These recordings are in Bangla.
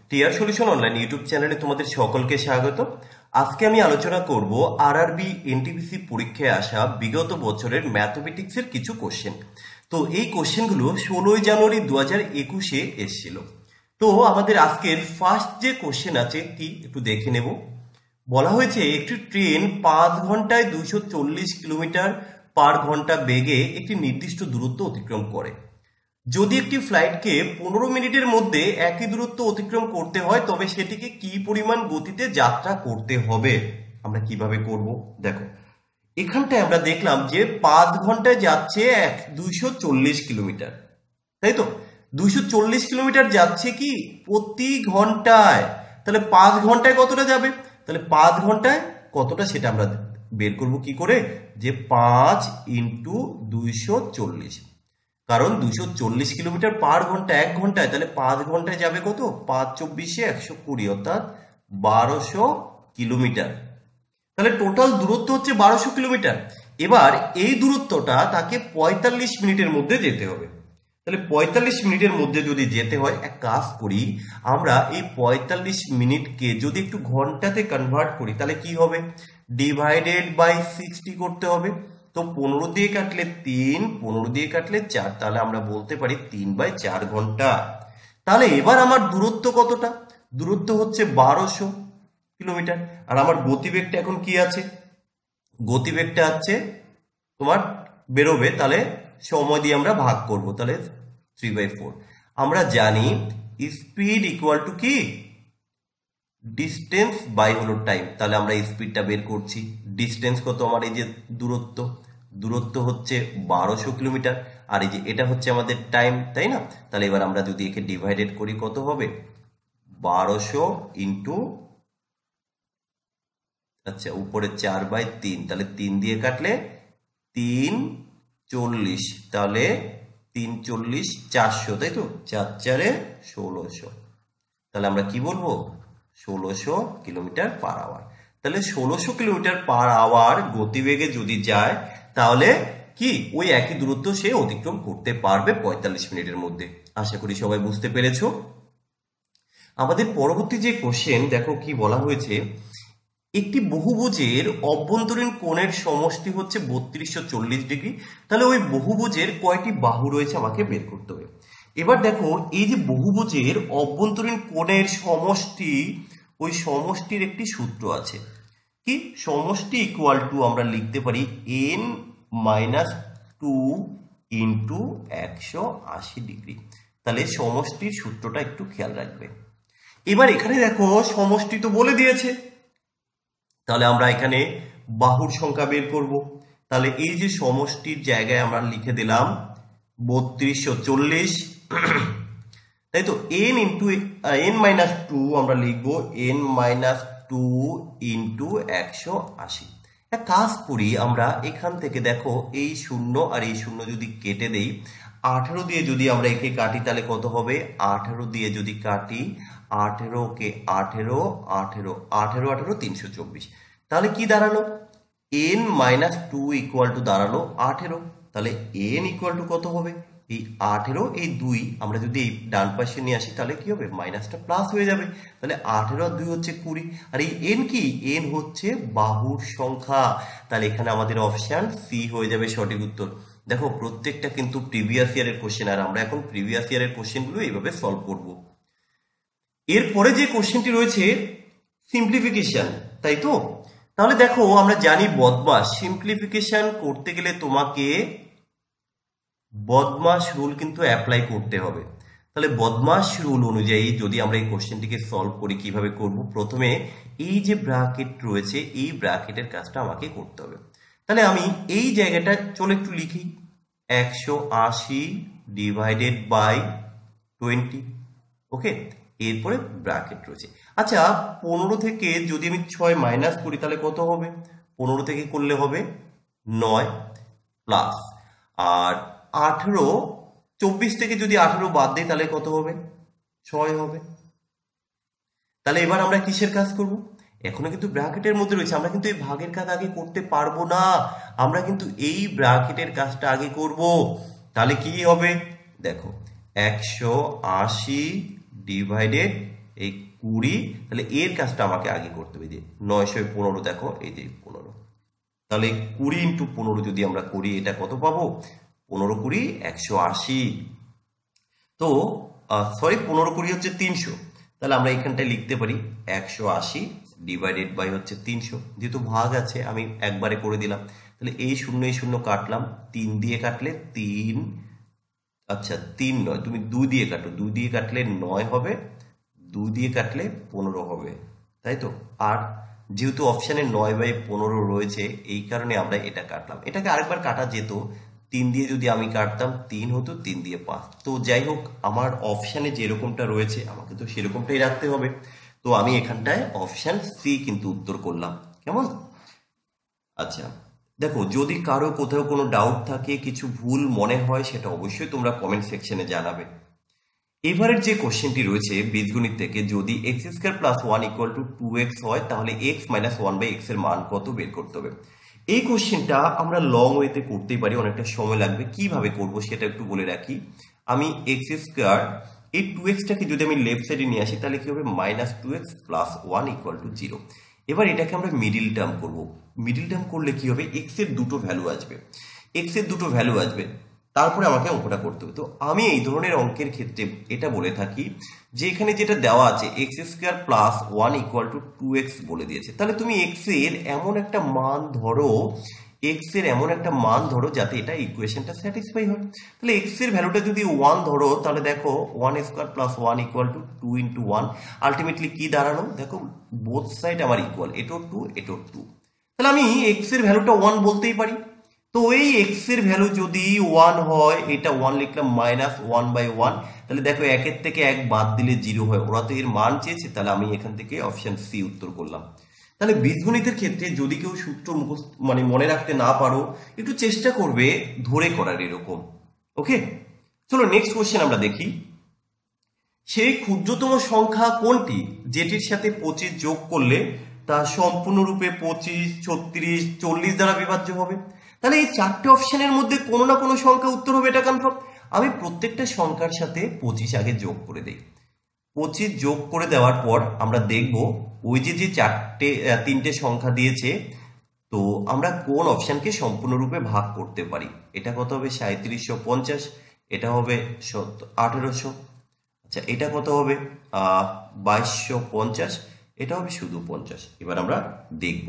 টিআর সলিউশন অনলাইন ইউটিউব চ্যানেলে তোমাদের সকলকে স্বাগত। আজকে আমি আলোচনা করব আরআরবি এনটিপিসি পরীক্ষায় আসা বিগত বছরের ম্যাথমেটিক্সের কিছু কোশ্চেন। তো এই কোশ্চেনগুলো 16 জানুয়ারি 2021-এ এসেছিল। তো আমাদের আজকের ফার্স্ট যে কোশ্চেন আছে কি একটু দেখে নেব। বলা হয়েছে একটি ট্রেন 5 ঘন্টায় 240 কিলোমিটার পার ঘন্টা বেগে একটি নির্দিষ্ট দূরত্ব অতিক্রম করে। যদি একটি ফ্লাইটকে 15 মিনিটের মধ্যে একই দূরত্ব অতিক্রম করতে হয় তবে সেটিকে কি পরিমাণ গতিতে যাত্রা করতে হবে। আমরা কিভাবে করব দেখো, এখানটায় আমরা দেখলাম যে 5 ঘন্টায় যাচ্ছে 240 কিলোমিটার, তাই তো 240 কিলোমিটার যাচ্ছে কি প্রতি ঘন্টায়। তাহলে 5 ঘন্টায় কতটা যাবে, তাহলে 5 ঘন্টায় কতটা সেটা আমরা বের করব কি করে, যে 5 ইন্টু 240, কারণ 240 কিলোমিটার পার ঘন্টা 1 ঘন্টায়, তাহলে 5 ঘন্টায় যাবে কত, 5 চব্বিশে 120, অর্থাৎ 1200 কিলোমিটার। তাহলে টোটাল দূরত্ব হচ্ছে 1200 কিলোমিটার। এবার এই দূরত্বটা তাকে 45 মিনিটের মধ্যে যেতে হবে। তাহলে 45 মিনিটের মধ্যে যদি যেতে হয়, এক কাজ করি আমরা, এই 45 মিনিটকে যদি একটু ঘন্টাতে কনভার্ট করি তাহলে কি হবে, ডিভাইডেড বাই 60 করতে হবে। তো 15 দিয়ে কাটলে 3, 15 দিয়ে কাটলে 4, তাহলে আমরা বলতে পারি 3/4 ঘন্টা। তাহলে এবার আমার দূরত্ব কতটা, দূরত্ব হচ্ছে 1200 কিলোমিটার। আর আমার গতিবেগটা এখন কি আছে, গতিবেগটা আছে তোমার বেরোবে, তাহলে সময় দিয়ে আমরা ভাগ করব, তাহলে 3/4। আমরা জানি স্পিড ইকুয়াল টু কি, ডিস্টেন্স বাই হলো টাইম। তাহলে আমরা স্পিডটা বের করছি, ডিস্টেন্স কত আমার, এই যে দূরত্ব, দূরত্ব হচ্ছে 1200 কিলোমিটার, আর এই যে এটা হচ্ছে আমাদের টাইম, তাই না। তাহলে এবার আমরা যদি একে ডিভাইডেড করি কত হবে, 1200 ইন্টু, আচ্ছা উপরে 4/3, তাহলে 3 দিয়ে কাটলে 340, তাহলে 340 400, তাই তো, 4×4 1600। তাহলে আমরা কি বলবো, 1600 কিলোমিটার পার আওয়ার। তাহলে 1600 কিলোমিটার পার আওয়ার গতিবেগে যদি যায় তাহলে কি ওই একই দূরত্ব সে অতিক্রম করতে পারবে 45 মিনিটের মধ্যে। আশা করি সবাই বুঝতে পেরেছো। আমাদের পরবর্তী যে কোশ্চেন দেখো কি বলা হয়েছে, একটি বহুভুজের অভ্যন্তরীণ কোণের সমষ্টি হচ্ছে 3240 ডিগ্রি। তাহলে ওই বহুভুজের কয়টি বাহু রয়েছে আমাকে বের করতে হবে। এবার দেখো এই যে বহুভুজের অভ্যন্তরীণ কোণের সমষ্টি, ওই সমষ্টির একটি সূত্র আছে কি, সমষ্টি ইকুয়াল টু আমরা লিখতে পারি n-2 ইন্টু 180 ডিগ্রি। তাহলে সমষ্টির সূত্রটা একটু খেয়াল রাখবে। এবার এখানে দেখো সমষ্টি তো বলে দিয়েছে, তাহলে আমরা এখানে বাহুর সংখ্যা বের করব। তাহলে এই যে সমষ্টির জায়গায় আমরা লিখে দিলাম 3240, তাই তো, n-2 আমরা লিখবো n-2 ইন্টু 180। এক কাজ করি আমরা, এখান থেকে দেখো এই 0 আর এই 0 যদি কেটে দেই, 18 দিয়ে যদি আমরা একে কাটি তাহলে কত হবে, 18 দিয়ে যদি কাটি, 18 কে 18, 18, 18, 18, 324, তাহলে কি দাঁড়ালো, n-2 ইকুয়াল টু দাঁড়ালো 18। তাহলে n ইকুয়াল টু কত হবে, এই 18, এই 2 আমরা যদি এই ডান পাশে নিয়ে আসি তাহলে কি হবে, মাইনাসটা প্লাস হয়ে যাবে। তাহলে 18 আর 2 হচ্ছে 20, আর এই n কি, n হচ্ছে বাহুর সংখ্যা। তাহলে এখানে আমাদের অপশন সি হয়ে যাবে সঠিক উত্তর। দেখো প্রত্যেকটা কিন্তু প্রিভিয়াস ইয়ারের কোশ্চেন, আর আমরা এখন প্রিভিয়াস ইয়ারের কোশ্চেনগুলো এইভাবে সলভ করব। এরপরে যে কোশ্চেনটি রয়েছে সিম্পলিফিকেশন, তাই তো। তাহলে দেখো আমরা জানি বদমাস, সিম্পলিফিকেশন করতে গেলে তোমাকে বদমাস রুল কিন্তু অ্যাপ্লাই করতে হবে। তাহলে বদমাস রুল অনুযায়ী যদি আমরা এই কোশ্চেনটিকে সলভ করি, কিভাবে করব, প্রথমে এই যে ব্র্যাকেট রয়েছে এই ব্র্যাকেটের কাজটা আমাকে করতে হবে। তাহলে আমি এই জায়গাটা চলো একটু লিখি, 180 ডিভাইডেড বাই 20, ওকে, এরপরে ব্র্যাকেট রয়েছে। আচ্ছা 15 থেকে যদি আমি 6 মাইনাস করি তাহলে কত হবে, 15 থেকে করলে হবে 9 প্লাস, আর 18, 24 থেকে যদি 18 বাদ দিই তাহলে কত হবে, 6 হবে। তাহলে এবার আমরা কিসের কাজ করব, এখনো কিন্তু ব্র্যাকেটের মধ্যে রয়েছে, আমরা কিন্তু এই ভাগের কাজ আগে করতে পারবো না, আমরা কিন্তু এই ব্র্যাকেটের কাজটা আগে করব। তাহলে কি হবে দেখো, 180 ডিভাইডেড এই 20, তাহলে এর কাজটা আমাকে আগে করতে হবে। যে 915 দেখো, এই যে 15, তাহলে 20 ইন্টু 15 যদি আমরা করি এটা কত পাবো? 15 20 180। তো সরি, 15 20 হচ্ছে 300, তাহলে আমরা এখানটায় লিখতে পারি 180 ডিভাইডেড বাই হচ্ছে 300, যেহেতু ভাগ আছে আমি একবারে করে দিলাম। তাহলে এই শূন্য কাটলাম, 3 দিয়ে কাটলে 3, আচ্ছা 3 নয়, তুমি 2 দিয়ে কাটো, 2 দিয়ে কাটলে 9 হবে, 2 দিয়ে কাটলে 15 হবে, তাই তো। আর যেহেতু অপশানে 9/15 রয়েছে, এই কারণে আমরা এটা কাটলাম। এটাকে আরেকবার কাটা যেত, 3 দিয়ে যদি আমি কাটতাম 3 হতো, 3 দিয়ে 5। তো যাই হোক, আমার অপশানে যেরকমটা রয়েছে আমাকে তো সেরকমটাই রাখতে হবে। তো আমি এখানটায় অপশান সি কিন্তু উত্তর করলাম। কেমন? আচ্ছা, দেখো, যদি কারো কোথাও কোনো ডাউট থাকে, কিছু ভুল মনে হয়, সেটা অবশ্যই তোমরা কমেন্ট সেকশনে জানাবে। এবারের যে কোশ্চেনটি রয়েছে বীজগণিত থেকে, যদি x square plus 1 equal to 2x হয়, তাহলে এক্স মাইনাস 1/x এর মান কত বের করতে হবে। এই কোশ্চেনটা আমরা লং ওয়েতে করতেই পারি, অনেকটা সময় লাগবে। কিভাবে করব সেটা একটু বলে রাখি। আমি এক্স স্কোয়ার, এই 2xটাকে যদি আমি লেফট সাইডে নিয়ে আসি, তাহলে কি হবে? -2x plus 1 equal to 0। এবার এটাকে আমরা মিডিল টার্ম করব। মিডিল টার্ম করলে কি হবে? এক্স এর দুটো ভ্যালু আসবে, এক্স এর দুটো ভ্যালু আসবে, তারপরে আমাকে অঙ্কটা করতে হবে। তো আমি এই ধরনের অঙ্কের ক্ষেত্রে এটা বলে থাকি যে এখানে যেটা দেওয়া আছে x square plus 1 equal to 2x বলে দিয়েছে, তাহলে তুমি এক্স এর এমন একটা মান ধরো, এক্স এর এমন একটা মান ধরো যাতে এটা ইকুয়েশনটা স্যাটিসফাই হয়। তাহলে এক্স এর ভ্যালুটা যদি 1 ধরো, তাহলে দেখো 1 square plus 1 equal to 2 into 1, ultimately কি দাঁড়ালো? দেখো, বোথ সাইড আমার ইকুয়াল, এটাও 2 এটাও 2, তাহলে আমি এক্স এর ভ্যালুটা 1 বলতেই পারি। তো এই এক্স এর ভ্যালু যদি 1 হয়, এটা 1 লিখলাম, -1/1, তাহলে দেখো 1 থেকে 1 বাদ দিলে 0 হয়। ওরা তো এর মান চেয়েছে, তাহলে আমি এখান থেকে অপশন সি উত্তর করলাম। তাহলে বীজগণিতের ক্ষেত্রে যদি কেউ সূত্র মুখস্থ মানে মনে রাখতে না পারো, একটু চেষ্টা করবে ধরে করার এরকম। ওকে, চলো নেক্সট কোশ্চেন আমরা দেখি। সেই ক্ষুদ্রতম সংখ্যা কোনটি যেটির সাথে 25 যোগ করলে তা সম্পূর্ণরূপে 25, 36, 40 দ্বারা বিভাজ্য হবে? তাহলে এই চারটে অপশনের মধ্যে কোনো না কোনো সংখ্যা উত্তর হবে, এটা কনফার্ম। আমি প্রত্যেকটা সংখ্যার সাথে 25 আগে যোগ করে দেই। 25 যোগ করে দেওয়ার পর আমরা দেখব ওই যে তিনটে সংখ্যা দিয়েছে, তো আমরা কোন অপশনকে সম্পূর্ণরূপে ভাগ করতে পারি। এটা কত হবে? 3750, এটা হবে 1800, আচ্ছা এটা কত হবে? 2250, এটা হবে শুধু 50। এবার আমরা দেখব।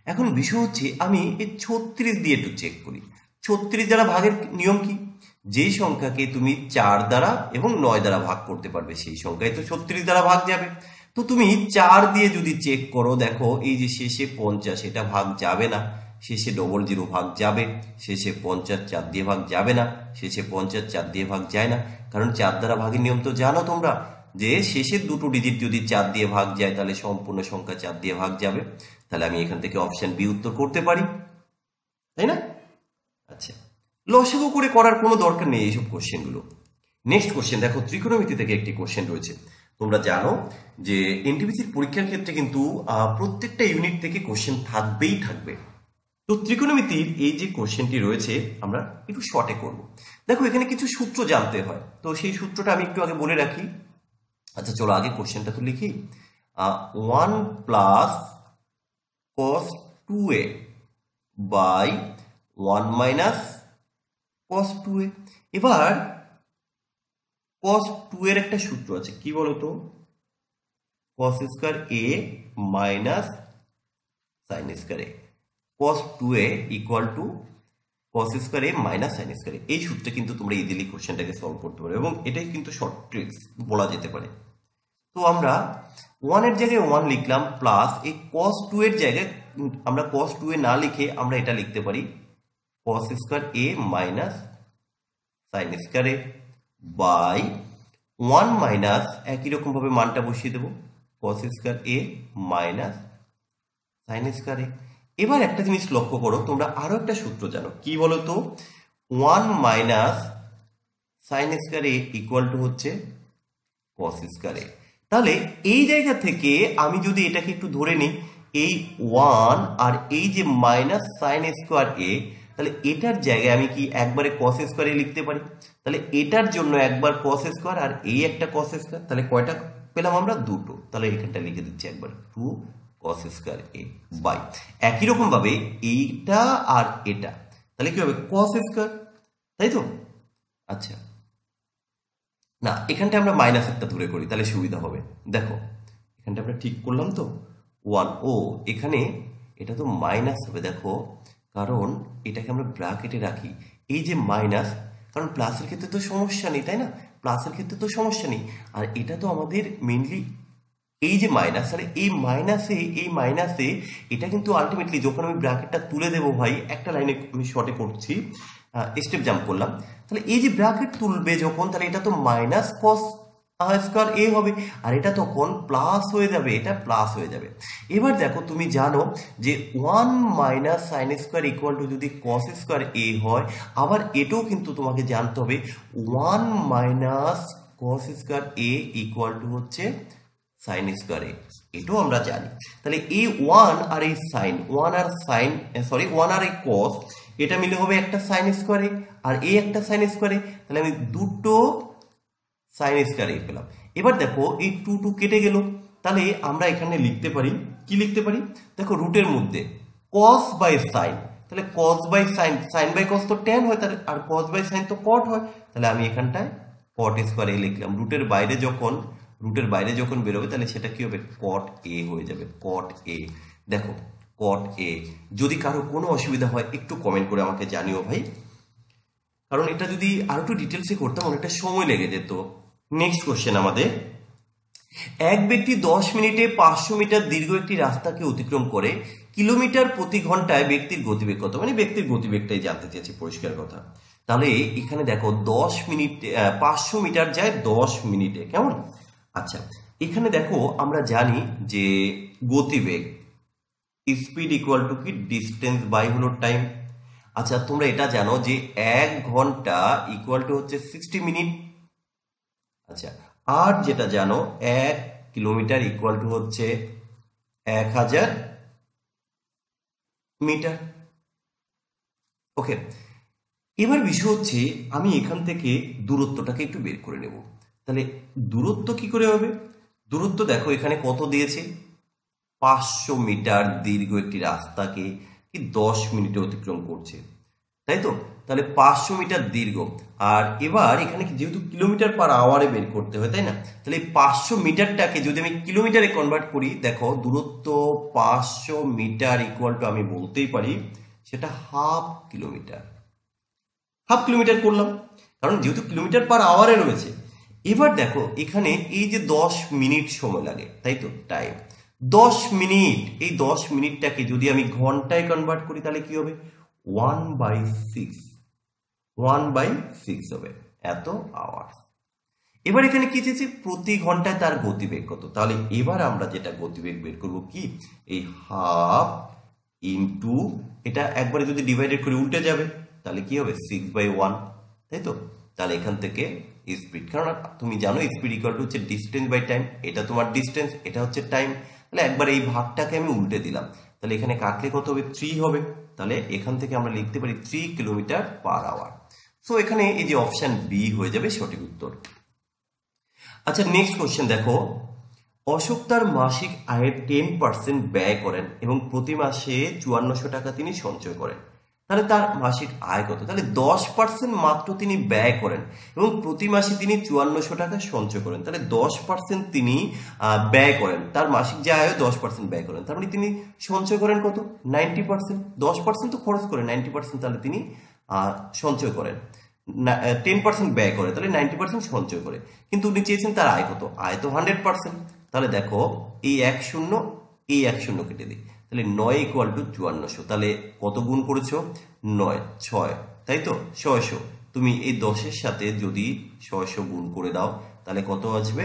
এখন বিষয় হচ্ছে আমি এই 36 দিয়ে একটু চেক করি। 36 দ্বারা ভাগের নিয়ম কি? যেই সংখ্যাকে তুমি 4 দ্বারা এবং 9 দ্বারা ভাগ করতে পারবে সেই সংখ্যায় তো 36 দ্বারা ভাগ যাবে। তো তুমি 4 দিয়ে যদি চেক করো, দেখো এই যে শেষে 50, এটা ভাগ যাবে না, শেষে 00 ভাগ যাবে, শেষে 50 4 দিয়ে ভাগ যাবে না, শেষে 50 4 দিয়ে ভাগ যায় না, কারণ 4 দ্বারা ভাগের নিয়ম তো জানো তোমরা, যে শেষের দুটো ডিজিট যদি 4 দিয়ে ভাগ যায় তাহলে সম্পূর্ণ সংখ্যা 4 দিয়ে ভাগ যাবে। তাহলে আমি এখান থেকে অপশন বি উত্তর করতে পারি, তাই না? আচ্ছা, লসাগু করে করার কোনো দরকার নেই এইসব কোশ্চেনগুলো। নেক্সট কোশ্চেন দেখো, ত্রিকোণমিতি থেকে একটি কোশ্চেন রয়েছে। তোমরা জানো যে এনটিপিসির পরীক্ষার ক্ষেত্রে কিন্তু প্রত্যেকটা ইউনিট থেকে কোশ্চেন থাকবেই থাকবে। তো ত্রিকোণমিতির এই যে কোশ্চেনটি রয়েছে আমরা একটু শর্টে করব। দেখো, এখানে কিছু সূত্র জানতে হয়, তো সেই সূত্রটা আমি একটু আগে বলে রাখি। আচ্ছা চলো আগে কোশ্চেনটা তো লিখি। 1 plus cos 2a by 1 minus cos 2a। এবার cos 2 এর একটা সূত্র আছে, কি বলতো? cos square a minus sin square a, cos 2a equal to cos square a minus sin square a। এই সূত্রে কিন্তু তোমরা ইজিলি কোশ্চেনটাকে সলভ করতে পারো এবং এটাই কিন্তু শর্ট ট্রিক্স বলা যেতে পারে। তো আমরা 1 এর জায়গায় 1 লিখলাম, প্লাস এই cos 2 এর জায়গায় আমরা cos 2a না লিখে আমরা এটা লিখতে পারি cos square a minus sin square a by 1 minus একই রকম ভাবে মানটা বসিয়ে দেবো cos square a minus sin square a। এবার একটা জিনিস লক্ষ্য করো, তোমরা আরো একটা সূত্র জানো, কি বলতো? 1 minus sin square a equal to হচ্ছে cos স্কয়ার a। তাহলে এই জায়গা থেকে আমি যদি এটাকে একটু ধরে নিই, এই 1 আর এই যে মাইনাস sin স্কয়ার a, তাহলে এটার জায়গায় আমি কি একবারে কস স্কোয়ারে লিখতে পারি, তাহলে এটার জন্য একবার কস স্কোয়ার আর এই একটা কস স্কোয়ার, তাহলে কয়টা পেলাম আমরা, দুটো। তাহলে এখানটা লিখে দিচ্ছি একবার 2 cos স্কোয়ার a বাই, একই রকম ভাবে এইটা আর এটা, তাহলে কি হবে cos স্কোয়ার, তাই তো। আচ্ছা না, এখানটা আমরা মাইনাস একটা ধরে করি তাহলে সুবিধা হবে। দেখো এখানটা আমরা ঠিক করলাম তো, 1 ও এখানে এটা তো মাইনাস হবে, দেখো কারণ এটাকে আমরা ব্র্যাকেটে রাখি, এই যে মাইনাস, কারণ প্লাসের ক্ষেত্রে তো সমস্যা নেই, তাই না, প্লাসের ক্ষেত্রে তো সমস্যা নেই। আর এটা তো আমাদের মেইনলি এই যে মাইনাস, তাহলে এই মাইনাসে এটা কিন্তু আলটিমেটলি যখন আমি ব্র্যাকেটটা তুলে দেবো ভাই, একটা লাইনে আমি শর্টে করছি, স্টেপ জাম্প করলাম, তাহলে এই যে ব্র্যাকেট তুলবে যখন, তাহলে এটা তো মাইনাস কস স্কোয়ার এ হবে, আর এটা তখন প্লাস হয়ে যাবে, এটা প্লাস হয়ে যাবে। এবার দেখো তুমি জানো যে 1 minus sine square equal to যদি কস স্কোয়ার এ হয়, আবার এটাও কিন্তু তোমাকে জানতে হবে 1 minus cos square A equal to হচ্ছে সাইন স্কোয়ারে, এটাও আমরা জানি। তাহলে এই 1 আর এই সাইন, 1 আর সাইন সরি 1 আর এই কস, এটা মিলে হবে একটা সাইন স্কোয়ারে, আর এই একটা সাইন স্কোয়ারে, তাহলে আমি দুটো সাইন স্কোয়ারে পেলাম। এবার দেখো এই 2 2 কেটে গেল, তাহলে আমরা এখানে লিখতে পারি, কি লিখতে পারি, দেখো রুটের মধ্যে কস বাই সাইন, তাহলে cos by sine, sine by cos তো ট্যান হয়, তাহলে আর কস বাই সাইন তো কট হয়, তাহলে আমি এখানটায় কট স্কোয়ার এ লিখলাম। রুটের বাইরে যখন বেরোবে তাহলে সেটা কি হবে, কট এ হয়ে যাবে, কট এ। দেখো কট এ, যদি কারো কোনো অসুবিধা হয় একটু কমেন্ট করে আমাকে জানিও ভাই, কারণ এটা যদি আর একটু ডিটেলসে করতাম অনেকটা সময় লেগে যেত। নেক্সট কোশ্চেন আমাদের, এক ব্যক্তি 10 মিনিটে 500 মিটার দীর্ঘ একটি রাস্তাকে অতিক্রম করে, কিলোমিটার প্রতি ঘন্টায় ব্যক্তির গতিবেগ কত, মানে ব্যক্তির গতিবেগটাই জানতে চেয়েছি, পরিষ্কার কথা। তাহলে এখানে দেখো 10 মিনিট 500 মিটার যায় 10 মিনিটে, কেমন। আচ্ছা এখানে দেখো আমরা জানি যে গতিবেগ স্পিড ইকুয়াল টু কি ডিস্টেন্স বাই হলো টাইম। আচ্ছা তোমরা এটা জানো যে 1 ঘন্টা ইকুয়াল টু হচ্ছে 60 মিনিট। আচ্ছা আর যেটা জানো 1 কিলোমিটার ইকুয়াল টু হচ্ছে 1000 মিটার। ওকে, এবার বিষয় হচ্ছে আমি এখান থেকে দূরত্বটাকে একটু বের করে নেব। তাহলে দূরত্ব কি করে হবে, দূরত্ব দেখো এখানে কত দিয়েছে, 500 মিটার দীর্ঘ একটি রাস্তাকে কি 10 মিনিটে অতিক্রম করছে, তাই তো। তাহলে 500 মিটার দীর্ঘ, আর এবার এখানে যেহেতু কিলোমিটার পার আওয়ারে বের করতে হয়, তাই না, তাহলে এই 500 মিটারটাকে যদি আমি কিলোমিটারে কনভার্ট করি, দেখো দূরত্ব 500 মিটার ইকুয়াল টু আমি বলতেই পারি সেটা হাফ কিলোমিটার, হাফ কিলোমিটার করলাম, কারণ যেহেতু কিলোমিটার পার আওয়ারে রয়েছে। এবার দেখো এখানে এই যে 10 মিনিট সময় লাগে, তাই তো, টাইম 10 মিনিট, এই 10 মিনিটটাকে যদি আমি ঘন্টায় কনভার্ট করি তাহলে কি হবে, 1/6 হবে, এত আওয়ার। এবার এখানে কি চেয়েছে, প্রতি ঘন্টায় তার গতিবেগ কত, তাহলে এবার আমরা যেটা গতিবেগ বের করবো কি, এই হাফ ইন্টু, এটা একবারে যদি ডিভাইডেড করে উল্টে যাবে তাহলে কি হবে 6/1, তাই তো। তাহলে এখান থেকে স্পিড, কারণ তুমি জানো স্পিড ইকুয়াল টু হচ্ছে ডিস্টেন্স বাই টাইম, এটা তোমার ডিস্টেন্স, এটা হচ্ছে টাইম, তাহলে একবার এই ভাগটাকে আমি উল্টে দিলাম, তাহলে এখানে কাটলে কত হবে 3 হবে, তাহলে এখান থেকে আমরা লিখতে পারি 3 কিলোমিটার পার আওয়ার। সো এখানে এই যে অপশন বি হয়ে যাবে সঠিক উত্তর। আচ্ছা নেক্সট কোশ্চেন দেখো, অশোক তার মাসিক আয়ের 10% ব্যয় করেন এবং প্রতি মাসে 5400 টাকা তিনি সঞ্চয় করেন, তাহলে তার মাসিক আয় কত, তাহলে 10% মাত্র তিনি ব্যয় করেন এবং প্রতি মাসে তিনি 5400 টাকা সঞ্চয় করেন, তাহলে 10% তিনি ব্যয় করেন, তার মাসিক যে আয় 10% ব্যয় করেন, তার মানে তিনি সঞ্চয় করেন কত, 90%, 10% তো খরচ করে 90%, তাহলে তিনি সঞ্চয় করেন, 10% ব্যয় করে, তাহলে 90% সঞ্চয় করে, কিন্তু উনি চেয়েছেন তার আয় কত, আয় তো 100%, তাহলে দেখো এই 10 এই 10 কেটে দিই, তাহলে 9 ইকুয়াল টু 5400, তাহলে কত গুণ করেছো, 9 6, তাই তো 600, তুমি এই 10-এর সাথে যদি 600 গুণ করে দাও তাহলে কত আসবে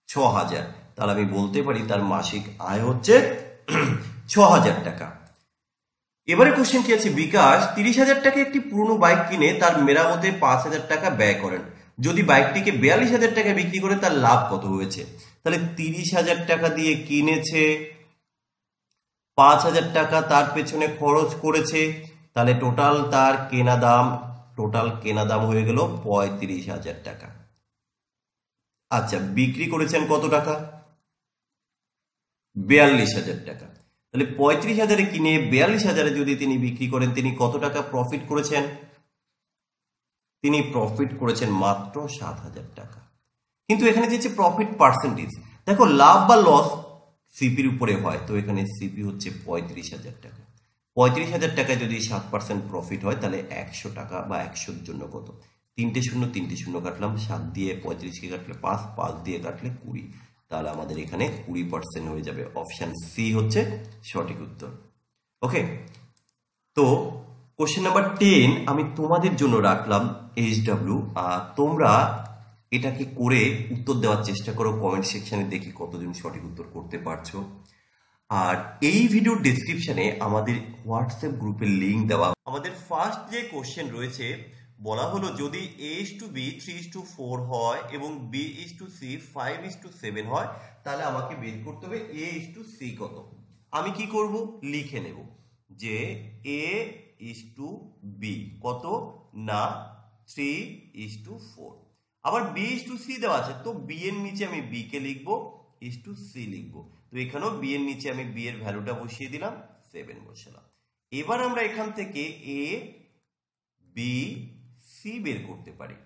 6000, তাহলে আমি বলতে পারি তার মাসিক আয় হচ্ছে 6000 টাকা। এবারে কোশ্চেন কি আছে, বিকাশ 30,000 টাকা একটি পুরনো বাইক কিনে তার মেরামতে 5,000 টাকা ব্যয় করেন, যদি বাইকটিকে 42,000 টাকা বিক্রি করে তার লাভ কত হয়েছে, তাহলে 30,000 টাকা দিয়ে কিনেছে, 5,000 টাকা তার পেছনে খরচ করেছে, তাহলে টোটাল কেনা দাম হয়ে গেল 35,000 টাকা। আচ্ছা, বিক্রি করেছেন কত টাকা? 42,000 টাকা। তাহলে 35,000-এ কিনে 42,000-এ যদি তিনি বিক্রি করেন, তিনি কত টাকা প্রফিট করেছেন? তিনি প্রফিট করেছেন মাত্র 7,000 টাকা। কিন্তু এখানে যে প্রফিট পার্সেন্টেজ, দেখো লাভ বা লস সিপির উপরে হয়, তো এখানে সিপি হচ্ছে 35,000 টাকা। 35,000 টাকায় যদি 7% প্রফিট হয়, তাহলে 100 টাকা বা 100-র জন্য কত? তিনটে শূন্য কাটলাম, 7 দিয়ে 35-কে কাটলে 5, 5 দিয়ে কাটলে 20, তাহলে আমাদের এখানে 20% হয়ে যাবে। অপশন সি হচ্ছে সঠিক উত্তর। ওকে, তো কোশ্চেন নাম্বার 10 আমি তোমাদের জন্য রাখলাম HW। তোমরা এটাকে করে উত্তর দেওয়ার চেষ্টা করো, কমেন্ট সেকশনে দেখি কতজন সঠিক উত্তর করতে পারছো। আর এই ভিডিওর ডেসক্রিপশনে আমাদের হোয়াটসঅ্যাপ গ্রুপের লিঙ্ক দেওয়া। আমাদের ফার্স্ট যে কোশ্চেন রয়েছে, বলা হলো যদি A:B 3:4 হয় এবং B:C 5:7 হয়, তাহলে আমাকে বের করতে হবে A:C কত। আমি কি করব? লিখে নেব যে A:B কত না 3:4। আবার B:C দেওয়া আছে, তো B এর নিচে আমি B কে লিখবো, C লিখবো। তো এখানেও B এর নিচে আমি B এর ভ্যালুটা বসিয়ে দিলাম, 7 বসালাম। এবার আমরা এখান থেকে A B C বের করতে পারি।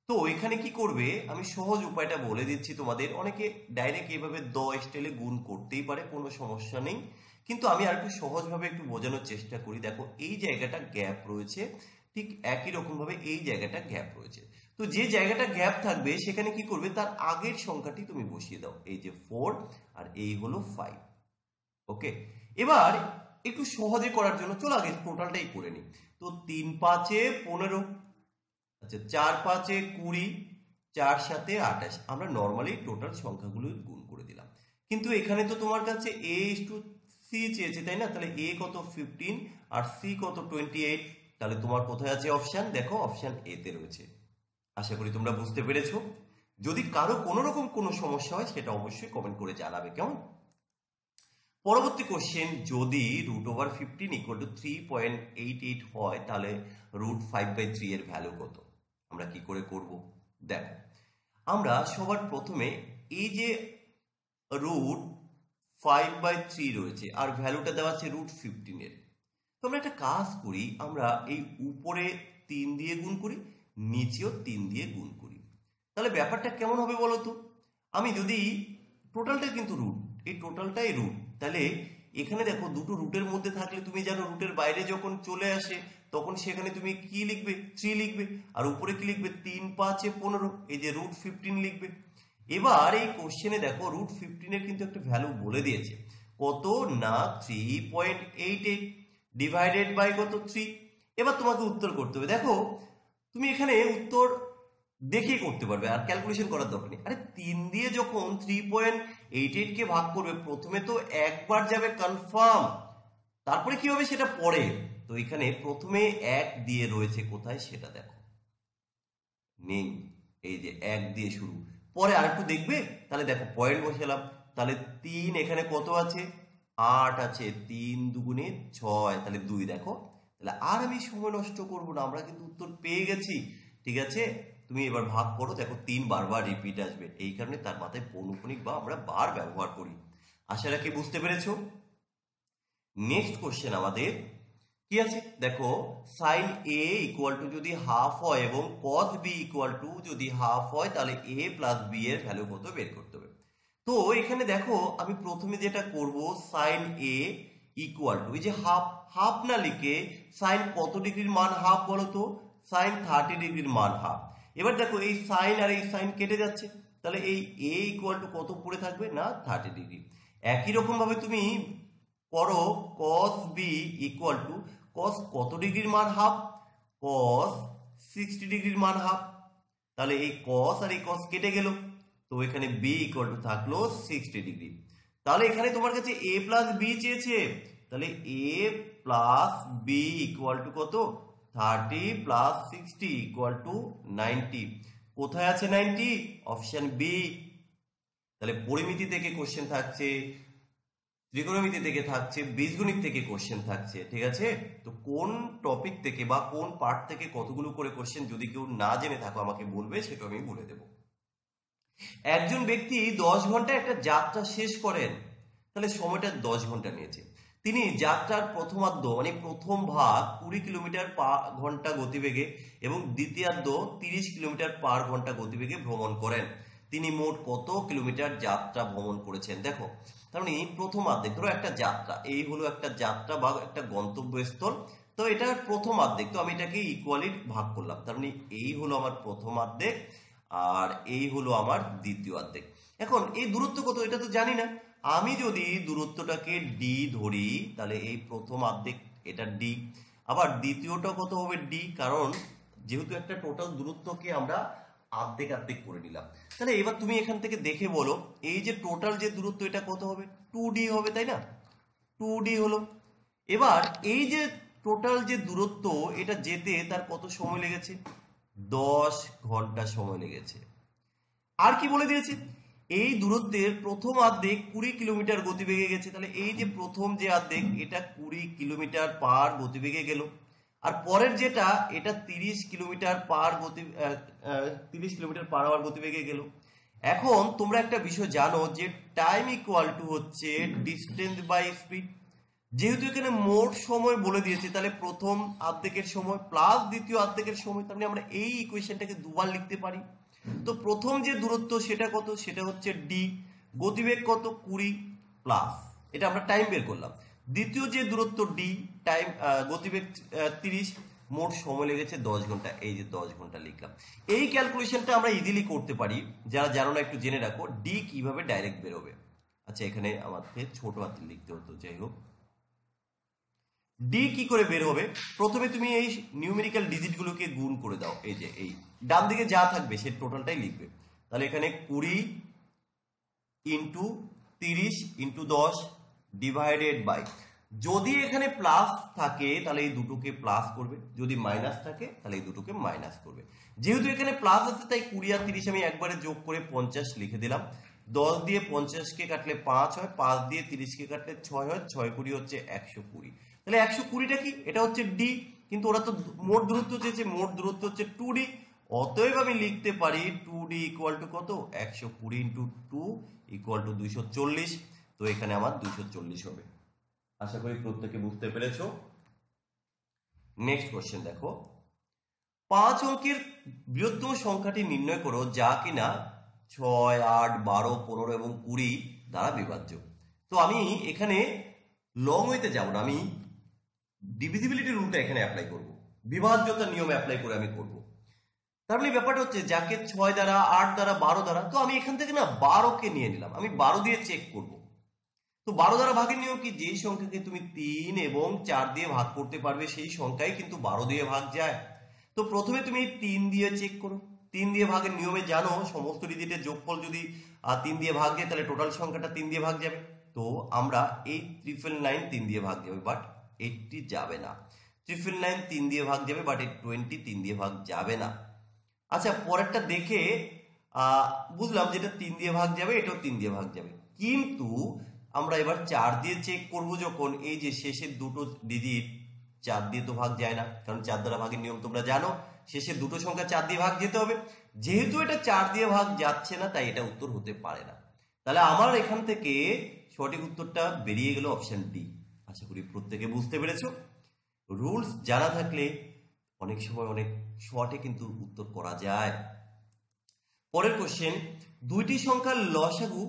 তো এখানে কি করবে, আমি সহজ উপায়টা বলে দিচ্ছি তোমাদের। অনেকে ডাইরেক্ট এভাবে স্টাইলে গুণ করতেই পারে, কোনো সমস্যা নেই, কিন্তু আমি আর একটু সহজভাবে একটু বোঝানোর চেষ্টা করি। দেখো এই জায়গাটা গ্যাপ রয়েছে, ঠিক একই রকম ভাবে এই জায়গাটা গ্যাপ রয়েছে। তো যে জায়গাটা গ্যাপ থাকবে সেখানে কি করবে, তার আগের সংখ্যাটি তুমি বসিয়ে দাও। এই যে 4 আর এই হলো 5। ওকে, এবার একটু সহজে করার জন্য চলো আগে টোটালটাই করে নিই। তো 3 5-এ 15, আচ্ছা 4 5-এ 20, 4 7-এ 28। আমরা নর্মালি টোটাল সংখ্যাগুলো গুণ করে দিলাম। কিন্তু এখানে তো তোমার কাছে A:C চেয়েছে, তাই না? তাহলে A কত 15 আর C কত 28। তাহলে তোমার কোথায় আছে অপশন? দেখো অপশন এ তে রয়েছে। আশা করি তোমরা বুঝতে পেরেছো। যদি কারো কোনো রকম কোনো সমস্যা হয় সেটা অবশ্যই কমেন্ট করে জানাবে, কেমন? পরবর্তী কোশ্চেন, যদি √15 = 3.88 হয়, তাহলে √5/3 এর ভ্যালু কত? আমরা কি করে করব? দেখো, আমরা সবার প্রথমে এই যে √5/3 রয়েছে আর ভ্যালুটা দেওয়া আছে √15 এর, তো আমরা একটা কাজ করি, আমরা এই উপরে 3 দিয়ে গুণ করি, নিচেও 3 দিয়ে গুণ করি। তাহলে ব্যাপারটা কেমন হবে বলো তো? আমি যদি টোটালটা কিন্তু রুট, এই টোটালটাই রুট, তাহলে এখানে দেখো দুটো রুটের মধ্যে থাকলে তুমি জানো রুটের বাইরে যখন চলে আসে তখন সেখানে তুমি কি লিখবে? 3 লিখবে। আর উপরে কি লিখবে? 3 5-এ 15, এই যে √15 লিখবে। এবার এই কোশ্চেনে দেখো √15 এর কিন্তু একটা ভ্যালু বলে দিয়েছে, কত না 3.88 ডিভাইডেড বাই কত 3। এবার তোমাকে উত্তর করতে হবে। দেখো তুমি এখানে উত্তর দেখেই করতে পারবে, আর ক্যালকুলেশন করার দরকার নেই। আরে 3 দিয়ে যখন 3.88 কে ভাগ করবে, প্রথমে তো একবার যাবে কনফার্ম, তারপরে কি হবে সেটা পরে। তো এখানে প্রথমে 1 দিয়ে রয়েছে, কোথায় সেটা দেখো, নেই, এই যে 1 দিয়ে শুরু, পরে আরেকটু দেখবে। তাহলে দেখো পয়েন্ট বসালাম, তাহলে 3 এখানে কত আছে? 8 আছে, 3 2 6, তাহলে 2 দেখো। তাহলে আর আমি সময় নষ্ট করব না, আমরা কিন্তু উত্তর পেয়ে গেছি। ঠিক আছে, তুমি এবার ভাগ করো, দেখো 3 বারবার রিপিট আসবে, এই কারণে তার মাথায় পৌনঃপুনিক বা আমরা বার ব্যবহার করি। আশা রাখি বুঝতে পেরেছো। নেক্সট কোশ্চেন আমাদের কি আছে দেখো, sin A = যদি হাফ হয় এবং cos B = যদি হাফ হয়, তাহলে A + B এর ভ্যালু কত বের করতে হবে। তো এখানে দেখো আমি প্রথমে যেটা করব, sin A = এই যে হাফ, হাফ না লিখে sin কত ডিগ্রির মান হাফ বলো তো? sin 30 ডিগ্রির মান হাফ। এবার দেখো এই sin আর এই sin কেটে যাচ্ছে, তাহলে এই A = কত পড়ে থাকবে না 30 ডিগ্রি। একই রকম ভাবে তুমি করো cos B = cos কত ডিগ্রির মান হাফ? cos 60 ডিগ্রির মান হাফ। তাহলে এই cos আর এই cos কেটে গেল, তো এখানে B = থাকলো 60 ডিগ্রি। তাহলে এখানে তোমার কাছে A + B চেয়েছে, তাহলে A + B = কত? 30 + 60 = 90। কোথায় আছে 90? Option B. তাহলে পরিমিতি থেকে কোশ্চেন থাকছে ত্রিকোণমিতি থেকে থাকছে, বীজগণিত থেকে কোশ্চেন থাকছে, ঠিক আছে? তো কোন টপিক থেকে বা কোন পার্ট থেকে কতগুলো করে কোশ্চেন যদি কেউ না জেনে থাকো আমাকে বলবে, সেটা আমি বলে দেবো। একজন ব্যক্তি 10 ঘন্টায় একটা যাত্রা শেষ করেন, তাহলে সময়টা 10 ঘন্টা নিয়েছে। তিনি যাত্রার প্রথমার্ধ মানে প্রথম ভাগ 20 কিলোমিটার/ঘন্টা গতিবেগে এবং দ্বিতীয়ার্ধ 30 কিলোমিটার/ঘন্টা গতিবেগে ভ্রমণ করেন। তিনি মোট কত কিলোমিটার যাত্রা ভ্রমণ করেছেন? দেখো, তার মানে প্রথম অর্ধেক, ধরো একটা যাত্রা, এই হলো একটা যাত্রা বা একটা গন্তব্যস্থল। তো এটা প্রথম অর্ধেক, তো আমি এটাকে ইকুয়ালি ভাগ করলাম। তার মানে এই হলো আমার প্রথম অর্ধেক আর এই হলো আমার দ্বিতীয় অর্ধেক। এখন এই দূরত্ব কত এটা তো জানি না। আমি যদি দূরত্বটাকে ডি ধরি, তাহলে এই প্রথম অর্ধেক এটা ডি, আবার দ্বিতীয়টা কত হবে ডি, কারণ যেহেতু একটা টোটাল দূরত্বকে আমরা অর্ধেক অর্ধেক করে নিলাম। তাহলে এবার তুমি এখান থেকে দেখে বলো, এই যে টোটাল যে দূরত্ব এটা কত হবে? 2D হবে, তাই না? 2D হলো। এবার এই যে টোটাল যে দূরত্ব এটা যেতে তার কত সময় লেগেছে? 10 ঘন্টা সময় লেগেছে। আর কি বলে দিয়েছে? এই দূরত্বের প্রথম অর্ধেক 20 কিলোমিটার গতিবেগে গেছে, তাহলে এই যে প্রথম যে অর্ধেক এটা 20 কিলোমিটার/গতিবেগে গেল, আর পরের যেটা এটা 30 কিলোমিটার/আওয়ার গতিবেগে গেল। এখন তোমরা একটা বিষয় জানো যে টাইম ইকুয়াল টু হচ্ছে ডিস্টেন্স বাই স্পিড। যেহেতু এখানে মোট সময় বলে দিয়েছে, তাহলে প্রথম অর্ধেকের সময় প্লাস দ্বিতীয় অর্ধেকের সময়, তার মানে আমরা এই ইকুয়েশনটাকে দুবার লিখতে পারি। তো প্রথম যে দূরত্ব সেটা কত? সেটা হচ্ছে ডি। গতিবেগ কত? 20 প্লাস, এটা আমরা টাইম বের করলাম। দ্বিতীয় যে দূরত্ব ডি, টাইম গতিবেগ 30, মোট সময় লেগেছে 10 ঘন্টা, এই যে 10 ঘন্টা লিখলাম। এই ক্যালকুলেশনটা আমরা ইজিলি করতে পারি। যারা জানো না একটু জেনে রাখো ডি কিভাবে ডাইরেক্ট বেরোবে। আচ্ছা, এখানে আমাকে ছোট হাতে লিখতে হতো, যাই হোক। ডি কি করে বের হবে? প্রথমে তুমি এই নিউমেরিক্যাল ডিজিটগুলোকে গুণ করে দাও। এই যে এই ডান দিকে যা থাকবে সে টোটালটাই লিখবে। তাহলে এখানে 20 ইন্টু 30 ইন্টু 10 ডিভাইডেড বাই, যদি এখানে প্লাস থাকে তাহলে এই দুটোকে প্লাস করবে, যদি মাইনাস থাকে তাহলে এই দুটোকে মাইনাস করবে। যেহেতু এখানে প্লাস আছে তাই 20 আর 30 আমি একবারে যোগ করে 50 লিখে দিলাম। 10 দিয়ে 50কে কাটলে 5 হয়, 5 দিয়ে 30কে কাটলে 6 হয়, 6 কুড়ি হচ্ছে 120। তাহলে 120টা কি? এটা হচ্ছে ডি, কিন্তু ওরা তো মোট দূরত্ব চেয়েছে, মোট দূরত্ব হচ্ছে 2D। অতএব আমি লিখতে পারি 2D ইকুয়াল টু কত? 120 ইন্টু 2 ইকুয়াল টু 240। তো এখানে আমার 240 হবে। আশা করি প্রত্যেকে বুঝতে পেরেছো। নেক্সট কোশ্চেন দেখো, 5 অঙ্কের বৃহত্তম সংখ্যাটি নির্ণয় করো যা কিনা 6, 8, 12, 15 এবং 20 দ্বারা বিভাজ্য। তো আমি এখানে লং ওয়েতে যাব না, আমি ডিভিজিবিলিটি রুলটা এখানে অ্যাপ্লাই করব, বিভাজ্যতার নিয়ম অ্যাপ্লাই করে আমি করব। তার মানে ব্যাপারটা হচ্ছে যাকে 6 দ্বারা, 8 দ্বারা, 12 দ্বারা, তো আমি এখান থেকে না 12কে নিয়ে নিলাম, আমি 12 দিয়ে চেক করব। তো 12 দ্বারা ভাগের নিয়ম কি? যেই সংখ্যাকে তুমি 3 এবং 4 দিয়ে ভাগ করতে পারবে সেই সংখ্যাই কিন্তু 12 দিয়ে ভাগ যায়। তো প্রথমে তুমি 3 দিয়ে চেক করো। 3 দিয়ে ভাগের নিয়মে জানো সমস্ত ডিজিটের যোগফল যদি 3 দিয়ে ভাগ যায় তাহলে টোটাল সংখ্যাটা 3 দিয়ে ভাগ যাবে। তো আমরা এই 999 3 দিয়ে ভাগ যাবে, বাট 80 যাবে না। 999 3 দিয়ে ভাগ যাবে, বাট 20 3 দিয়ে ভাগ যাবে না। আচ্ছা, পরেরটা দেখে বুঝলাম যেটা 3 দিয়ে ভাগ যাবে, এটাও 3 দিয়ে ভাগ যাবে। কিন্তু আমরা এবার 4 দিয়ে চেক করব যখন, এই যে শেষের দুটো ডিজিট 4 দিয়ে তো ভাগ যায় না, কারণ 4 দ্বারা ভাগের নিয়ম তোমরা জানো, শেষের দুটো সংখ্যা 4 দিয়ে ভাগ যেতে হবে। যেহেতু এটা 4 দিয়ে ভাগ যাচ্ছে না তাই এটা উত্তর হতে পারে না। তাহলে আমার এখান থেকে সঠিক উত্তরটা বেরিয়ে গেল অপশন ডি। আশা করি প্রত্যেকে বুঝতে পেরেছো। রুলস জানা থাকলে অনেক সময় অনেক শর্টে কিন্তু উত্তর করা যায়। পরের কোশ্চেন, দুইটি সংখ্যার লসাগু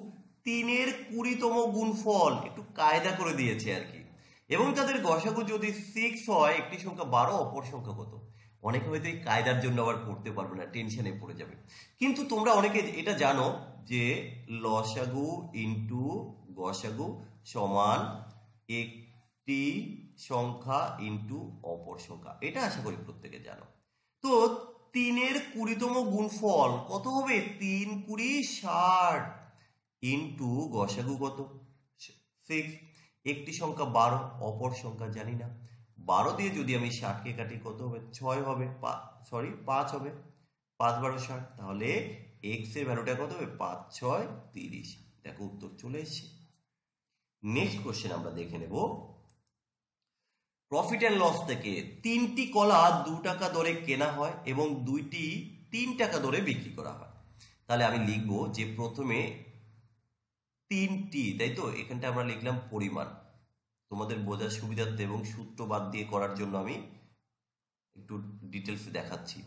3-এর 20তম গুণফল, একটু কায়দা করে দিয়েছে আর কি, এবং তাদের গসাগু যদি 6 হয়, একটি সংখ্যা 12, অপর সংখ্যা কত? অনেকে হয়তো এই কায়দার জন্য আবার করতে পারবে না, টেনশনে পড়ে যাবে। কিন্তু তোমরা অনেকে এটা জানো যে লসাগু ইন্টু গসাগু সমান একটি সংখ্যা ইন্টু অপর সংখ্যা, এটা আশা করি প্রত্যেকে জানো। তো 3-এর 20তম গুণফল কত হবে? 3 20 60 ইন্টু গসাগু কত? 6। একটি সংখ্যা 12, অপর সংখ্যা জানি না। 12 দিয়ে যদি আমি 60কে কাটি কত হবে? 6 হবে, 5 হবে। 5 12 60, তাহলে এক্স এর ভ্যালুটা কত হবে? 5 6 30। দেখো উত্তর চলে এসেছে। নেক্সট কোশ্চেন আমরা দেখে নেব, প্রফিট অ্যান্ড লস থেকে 3টি কলা 2 টাকা দরে কেনা হয় এবং 2টি 3 টাকা দরে বিক্রি করা হয়। তাহলে আমি লিখবো যে প্রথমে 3টি, তাই তো, এখানটা আমরা লিখলাম পরিমাণ তোমাদের বোঝার সুবিধার্থে এবং সূত্র বাদ দিয়ে করার জন্য আমি একটু ডিটেলসে দেখাচ্ছি।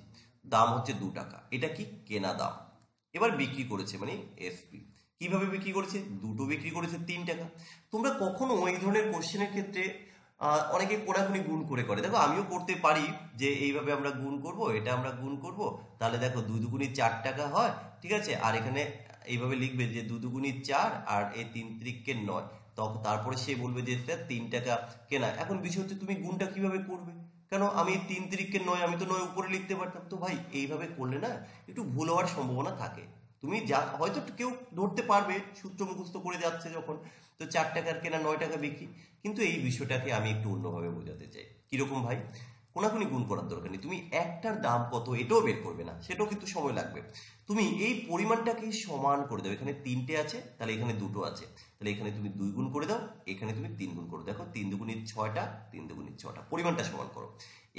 দাম হচ্ছে 2 টাকা, এটা কি কেনা দাম। এবার বিক্রি করেছে মানে এসপি, কিভাবে বিক্রি করেছে, দুটো বিক্রি করেছে 3 টাকা। তোমরা কখনো এই ধরনের কোশ্চেনের ক্ষেত্রে অনেকে কোনাকুনি গুণ করে, দেখো আমিও করতে পারি যে এইভাবে আমরা গুণ করব, এটা আমরা গুণ করব, তাহলে দেখো 2 দুগুণী 4 টাকা হয়, ঠিক আছে। আর এখানে এইভাবে লিখবে যে 2 দুগুণী 4 আর এই 3 তিরিকে 9, তখন তারপরে সে বলবে যে স্যার 3 টাকা কেনা। এখন বিষয় হচ্ছে তুমি গুণটা কিভাবে করবে, কেন আমি 3 তিরিকে 9, আমি তো 9 উপরে লিখতে পারতাম। তো ভাই এইভাবে করলে না একটু ভুল হওয়ার সম্ভাবনা থাকে। তুমি যা হয়তো কেউ ধরতে পারবে সূত্র মুখস্থ করে যাচ্ছে যখন, তো 4 টাকার কেনা 9 টাকা বিক্রি, কিন্তু এই বিষয়টাকে আমি একটু অন্যভাবে বোঝাতে চাই। কিরকম ভাই, কোনাকুনি গুণ করার দরকার নেই, তুমি একটার দাম কত এটাও বের করবে না, সেটাও কিন্তু সময় লাগবে। তুমি এই পরিমাণটাকে সমান করে দাও, এখানে 3টে আছে তাহলে এখানে 2টো আছে, তাহলে এখানে তুমি 2 গুণ করে দাও, এখানে তুমি 3 গুণ করো, দেখো 3 দুগুণী 6টা, 3 দুগুণী 6টা, পরিমাণটা সমান করো।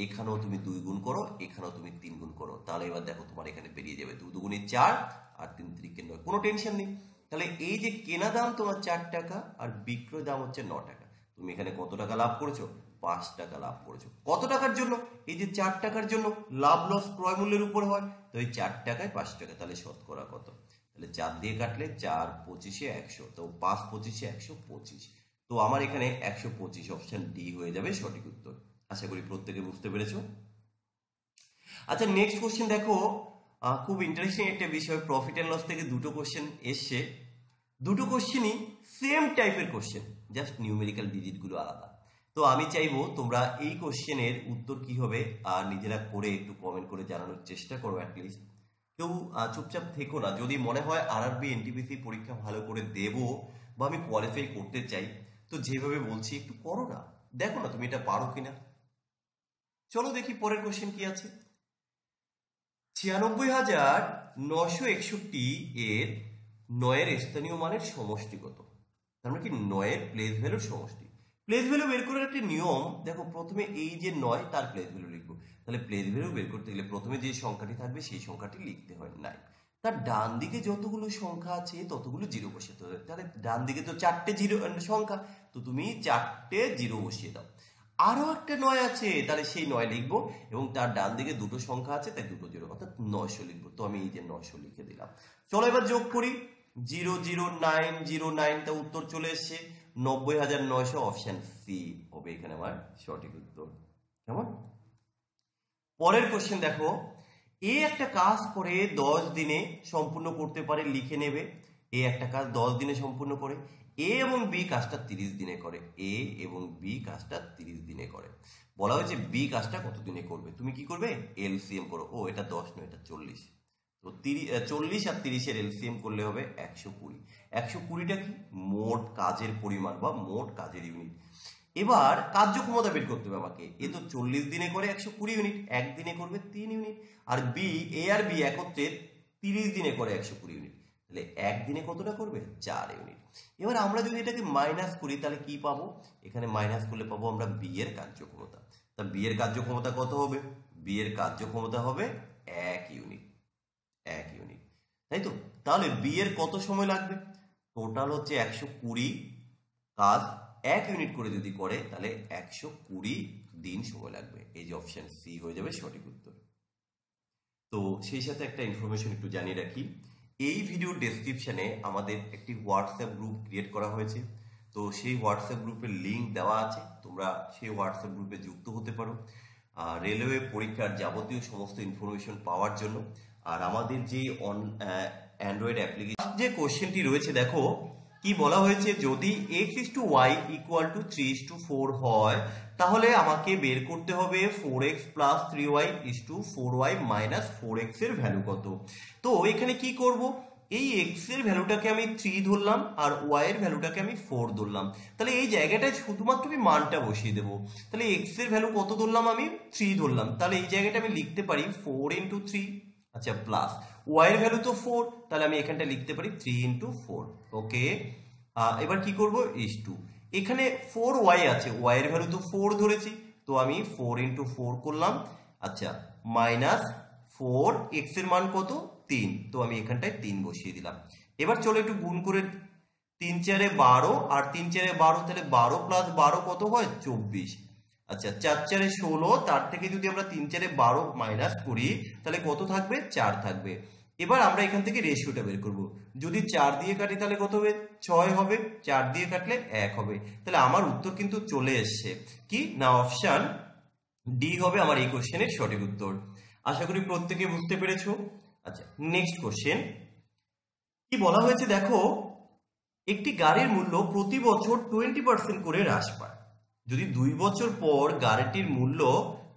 এখানেও তুমি 2 গুণ করো, এখানেও তুমি 3 গুণ করো, তাহলে এবার দেখো তোমার এখানে বেরিয়ে যাবে 2 দুগুণী 4 আর 3 তিরিকে 9, কোনো টেনশন নেই। তাহলে এই যে কেনা দাম তোমার 4 টাকা আর বিক্রয় দাম হচ্ছে 9 টাকা, তুমি এখানে কত টাকা লাভ করেছো, 5 টাকা লাভ করেছো। কত টাকার জন্য, এই যে 4 টাকার জন্য, লাভ লস ক্রয় মূল্যের উপর হয়, তো এই 4 টাকায় 5 টাকা, তাহলে শতকরা কত, তাহলে 4 দিয়ে কাটলে 4 25-এ 100, তো 5 25-এ 125, তো আমার এখানে 125, অপশন ডি হয়ে যাবে সঠিক উত্তর। আশা করি প্রত্যেকে বুঝতে পেরেছো। আচ্ছা নেক্সট কোশ্চেন দেখো, খুব ইন্টারেস্টিং একটা বিষয়, প্রফিট অ্যান্ড লস থেকে দুটো কোশ্চেন এসছে, দুটো কোশ্চেনই সেম টাইপের কোশ্চেন, জাস্ট নিউমেরিক্যাল ডিজিটগুলো আলাদা। তো আমি চাইবো তোমরা এই কোশ্চেনের উত্তর কি হবে আর নিজেরা করে একটু কমেন্ট করে জানানোর চেষ্টা করো অ্যাটলিস্ট। কেউ চুপচাপ থেকো না, যদি মনে হয় আরআরবি এনটিপিসি পরীক্ষা ভালো করে দেব বা আমি কোয়ালিফাই করতে চাই, তো যেভাবে বলছি একটু করো না, দেখো না তুমি এটা পারো কিনা। চলো দেখি পরের কোশ্চেন কি আছে। 96,961 এর 9-এর স্থানীয় মানের সমষ্টি কত, তার মানে কি 9-এর প্লেস ভ্যালুর সমষ্টি। প্লেস ভ্যালু বের করার একটা নিয়ম দেখো, প্রথমে এই যে 9 তার প্লেস ভ্যালু লিখবো, তাহলে প্লেস ভ্যালু বের করতে গেলে প্রথমে যে সংখ্যাটি থাকবে সেই সংখ্যাটি লিখতে হয় 9, তার ডান দিকে যতগুলো সংখ্যা আছে ততগুলো জিরো বসাতে হবে, তাহলে ডান দিকে তো 4টে জিরো সংখ্যা, তো তুমি 4টে জিরো বসিয়ে দাও। আরো একটা 9 আছে, তাহলে সেই 9 লিখবো এবং তার ডান দিকে দুটো সংখ্যা আছে তাই দুটো জিরো, অর্থাৎ 900 লিখবো, তো আমি এই যে 900 লিখে দিলাম। চলো এবার যোগ করি, 00909, তা উত্তর চলে এসছে 90,900, অপশন সি হবে এখানে আমার সঠিক উত্তর। কেমন, পরের কোশ্চেন দেখো, এ একটা কাজ করে 10 দিনে সম্পূর্ণ করতে পারে, লিখে নেবে এ একটা কাজ 10 দিনে সম্পূর্ণ করে, এ এবং বি কাজটা 30 দিনে করে, এ এবং বি কাজটা 30 দিনে করে। বলা হয়েছে বি কাজটা কত দিনে করবে, তুমি কি করবে, এলসিএম করো, ও এটা 10 নয় এটা 40, তো 40 আর 30-এর এলসিএম করলে হবে 120। 120টা কি, মোট কাজের পরিমাণ বা মোট কাজের ইউনিট। এবার কার্যক্ষমতা বের করতে হবে আমাকে, এ তো 40 দিনে করে 120 ইউনিট, একদিনে করবে 3 ইউনিট, আর বি, এ আর বি একত্রে 30 দিনে করে 120 ইউনিট, তাহলে একদিনে কতটা করবে, 4 ইউনিট। এবার আমরা যদি এটাকে মাইনাস করি তাহলে কি পাবো, এখানে মাইনাস করলে পাবো আমরা বি এর কার্যক্ষমতা, তা বি এর কার্যক্ষমতা কত হবে, বি এর কার্যক্ষমতা হবে 1 ইউনিট, 1 ইউনিট, তাই তো। তাহলে বি এর কত সময় লাগবে, টোটাল হচ্ছে 120 কাজ 1 ইউনিট করে যদি করে তাহলে 120 দিন সময় লাগবে, এই যে অপশন সি হয়ে যাবে সঠিক উত্তর। তো সেই সাথে একটা ইনফরমেশন একটু জানিয়ে রাখি, এই ভিডিওর ডেসক্রিপশনে আমাদের একটি হোয়াটসঅ্যাপ গ্রুপ ক্রিয়েট করা হয়েছে, তো সেই হোয়াটসঅ্যাপ গ্রুপের লিঙ্ক দেওয়া আছে, তোমরা সেই হোয়াটসঅ্যাপ গ্রুপে যুক্ত হতে পারো রেলওয়ে পরীক্ষার যাবতীয় সমস্ত ইনফরমেশন পাওয়ার জন্য। আর আমাদের যে অ্যান্ড্রয়েড অ্যাপ্লিকেশন যে কোশ্চেনটি রয়েছে দেখো কি বলা হয়েছে, যদি x/y = 3:4 হয় তাহলে আমাকে বের করতে হবে 4x + 3y = 4y - 4x এর ভ্যালু কত। তো এখানে কি করব, এই x এর ভ্যালুটাকে আমি 3 ধরলাম আর y এর ভ্যালুটাকে আমি 4 ধরলাম, তাহলে এই জায়গাটায় শুধুমাত্র আমি মানটা বসিয়ে দেবো। তাহলে x এর ভ্যালু কত ধরলাম, আমি 3 ধরলাম, তাহলে এই জায়গাটা আমি লিখতে পারি 4 × 3, আচ্ছা প্লাস y এর ভ্যালু তো 4, তাহলে আমি এখানটা লিখতে পারি 3 × 4, ওকে। এবার কি করব, ইস টু, এখানে 4y আছে, y এর ভ্যালু তো 4 ধরেছি, তো আমি 4 ইন্টু 4 করলাম। আচ্ছা, মাইনাস 4, এক্স এর মান কত, 3, তো আমি এখানটায় 3 বসিয়ে দিলাম। এবার চলো একটু গুণ করে, 3 4 12 আর 3 4 12, তাহলে 12 প্লাস 12 কত হয়, 24। আচ্ছা, 4 4 16, তার থেকে যদি আমরা 3 4 12 মাইনাস করি তাহলে কত থাকবে, 4 থাকবে। এবার আমরা এখান থেকে রেশিওটা বের করব। যদি 4 দিয়ে কাটি তাহলে কত হবে, 6 হবে, 4 দিয়ে কাটলে 1 হবে। তাহলে আমার উত্তর কিন্তু চলে এসছে, কি না, অপশন ডি হবে আমার এই কোশ্চেনের সঠিক উত্তর। আশা করি প্রত্যেকে বুঝতে পেরেছো। আচ্ছা, নেক্সট কোশ্চেন কি বলা হয়েছে দেখো, একটি গাড়ির মূল্য প্রতি বছর 20% করে হ্রাস পায়। যদি 2 বছর পর গাড়িটির মূল্য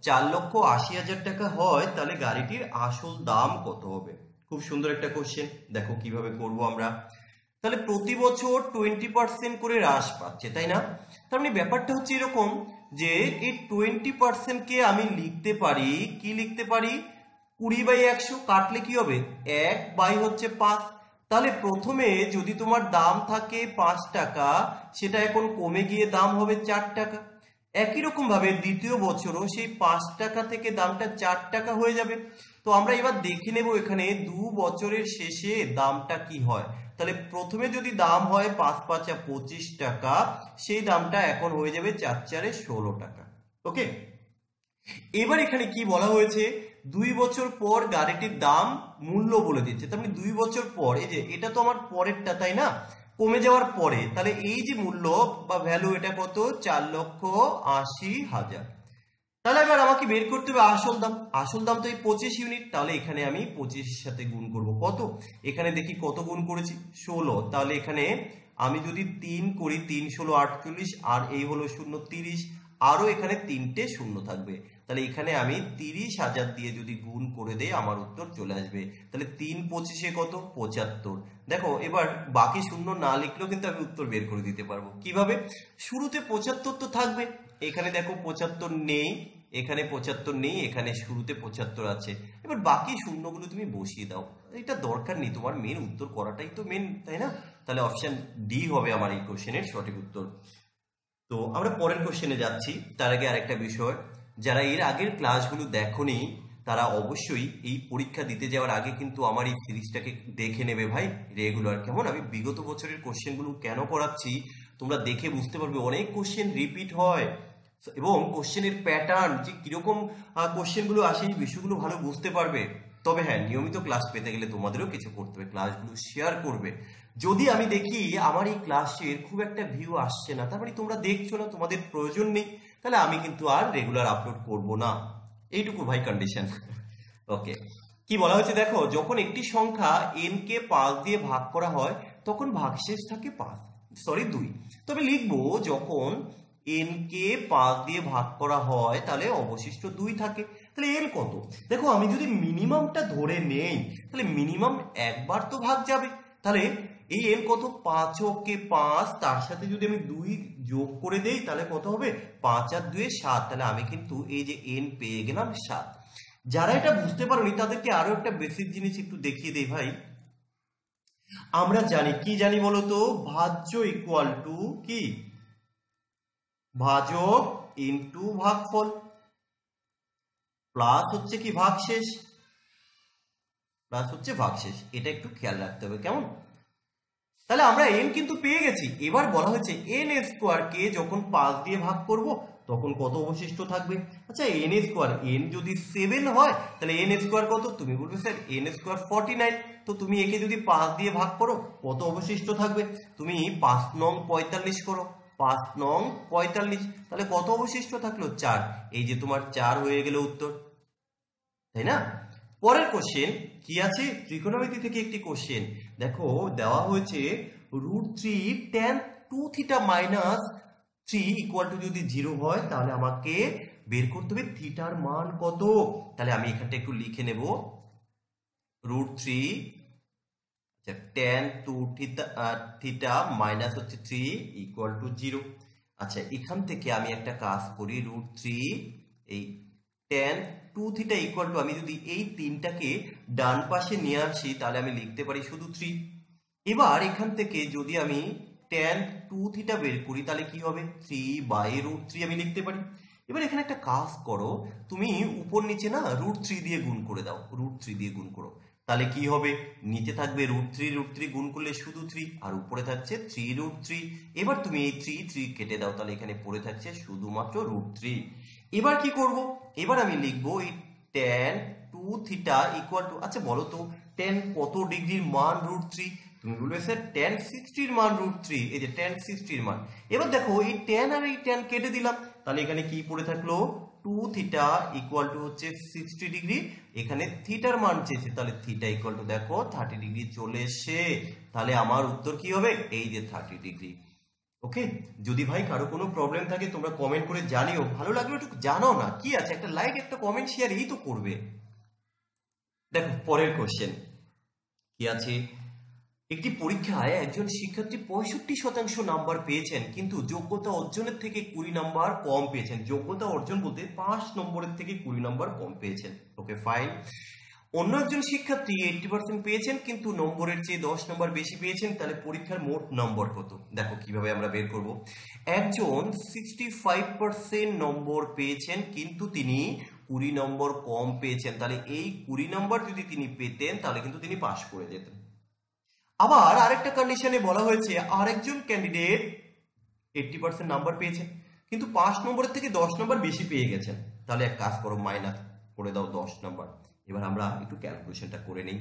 4,80,000 টাকা হয় তাহলে গাড়িটির আসল দাম কত হবে? খুব সুন্দর একটা কোশ্চেন, দেখো কিভাবে করব আমরা। তাহলে প্রতি বছর 20% করে হ্রাস পাচ্ছে, তাই না? তার মানে ব্যাপারটা হচ্ছে এরকম যে এই 20% কে আমি লিখতে পারি, কি লিখতে পারি, 20/100, কাটলে কি হবে, 1/5। তাহলে প্রথমে যদি তোমার দাম থাকে 5 টাকা, সেটা এখন কমে গিয়ে দাম হবে 4 টাকা। একই রকম ভাবে দ্বিতীয় বছরও সেই 5 টাকা থেকে দামটা 4 টাকা হয়ে যাবে। তো আমরা এবার দেখে নেব এখানে 2 বছরের শেষে দামটা কি হয়। তাহলে প্রথমে যদি দাম হয় 5 5 25 টাকা, সেই দামটা এখন হয়ে যাবে 4 4 16 টাকা। ওকে, এবার এখানে কি বলা হয়েছে, 2 বছর পর গাড়িটির দাম মূল্য বলে দিচ্ছে। তার মানে 2 বছর পর, এই যে এটা তো আমার পরেরটা, তাই না, কমে যাওয়ার পরে, তাহলে এই যে মূল্য বা ভ্যালু, এটা কত, 4,80,000। তাহলে এবার আমাকে বের করতে হবে আসল দাম। আসল দাম তো এই 25 ইউনিট, তাহলে এখানে আমি 25 এর সাথে গুণ করব কত, এখানে দেখি কত গুণ করেছি, 16। তাহলে এখানে আমি যদি 3 করি, 3 16 48, আর এই হলো 0 30, আরো এখানে 3টে শূন্য থাকবে। তাহলে এখানে আমি 30,000 দিয়ে যদি গুণ করে দেই আমার উত্তর চলে আসবে। তাহলে 3 25 কত, 75। দেখো এবার বাকি শূন্য না লিখলেও কিন্তু আমি উত্তর বের করে দিতে পারবো। কিভাবে, শুরুতে 75 তো থাকবে, এখানে দেখো 75 নেই, এখানে 75 নেই, এখানে শুরুতে 75 আছে। এবার বাকি শূন্যগুলো তুমি বসিয়ে দাও, এটা দরকার নেই, তোমার মেন উত্তর করাটাই তো মেন, তাই না? তাহলে অপশন ডি হবে আমার এই কোশ্চেনের সঠিক উত্তর। তো আমরা পরের কোশ্চেনে যাচ্ছি, তার আগে আরেকটা বিষয়, যারা এর আগের ক্লাসগুলো দেখোনি তারা অবশ্যই এই পরীক্ষা দিতে যাওয়ার আগে কিন্তু আমার এই সিরিজটাকে দেখে নেবে ভাই, রেগুলার। কেমন, আমি বিগত বছরের কোশ্চেনগুলো কেন করাচ্ছি তোমরা দেখে বুঝতে পারবে, অনেক কোশ্চেন রিপিট হয় এবং কোশ্চেনের প্যাটার্ন যে কিরকম কোশ্চেনগুলো আসে, এই বিষয়গুলো ভালো বুঝতে পারবে। তবে হ্যাঁ, নিয়মিত ক্লাস পেতে গেলে তোমাদেরও কিছু করতে হবে, ক্লাসগুলো শেয়ার করবে। যদি আমি দেখি আমার এই ক্লাসের খুব একটা ভিউ আসছে না, তার মানে তোমরা দেখছো না, তোমাদের প্রয়োজন নেই, তাহলে আমি কিন্তু আর রেগুলার আপলোড করব না, এইটুকু ভাই কন্ডিশন। ওকে, কি বলা হয়েছে দেখো, যখন একটি সংখ্যা n কে 5 দিয়ে ভাগ করা হয় তখন ভাগশেষ থাকে 2। তবে লিখবো যখন n কে 5 দিয়ে ভাগ করা হয় তাহলে অবশিষ্ট 2 থাকে। তাহলে n কত, দেখো আমি যদি মিনিমামটা ধরে নেই তাহলে মিনিমাম একবার তো ভাগ যাবে। তাহলে এই n কত, 5 কে 5, তার সাথে যদি আমি 2 যোগ করে দেই তাহলে কত হবে, 5 আর 2 7। তাহলে আমি কিন্তু এই যে n পেয়ে গেলাম 7। যারা এটা বুঝতে পারোনি তাদেরকে আরো একটা বেসিক জিনিস একটু দেখিয়ে দেই ভাই। আমরা জানি, কি জানি বলতো, ভাজ্য ইকুয়াল টু কি, ভাজক ইনটু ভাগফল, প্লাস হচ্ছে কি ভাগশেষ, প্লাস হচ্ছে ভাগশেষ। এটা একটু খেয়াল রাখতে হবে, কেমন? তাহলে আমরা n কিন্তু পেয়ে গেছি। এবার বলা হয়েছে n স্কোয়ার কে যখন 5 দিয়ে ভাগ করব তখন কত অবশিষ্ট থাকবে। আচ্ছা, n স্কোয়ার, n যদি 7 হয় তাহলে n স্কোয়ার কত, তুমি বলবে স্যার n স্কোয়ার 49। তো তুমি একে যদি 5 দিয়ে ভাগ করো কত অবশিষ্ট থাকবে, তুমি 5 নং 45 করো, 5 নং 45, তাহলে কত অবশিষ্ট থাকলো, 4। এই যে তোমার 4 হয়ে গেল উত্তর, তাই না? পরের কোশ্চেন কি আছে, ত্রিকোণমিতি থেকে একটি কোশ্চেন দেখো, দেওয়া হয়েছে √3 tan 2 theta minus 3 equal to যদি 0 হয় তাহলে আমাকে বের করতে হবে থিটার মান কত। তাহলে আমি এখানটা একটু লিখে নেব, √3 tan 2 থিটা মাইনাস হচ্ছে 3 ইকুয়াল টু 0। আচ্ছা, এখান থেকে আমি একটা কাজ করি, √3 এই tan 2 থিটা ইকুয়াল টু, আমি যদি এই 3টাকে ডান পাশে নিয়ে আসি তাহলে আমি লিখতে পারি শুধু 3। এবার এখান থেকে যদি আমি tan 2 থিটা বের করি তাহলে কি হবে 3/√3 আমি লিখতে পারি। এবার এখানে একটা কাজ করো, তুমি উপর নিচে না √3 দিয়ে গুণ করে দাও, √3 দিয়ে গুণ করো, তাহলে কি হবে নিচে থাকবে √3 গুণ করলে শুধু 3 আর উপরে থাকছে 3√3। এবার তুমি এই 3 কেটে দাও, তাহলে এখানে পড়ে থাকছে শুধুমাত্র √3। এবার কি করব, এবার আমি লিখবো এই tan 2 থিটা ইকুয়াল টু, আচ্ছা বলো তো tan কত ডিগ্রির মান √3? তুমি বলবে স্যার tan 60 এর মান √3, এই যে tan 60 এর মান। এবার দেখো এই tan আর এই tan কেটে দিলাম, তাহলে এখানে কি পড়ে থাকলো 2 থিটা ইকুয়াল টু হচ্ছে 60 ডিগ্রি, এখানে থিটার মান চেয়েছে তাহলে থিটা ইকুয়াল টু দেখো 30 ডিগ্রি চলে এসে, তাহলে আমার উত্তর কি হবে এই যে 30 ডিগ্রি। ওকে, যদি ভাই কারো কোনো প্রবলেম থাকে তোমরা কমেন্ট করে জানিও, ভালো লাগলো একটু জানাও না, কি আছে একটা লাইক একটা কমেন্ট শেয়ার এই তো করবে। দেখো পরের কোশ্চেন কি আছে, একটি পরীক্ষায় একজন শিক্ষার্থী 65% নাম্বার পেয়েছেন কিন্তু যোগ্যতা অর্জনের থেকে 20 নাম্বার কম পেয়েছেন। যোগ্যতা অর্জন বলতে 5 নম্বরের থেকে 20 নাম্বার কম পেয়েছেন। Okay fine. অন্য একজন শিক্ষার্থী 80% পেয়েছেন কিন্তু নম্বরের চেয়ে 10 নম্বর বেশি পেয়েছেন, তাহলে পরীক্ষার মোট নম্বর কত? দেখো কিভাবে আমরা বের করব। একজন 65% নম্বর পেয়েছেন কিন্তু তিনি 20 নম্বর কম পেয়েছেন, তাহলে এই 20 নম্বর যদি তিনি পেতেন তাহলে কিন্তু তিনি পাশ করে যেতেন। আবার আরেকটা কন্ডিশনে বলা হয়েছে আরেকজন ক্যান্ডিডেট 80% নাম্বার পেয়েছেন কিন্তু 5 নম্বরের থেকে 10 নম্বর বেশি পেয়ে গেছেন, তাহলে এক কাজ করো মাইনাস করে দাও 10 নম্বর। এবার আমরা একটু ক্যালকুলেশনটা করে নিই।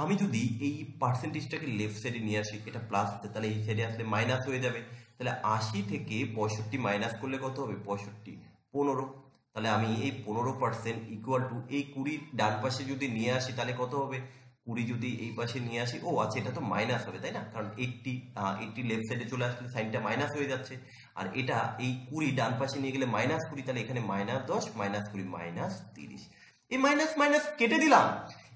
আমি যদি এই পার্সেন্টেজটাকে লেফট সাইডে নিয়ে আসি, এটা প্লাস হতে তাহলে এই সাইডে আসলে মাইনাস হয়ে যাবে, তাহলে 80 থেকে 65 মাইনাস করলে কত হবে 65 15, তাহলে আমি এই 15% ইকুয়াল টু এই 20 ডান পাশে যদি নিয়ে আসি তাহলে কত হবে 20 যদি এই পাশে নিয়ে আসি, ও আচ্ছা এটা তো মাইনাস হবে তাই না, কারণ 80 লেফট সাইডে চলে আসলে সাইনটা মাইনাস হয়ে যাচ্ছে, আর এটা এই 20 ডান পাশে নিয়ে গেলে -20, তাহলে এখানে -10 -20 -30, এই মাইনাস মাইনাস কেটে দিলাম।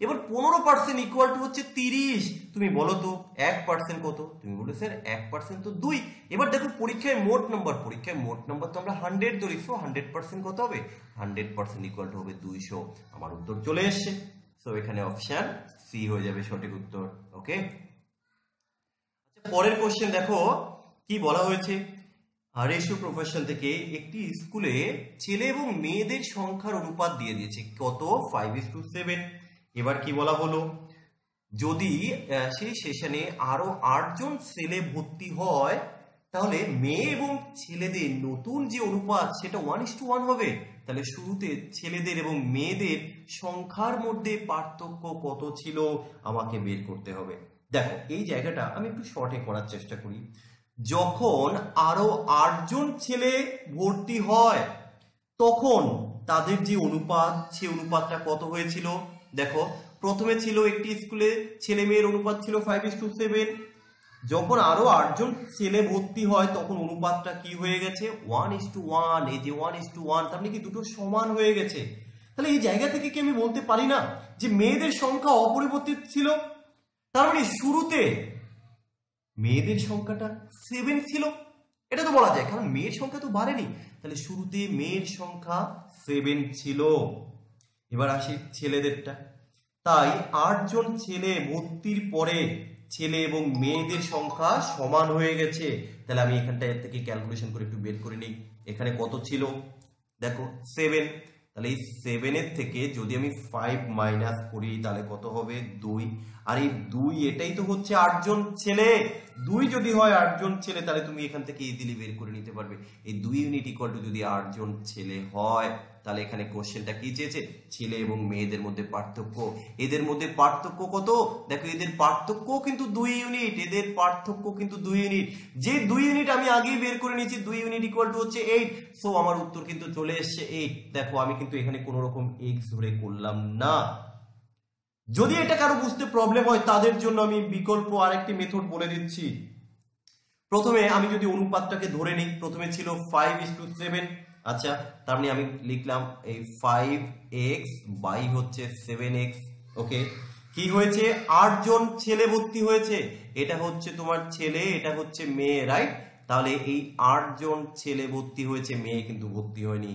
এবার 15% ইকুয়াল টু হচ্ছে 30, তুমি বলো তো 1% কত? তুমি বলো স্যার 1% তো 2। এবার দেখো পরীক্ষায় মোট নাম্বার তো আমরা 100 ধরি, সো 100% কত হবে 100% ইকুয়াল টু হবে 200। আমার উত্তর চলে এসছে, সো এখানে অপশন সি হয়ে যাবে সঠিক উত্তর। ওকে, আচ্ছা পরের কোশ্চেন দেখো কি বলা হয়েছে, রেশিও প্রফেশন থেকে একটি স্কুলে ছেলে এবং মেয়েদের সংখ্যার অনুপাত দিয়ে দিয়েছে কত 5:7। এবার কি বলা হলো, যদি সেই সেশনে আরো 8 জন ছেলে ভর্তি হয় তাহলে মেয়ে এবং ছেলেদের নতুন যে অনুপাত সেটা 1:1 হবে, তাহলে শুরুতে ছেলেদের এবং মেয়েদের সংখ্যার মধ্যে পার্থক্য কত ছিল আমাকে বের করতে হবে। দেখো এই জায়গাটা আমি একটু শর্টে করার চেষ্টা করি। যখন আরো 8 জন ছেলে ভর্তি হয় তখন তাদের যে অনুপাত সে অনুপাতটা কত হয়েছিল, দেখো প্রথমে ছিল একটি স্কুলে ছেলে মেয়ের অনুপাত ছিল 5:7, যখন আরো 8 জন ছেলে ভর্তি হয় তখন অনুপাতটা কি হয়ে গেছে 1:1, এই যে 1:1, তার মানে কি দুটো সমান হয়ে গেছে। তাহলে এই জায়গা থেকে কি আমি বলতে পারি না যে মেয়েদের সংখ্যা অপরিবর্তিত ছিল, তার মানে শুরুতে মেয়েদের সংখ্যাটা 7 ছিল, এটা তো বলা যায় কারণ মেয়ের সংখ্যা তো বাড়েনি, তাহলে শুরুতে মেয়ের সংখ্যা 7 ছিল। এবার আসি ছেলেদেরটা, তাই 8 জন ছেলে ভর্তির পরে ছেলে এবং মেয়েদের সংখ্যা সমান হয়ে গেছে, তাহলে আমি এখানটা এর থেকে ক্যালকুলেশন করে একটু বের করে নিই। এখানে কত ছিল দেখো 7, তাহলে এই 7 এর থেকে যদি আমি 5 মাইনাস করি তাহলে কত হবে 2, আর এই 2 এটাই তো হচ্ছে 8 জন ছেলে, 2 যদি হয় 8 জন ছেলে তাহলে তুমি এখান থেকে ইজিলি বের করে নিতে পারবে এই 2 ইউনিট ইকুয়াল টু যদি 8 জন ছেলে হয়, তাহলে এখানে কোশ্চেনটা কি চেয়েছে ছেলে এবং মেয়েদের মধ্যে পার্থক্য, এদের মধ্যে পার্থক্য কত, দেখো এদের পার্থক্য কিন্তু 2 ইউনিট, এদের পার্থক্য কিন্তু 2 ইউনিট, যে 2 ইউনিট আমি আগেই বের করে নিয়েছি 2 ইউনিট ইকুয়াল টু হচ্ছে 8, সো আমার উত্তর কিন্তু চলে এসেছে 8। দেখো আমি কিন্তু এখানে কোনো রকম x ধরে করলাম না। যদি এটা কারো বুঝতে প্রবলেম হয় তাদের জন্য আমি বিকল্প আরেকটি মেথড বলে দিচ্ছি। প্রথমে আমি যদি অনুপাতটাকে ধরে নিই, প্রথমে ছিল 5:7, আচ্ছা তার মানে আমি লিখলাম এই 5x বাই হচ্ছে 7x। ওকে, কি হয়েছে 8 জন ছেলে ভর্তি হয়েছে, এটা হচ্ছে তোমার ছেলে এটা হচ্ছে মেয়ে, রাইট, তাহলে এই 8 জন ছেলে ভর্তি হয়েছে মেয়ে কিন্তু ভর্তি হয়নি।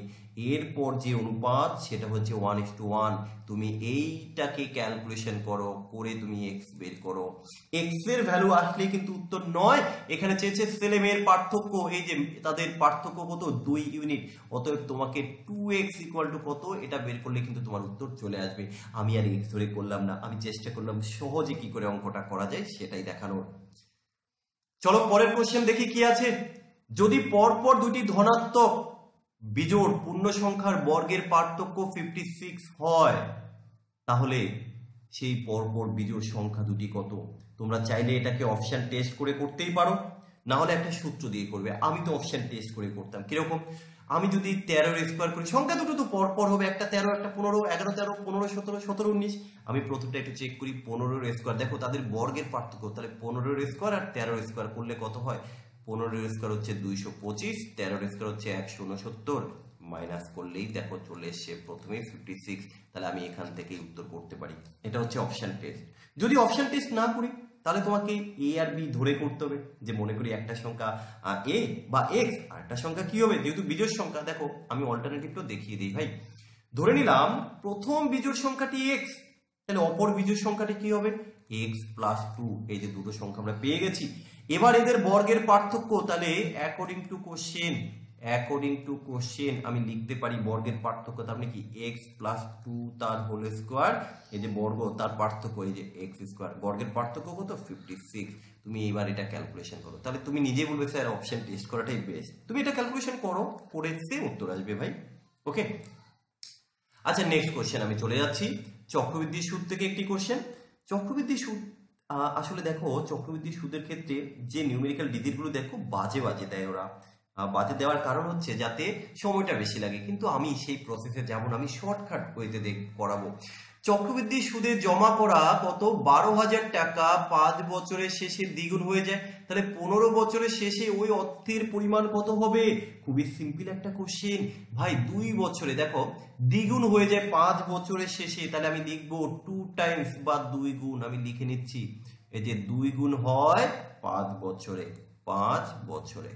এরপর যে অনুপাত সেটা হচ্ছে 1:1। তুমি এইটাকে ক্যালকুলেশন করো, করে তুমি এক্স বের করো। এক্স এর ভ্যালু আসলে কিন্তু উত্তর নয়, এখানে চেয়েছে ছেলে মেয়ের পার্থক্য, এই যে তাদের পার্থক্য কত 2 ইউনিট, অতএব তোমাকে 2x ইকুয়াল টু কত এটা বের করলে কিন্তু তোমার উত্তর চলে আসবে। আমি আর এক্স ধরে করলাম না, আমি চেষ্টা করলাম সহজে কি করে অঙ্কটা করা যায় সেটাই দেখানোর। চলো পরের কোশ্চেন দেখি কি আছে। যদি পরপর দুটি ধনাত্মক বিজোড় পূর্ণ সংখ্যার বর্গের পার্থক্য 56 হয়, তাহলে সেই পরপর বিজোড় সংখ্যা দুটি কত? তোমরা চাইলে এটাকে অপশন টেস্ট করে করতেই পারো, না হলে একটা সূত্র দিয়ে করবে। আমি তো অপশন টেস্ট করে করতাম। কিরকম? আমি যদি 13 স্কোয়ার করি, সংখ্যা দুটো তো পরপর হবে, একটা 13 একটা 15, 11 13 15 17 17 19। আমি প্রথমটা একটু চেক করি, 15 স্কোয়ার, দেখো তাদের বর্গের পার্থক্য, তাহলে 15 স্কোয়ার আর 13 স্কোয়ার করলে কত হয়? 15 স্কোয়ার হচ্ছে 225, 13 স্কোয়ার হচ্ছে 169, মাইনাস করলেই দেখো চলে এসছে প্রথমে 56। তাহলে আমি এখান থেকেই উত্তর করতে পারি। এটা হচ্ছে অপশন টেস্ট। যদি অপশন টেস্ট না করি তাহলে তোমাকে এ আর বি ধরে করতে হবে, যে মনে করি একটা সংখ্যা এ বা এক্স, আর একটা সংখ্যা কি হবে, যেহেতু বিজোড় সংখ্যা। দেখো আমি অল্টারনেটিভটা দেখিয়ে দিই ভাই। ধরে নিলাম প্রথম বিজোড় সংখ্যাটি এক্স, তাহলে অপর বিজোড় সংখ্যাটি কি হবে? X plus 2। এই যে দুটো সংখ্যা আমরা পেয়ে গেছি। এবার এদের বর্গের পার্থক্য, তাহলে অ্যাকর্ডিং টু কোশ্চেন আমি লিখতে পারি বর্গের পার্থক্য, তার মানে কি এক্স প্লাস 2 তার হোল স্কোয়ার, এই যে বর্গ তার পার্থক্য এই যে এক্স স্কোয়ার, বর্গের পার্থক্য কত 56। তুমি এবার এটা ক্যালকুলেশন করো, তাহলে তুমি নিজে বলবে স্যার অপশন টেস্ট করাটাই বেস্ট। তুমি এটা ক্যালকুলেশন করো, করে সেম উত্তর আসবে ভাই। ওকে, আচ্ছা নেক্সট কোশ্চেন আমি চলে যাচ্ছি। চক্রবৃদ্ধির সুদ থেকে একটি কোশ্চেন। চক্রবৃদ্ধি সুদ আসলে দেখো, চক্রবৃদ্ধি সুদের ক্ষেত্রে যে নিউমেরিক্যাল ডিজিটগুলো দেখো বাজে বাজে দেয় ওরা। বাজে দেওয়ার কারণ হচ্ছে যাতে সময়টা বেশি লাগে, কিন্তু আমি সেই প্রসেসে যাব না, আমি শর্টকাট ওয়েতে করাবো। চক্রবৃদ্ধি সুদে জমা করা কত 12,000 টাকা 5 বছরের শেষে দ্বিগুণ হয়ে যায়, তাহলে 15 বছরের শেষে ওই অর্থের পরিমাণ কত হবে? খুবই সিম্পল একটা কোশ্চেন ভাই। 2 বছরে দেখো দ্বিগুণ হয়ে যায় 5 বছরের শেষে, তাহলে আমি লিখবো 2 টাইমস বা 2 গুণ। আমি লিখে নিচ্ছি, এই যে 2 গুণ হয় 5 বছরে, 5 বছরে।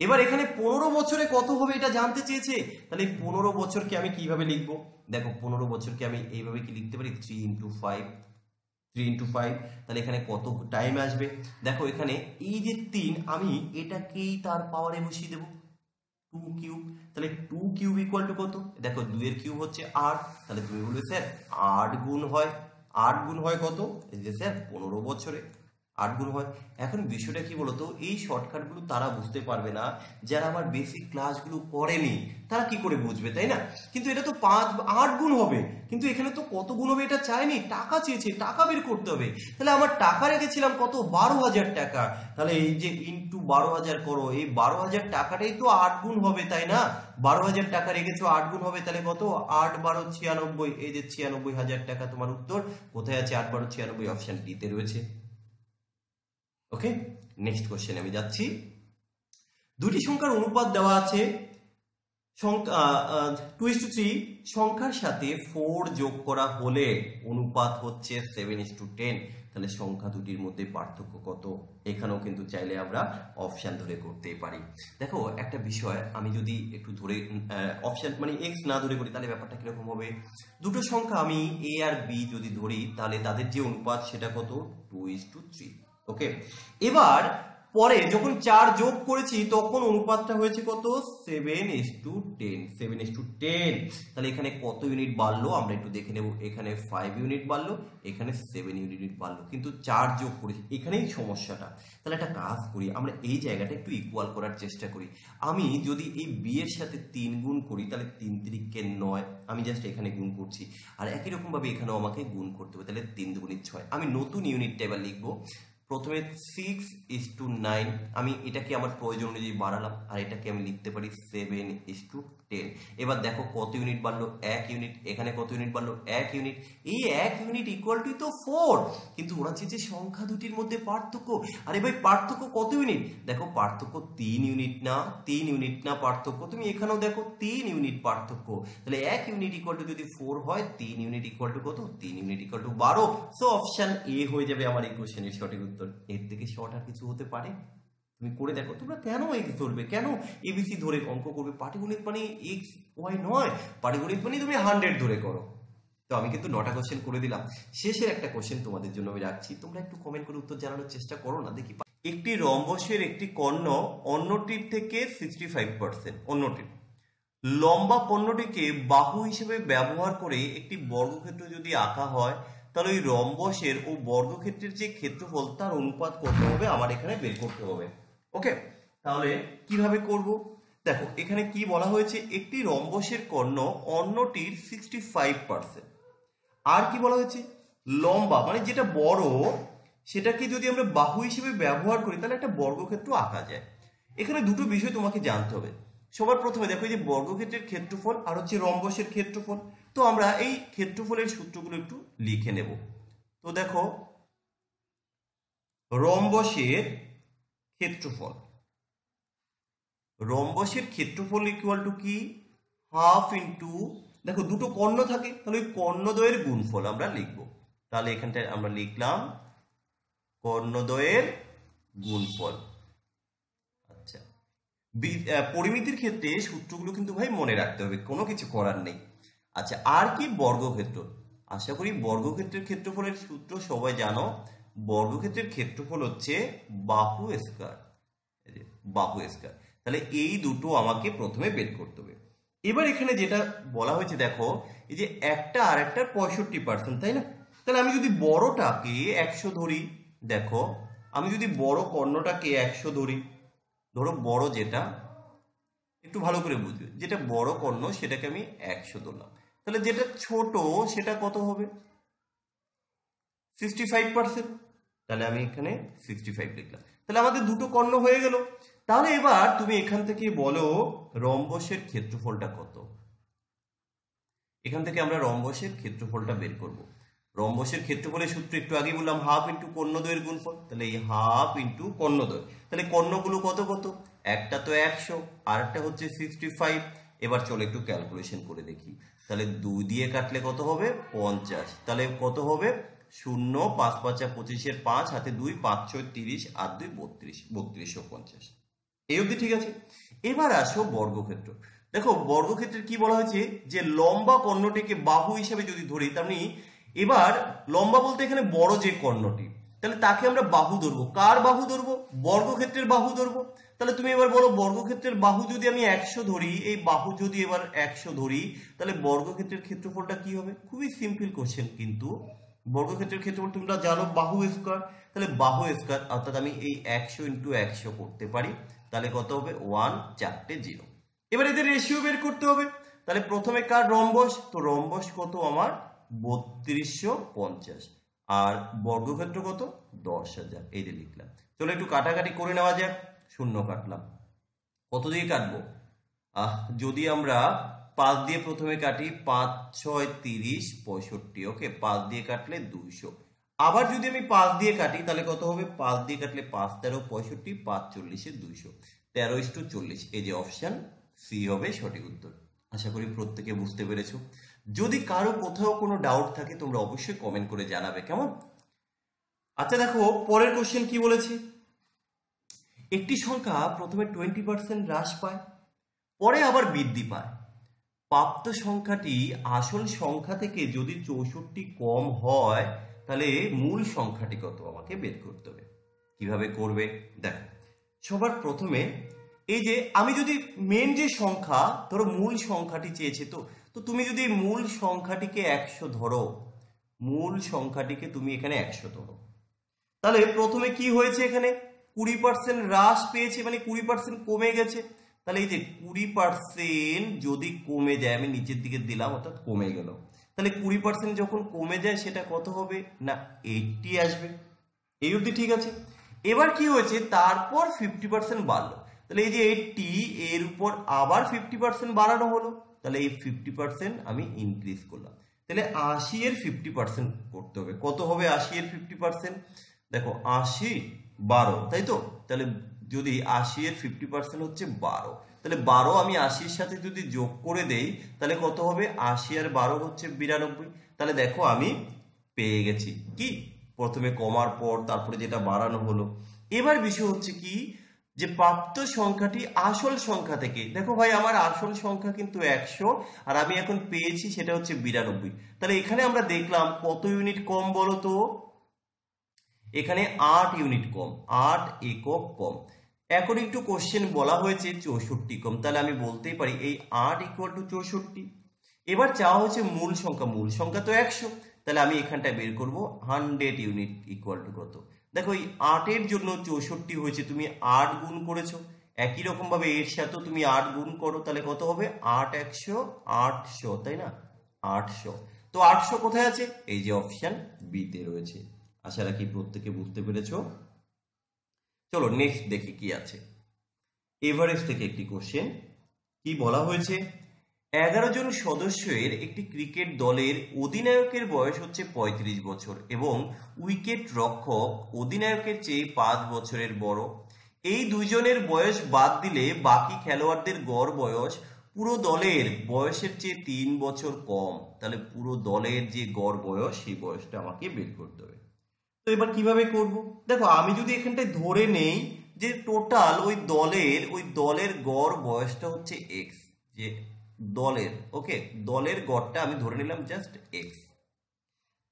এবার এখানে 15 বছরে কত হবে এটা জানতে চেয়েছে, তাহলে 15 বছরকে আমি কিভাবে লিখবো? দেখো 15 বছরকে আমি এইভাবে কি লিখতে পারি, 3 ইন্টু 5, 3 ইন্টু 5, তাহলে এখানে কত টাইম আসবে? দেখো এখানে এই যে 3, আমি এটাকেই তার পাওয়ারে বসিয়ে দেবো 2 কিউব, তাহলে 2 কিউব ইকুয়াল টু কত? দেখো 2 এর কিউব হচ্ছে 8, তাহলে তুমি বলবে স্যার 8 গুণ হয়, 8 গুণ হয় কত? এই যে স্যার 15 বছরে 8 গুণ হয়। এখন বিষয়টা কি বলতো, এই শর্টকাটগুলো তারা বুঝতে পারবে না যারা আমার বেসিক ক্লাসগুলো করেনি, তারা কি করে বুঝবে, তাই না? কিন্তু এটা তো 8 গুণ হবে, কিন্তু এখানে তো কত গুণ হবে এটা চাইনি, টাকা চেয়েছে, টাকা বের করতে হবে। তাহলে আমার টাকা রেখেছিলাম কত 12,000 টাকা, তাহলে এই যে ইন্টু 12,000 করো, এই 12,000 টাকাটাই তো 8 গুণ হবে, তাই না? 12,000 টাকা রেখেছো, 8 গুণ হবে, তাহলে কত 8 12 96, এই যে 96,000 টাকা তোমার উত্তর। কোথায় আছে 8 12 96? অপশন ডি তে রয়েছে। ওকে, নেক্সট কোশ্চেন আমি যাচ্ছি। দুটি সংখ্যার অনুপাত দেওয়া আছে 2:3, সংখ্যার সাথে 4 যোগ করা হলে অনুপাত হচ্ছে 7:10, তাহলে সংখ্যা দুটির মধ্যে পার্থক্য কত? এখানেও কিন্তু চাইলে আমরা অপশন ধরে করতেই পারি। দেখো একটা বিষয়, আমি যদি একটু ধরে অপশন মানে এক্স না ধরে করি তাহলে ব্যাপারটা কিরকম হবে? দুটো সংখ্যা আমি এ আর বি যদি ধরি, তাহলে তাদের যে অনুপাত সেটা কত 2:3। ওকে, এবার পরে যখন 4 যোগ করেছি তখন অনুপাতটা হয়েছে কত 7:10, 7:10। তাহলে এখানে কত ইউনিট বাড়লো আমরা একটু দেখে নেব। এখানে 5 ইউনিট বাড়লো, এখানে 7 ইউনিট বাড়লো, কিন্তু 4 যোগ করেছি, এখানেই সমস্যাটা। তাহলে একটা কাজ করি, আমরা এই জায়গাটা একটু ইকুয়াল করার চেষ্টা করি। আমি যদি এই বি এর সাথে 3 গুণ করি, তাহলে 3 3 9, আমি জাস্ট এখানে গুণ করছি, আর একই রকম ভাবে এখানেও আমাকে গুণ করতে হবে, তাহলে 3 2 6। আমি নতুন ইউনিট টেবিল লিখবো, প্রথমে 6:9, আমি এটাকে আমার প্রয়োজন অনুযায়ী বাড়ালাম, আর এটাকে আমি লিখতে পারি 7:10। এবার দেখো কত ইউনিট বাড়লো 1 ইউনিট, এখানে কত ইউনিট বাড়লো 1 ইউনিট, এই 1 ইউনিট ইকুয়াল টু তো 4, কিন্তু ওরা চেয়েছে সংখ্যা দুটির মধ্যে পার্থক্য। আরে ভাই পার্থক্য কত ইউনিট? দেখো পার্থক্য 3 ইউনিট না, 3 ইউনিট না পার্থক্য, তুমি এখানেও দেখো 3 ইউনিট পার্থক্য, তাহলে 1 ইউনিট ইকুয়াল টু যদি 4 হয়, 3 ইউনিট ইকুয়াল টু কত? 3 unit equal to 12। So option A হয়ে যাবে আমার এই কোশ্চেনের সঠিক উত্তর। এর থেকে শর্ট আর কিছু হতে পারে? তুমি করে দেখো। তোমরা কেন এক্স ধরবে, কেন এবিসি ধরে অঙ্ক করবে? পাটিগণিত মানে এক্স ওয়াই নয়, পাটিগণিত মানে তুমি 100 ধরে করো। তো আমি কিন্তু 9টা কোশ্চেন করে দিলাম। শেষের একটা কোশ্চেন তোমাদের জন্য আমি রাখছি, তোমরা একটু কমেন্ট করে উত্তর জানানোর চেষ্টা করো না দেখি। একটি রম্বসের একটি কর্ণ অন্যটির থেকে 65%, অন্যটির লম্বা কর্ণটিকে বাহু হিসেবে ব্যবহার করে একটি বর্গক্ষেত্র যদি আঁকা হয়, তাহলে ওই রম্বসের ও বর্গক্ষেত্রের যে ক্ষেত্রফল তার অনুপাত করতে হবে, আমার এখানে বের করতে হবে। ওকে, তাহলে কিভাবে করব? দেখো এখানে কি বলা হয়েছে, একটি রম্বসের কর্ণ অন্যটির 65%। আর কি বলা হয়েছে, লম্বা মানে যেটা বড় সেটাকে যদি আমরা বাহু হিসেবে ব্যবহার করি তাহলে একটা বর্গক্ষেত্র আঁকা যায়। এখানে দুটো বিষয় তোমাকে জানতে হবে। সবার প্রথমে দেখো এই যে বর্গক্ষেত্রের ক্ষেত্রফল আর হচ্ছে রম্বসের ক্ষেত্রফল। তো আমরা এই ক্ষেত্রফলের সূত্রগুলো একটু লিখে নেব। তো দেখো রম্বসের ক্ষেত্রফল, রম্বসের ক্ষেত্রফল ইকুয়াল টু কি, হাফ ইন্টু, দেখো দুটো কর্ণ থাকে তাহলে ওই কর্ণদ্বয়ের গুণফল আমরা লিখব। তাহলে এখানটায় আমরা লিখলাম কর্ণদ্বয়ের গুণফল। আচ্ছা, পরিমিতির ক্ষেত্রে সূত্রগুলো কিন্তু ভাই মনে রাখতে হবে, কোনো কিছু করার নেই। আচ্ছা, আর কি, বর্গক্ষেত্র। আশা করি বর্গক্ষেত্রের ক্ষেত্রফলের সূত্র সবাই জানো। বর্গক্ষেত্রের ক্ষেত্রফল হচ্ছে বাহু স্কয়ার, বাহু স্কয়ার। তাহলে এই দুটো আমাকে প্রথমে বের করতে হবে। এবার এখানে যেটা বলা হয়েছে দেখো, এই যে একটা আর একটার 65%, তাই না? তাহলে আমি যদি বড়টাকে 100 ধরি, দেখো আমি যদি বড় কর্ণটাকে 100 ধরি, ধরো বড় যেটা, একটু ভালো করে বুঝবে, যেটা বড় কর্ণ সেটাকে আমি 100 ধরলাম, তাহলে যেটা ছোট সেটা কত হবে, 65%। তাহলে আমি এখানে 65 লিখলাম। তাহলে আমাদের দুটো কর্ণ হয়ে গেল। তাহলে এবার তুমি এখান থেকে বলো রম্বসের ক্ষেত্রফলটা কত। এখান থেকে আমরা রম্বসের ক্ষেত্রফলটা বের করব। রম্বসের ক্ষেত্রফলের সূত্র একটু আগে বললাম, হাফ ইন্টু কর্ণদ্বয়ের গুণফল। তাহলে এই হাফ ইন্টু কর্ণদ্বয়, তাহলে কর্ণগুলো কত কত, একটা তো 100 আর একটা হচ্ছে 65। এবার চলো একটু ক্যালকুলেশন করে দেখি। তাহলে 2 দিয়ে কাটলে কত হবে, 50। তাহলে কত হবে, 0, 5 5 25, 5 হাতে 2, 5 6 30 আর 2 32, 3250। এই অবধি ঠিক আছে। এবার আসো বর্গক্ষেত্র। দেখো বর্গক্ষেত্রের কি বলা হয়েছে, যে লম্বা কর্ণটিকে বাহু হিসেবে যদি ধরি, তার মানে এবার লম্বা বলতে এখানে বড় যে কর্ণটি, তাহলে তাকে আমরা বাহু ধরবো। কার বাহু ধরবো, বর্গক্ষেত্রের বাহু ধরবো। তাহলে তুমি এবার বলো বর্গক্ষেত্রের বাহু যদি আমি 100 ধরি, এই বাহু যদি এবার 100 ধরি, তাহলে বর্গক্ষেত্রের ক্ষেত্রফলটা কি হবে? খুবই সিম্পল কোশ্চেন, কিন্তু বর্গক্ষেত্রের ক্ষেত্রফল তোমরা জানো বাহু স্কয়ার। তাহলে বাহু স্কয়ার অর্থাৎ আমি এই 100 ইন্টু 100 করতে পারি। তাহলে কত হবে, 1 4টে 0। এবার এদের রেশিও বের করতে হবে। তাহলে প্রথমে কার, রম্বস। তো রম্বস কত আমার, 3250, আর বর্গক্ষেত্র কত, 10,000। এই যে লিখলাম। চলো একটু কাটাকাটি করে নেওয়া যাক। 0 কাটলাম, কত দিয়ে কাটবো, যদি আমরা 5 দিয়ে প্রথমে কাটি, 5 6 30 65। ওকে, 5 দিয়ে কাটলে 200। আবার যদি আমি 5 দিয়ে কাটি তাহলে কত হবে, 5 দিয়ে কাটলে 5 13 65, 5 40 200, 13:40। এই যে অপশন সি হবে সঠিক উত্তর। আশা করি প্রত্যেকে বুঝতে পেরেছো। যদি কারো কোথাও কোনো ডাউট থাকে তোমরা অবশ্যই কমেন্ট করে জানাবে, কেমন? আচ্ছা দেখো পরের কোশ্চেন কি বলেছে, একটি সংখ্যা প্রথমে 20% হ্রাস পায়, পরে আবার বৃদ্ধি পায়। প্রাপ্ত সংখ্যাটি আসল সংখ্যা থেকে যদি 64 কম হয়, তাহলে মূল সংখ্যাটি কত আমাকে বের করতে হবে। কিভাবে করবে দেখো, সবার প্রথমে এই যে আমি যদি মেন যে সংখ্যা, ধরো মূল সংখ্যাটি চেয়েছে, তো তুমি যদি মূল সংখ্যাটিকে 100 ধরো, মূল সংখ্যাটিকে তুমি এখানে 100 ধরো, তাহলে প্রথমে কি হয়েছে, এখানে 20% হ্রাস পেয়েছে, মানে 20% কমে গেছে। তাহলে এই যে 20% যদি কমে যায়, আমি নিচের দিকে দিলাম অর্থাৎ কমে গেল, তাহলে 20% যখন কমে যায় সেটা কত হবে না 80 আসবে। এই অবধি ঠিক আছে। এবার কি হয়েছে, তারপর 50% বাড়লো, তাহলে এই যে 80 এর উপর আবার 50% বাড়ানো হলো, তাহলে এই 50% আমি ইনক্রিজ করলাম। তাহলে 80 এর 50% করতে হবে। কত হবে 80 এর 50%, দেখো 80 12, তাই তো? তাহলে যদি 80 এর 50% হচ্ছে 12, তাহলে 12 আমি 80-র সাথে যদি যোগ করে দেই তাহলে কত হবে, 80 আর 12 হচ্ছে 92। তাহলে দেখো আমি পেয়ে গেছি কি, প্রথমে কমার পর তারপরে যেটা বাড়ানো হলো। এবার বিষয় হচ্ছে কি, যে প্রাপ্ত সংখ্যাটি আসল সংখ্যা থেকে, দেখো ভাই আমার আসল সংখ্যা কিন্তু 100 আর আমি এখন পেয়েছি সেটা হচ্ছে 92। তাহলে এখানে আমরা দেখলাম কত ইউনিট কম বলো তো, এখানে 8 ইউনিট কম, 8 একক কম। অ্যাকর্ডিং টু কোশ্চেন বলা হয়েছে 64 কম, তাহলে আমি বলতেই পারি এই 8 ইকুয়াল টু 64। এবার চাওয়া হচ্ছে মূল সংখ্যা তো 100, তাহলে আমি এখানটা বের করব 100 ইউনিট ইকুয়াল টু কত। দেখো এই 8 এর জন্য 64 হয়েছে, তুমি 8 গুণ করেছো, একই রকম ভাবে এর সাথেও তুমি 8 গুণ করো, তাহলে কত হবে 8 100 800, তাই না 800। তো 800 কোথায় আছে, এই যে অপশন বি তে রয়েছে। আশা রাখি প্রত্যেকে বুঝতে পেরেছো। চলো নেক্সট দেখি কি আছে। এভারেস্ট থেকে একটি কোশ্চেন, কি বলা হয়েছে, 11 জন সদস্যের একটি ক্রিকেট দলের অধিনায়কের বয়স হচ্ছে 35 বছর এবং উইকেট রক্ষক অধিনায়কের চেয়ে 5 বছরের বড়। এই দুইজনের বয়স বাদ দিলে বাকি খেলোয়াড়দের গড় বয়স পুরো দলের বয়সের চেয়ে 3 বছর কম। তাহলে পুরো দলের যে গড় বয়স সেই বয়সটা আমাকে বের করতে হবে। তো এবার কিভাবে করব, দেখো আমি যদি এখানটায় ধরে নেই যে টোটাল ওই দলের গড় বয়সটা হচ্ছে এক্স, যে দলের ওকে দলের গড়টা আমি ধরে নিলাম জাস্ট এক্স।